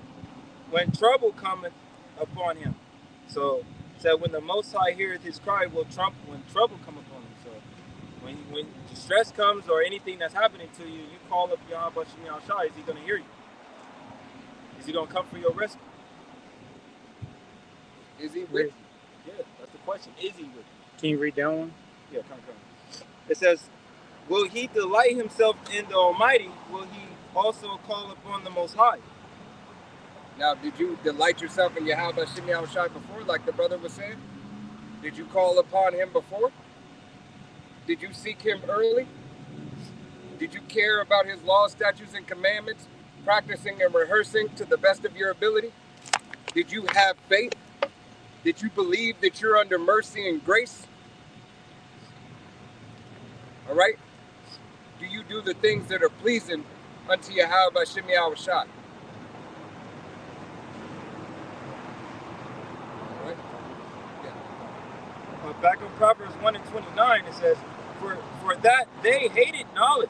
when trouble cometh upon him. So it said, when the Most High heareth his cry, when trouble come upon him. So when distress comes or anything that's happening to you, you call up Yahweh Bashim Yahweh Shai, is he going to hear you? Is he going to come for your rescue?
Is he with you?
Yeah, that's the question. Is he with you?
Can you read that one?
Yeah, come. It says, will he delight himself in the Almighty? Will he also call upon the Most High?
Now, did you delight yourself in Yahweh Bashim Yahweh Shai before, like the brother was saying? Did you call upon him before? Did you seek him early? Did you care about his laws, statutes, and commandments, practicing and rehearsing to the best of your ability? Did you have faith? Did you believe that you're under mercy and grace? All right? Do you do the things that are pleasing unto Yahweh Bashem Yahushua? All right? Yeah.
Back in Proverbs 1 and 29, it says, For that they hated knowledge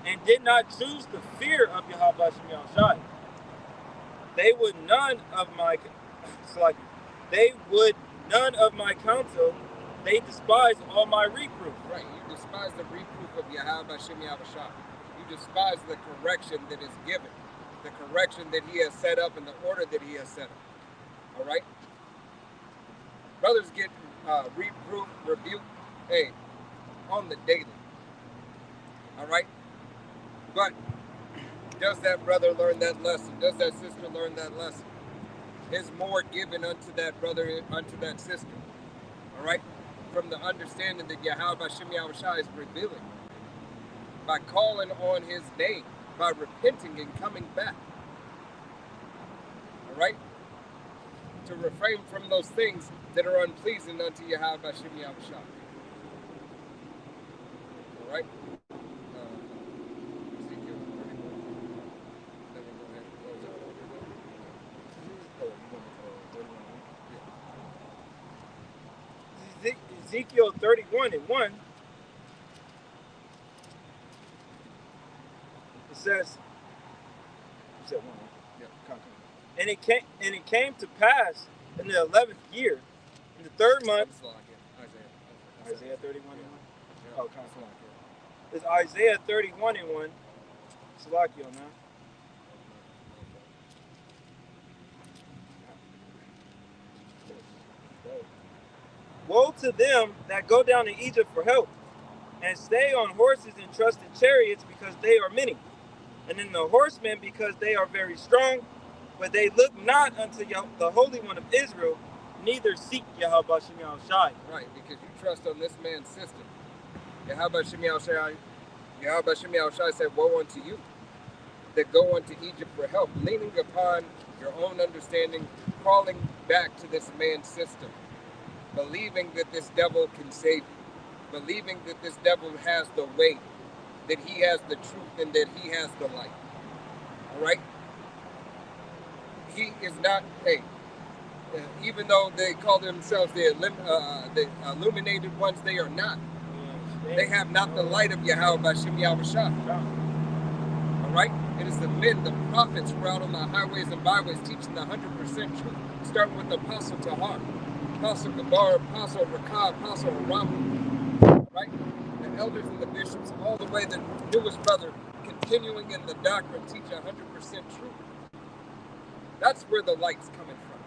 and did not choose the fear of Yahweh Bashem Yahushua. They would none of my counsel. They despise all my reproof.
Right, you despise the reproof of Yahweh Bashem Yahushua. You despise the correction that is given, the correction that he has set up, and the order that he has set up. All right? Brothers get reproved, rebuked, on the daily. All right? But does that brother learn that lesson? Does that sister learn that lesson? Is more given unto that brother, unto that sister. All right? From the understanding that Yahweh Bashem Yahushua is revealing. By calling on his name, by repenting and coming back. All right? To refrain from those things that are unpleasing unto Yahweh Bashem Yahushua. All right? Ezekiel 31. Then we'll go ahead and close out over there.
Ezekiel 31 and 1. It says, you said 1, right?
Yeah.
And it came to pass in the 11th year, in the 3rd month. Isaiah 31 and 1.
Yeah.
Oh, it's Isaiah 31 and 1. Salakio now. Woe to them that go down to Egypt for help, and stay on horses and trust in chariots, because they are many, and in the horsemen, because they are very strong, but they look not unto the Holy One of Israel, neither seek Yahweh Bashem Yahushua.
Right, because you trust on this man's system. Yahweh Bashem Yahushua said, woe unto you that go unto Egypt for help, leaning upon your own understanding, crawling back to this man's system, believing that this devil can save you, believing that this devil has the way, that he has the truth, and that he has the light. All right? He is not, even though they call themselves the illuminated ones, they are not. They have not the light of Yahweh Bashem Yahushua. All right? It is the men, the prophets who are out on the highways and byways teaching the 100% truth, starting with the Apostle Tahar, Apostle Gabar, Apostle Rakah, Apostle Rama, right? The elders and the bishops, all the way the newest brother, continuing in the doctrine, teach 100% truth. That's where the light's coming from.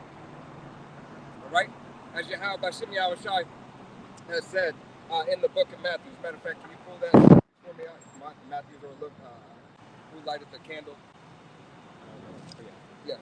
All right? As Yahweh Bashem Yahushua has said in the book of Matthew. As a matter of fact, can you pull that for me out? Matthew, or look, who lighted the candle? Yeah.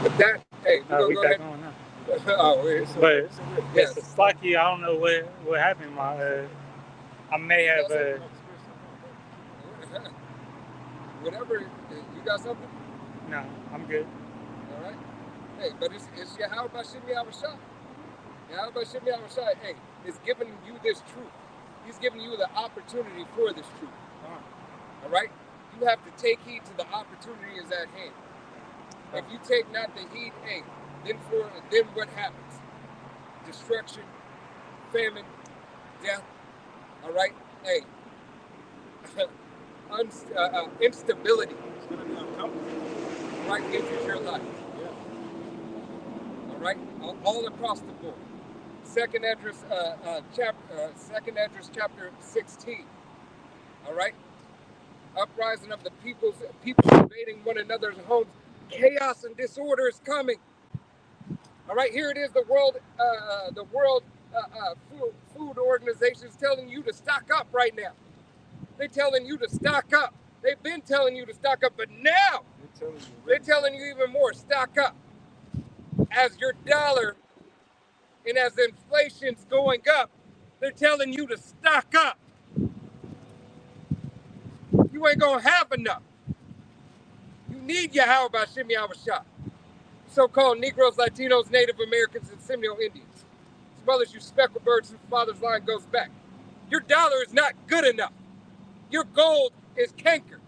With that, hey, we're gonna
We
go
back
ahead.
on now.
Oh, it's
But
yes.
yes, Slocky, I don't know what happened. I may have
Whatever. You got something?
no, I'm good.
All right. Hey, but it's Yahweh Bashim Yahushua. Yahweh Bashim Yahushua, hey, is giving you this truth. He's giving you the opportunity for this truth. All right? You have to take heed to the opportunity is at hand. If you take not the heed, hey, then what happens? Destruction, famine, death. All right? Hey, instability.
It's gonna be uncomfortable.
Right into your life.
Yeah.
All right? All across the board. Second Esdras chapter 16. All right? Uprising of the people invading one another's homes. Chaos and disorder is coming. All right, here it is. The World Food Organization is telling you to stock up right now. They're telling you to stock up. They've been telling you to stock up, but now they're telling you even more. Stock up. As your dollar and as inflation's going up, they're telling you to stock up. You ain't gonna have enough. You need Yahweh Bashim Yahushua. So-called Negroes, Latinos, Native Americans, and Seminole Indians, as well as you speckled birds whose father's line goes back. Your dollar is not good enough. Your gold is canker.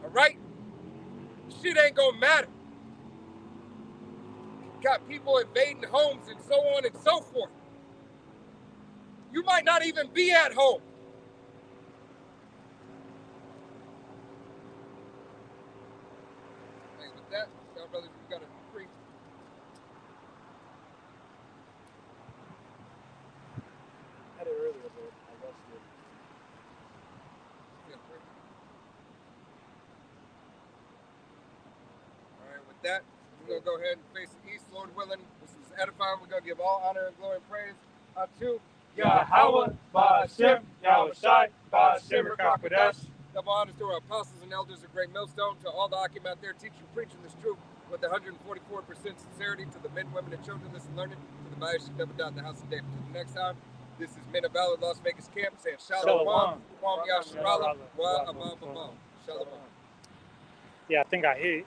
All right? Shit ain't gonna matter. Got people invading homes and so on and so forth. You might not even be at home. Hey, with that, y'all brothers, we got a free.
I had it earlier, but I lost it.
All right, with that, we're going to go ahead and face the east, Lord willing. This is edifying. We're going to give all honor and glory and praise unto
Yahweh, Ba'ashem, Yahushai, Ba'ashem, Rakakwadash.
Double honors to our apostles and elders of Great Millstone, to all the Akim out there teaching, preaching this truth with 144% sincerity, to the men, women, and children listen, learning, to the Bayash Davidah, the house of David. Till the next time, this is Men of Valor, Las Vegas Camp, saying Shalom, Kwam Yasharala, Wa Amam Amam. Shalom.
Yeah, I think I hit it.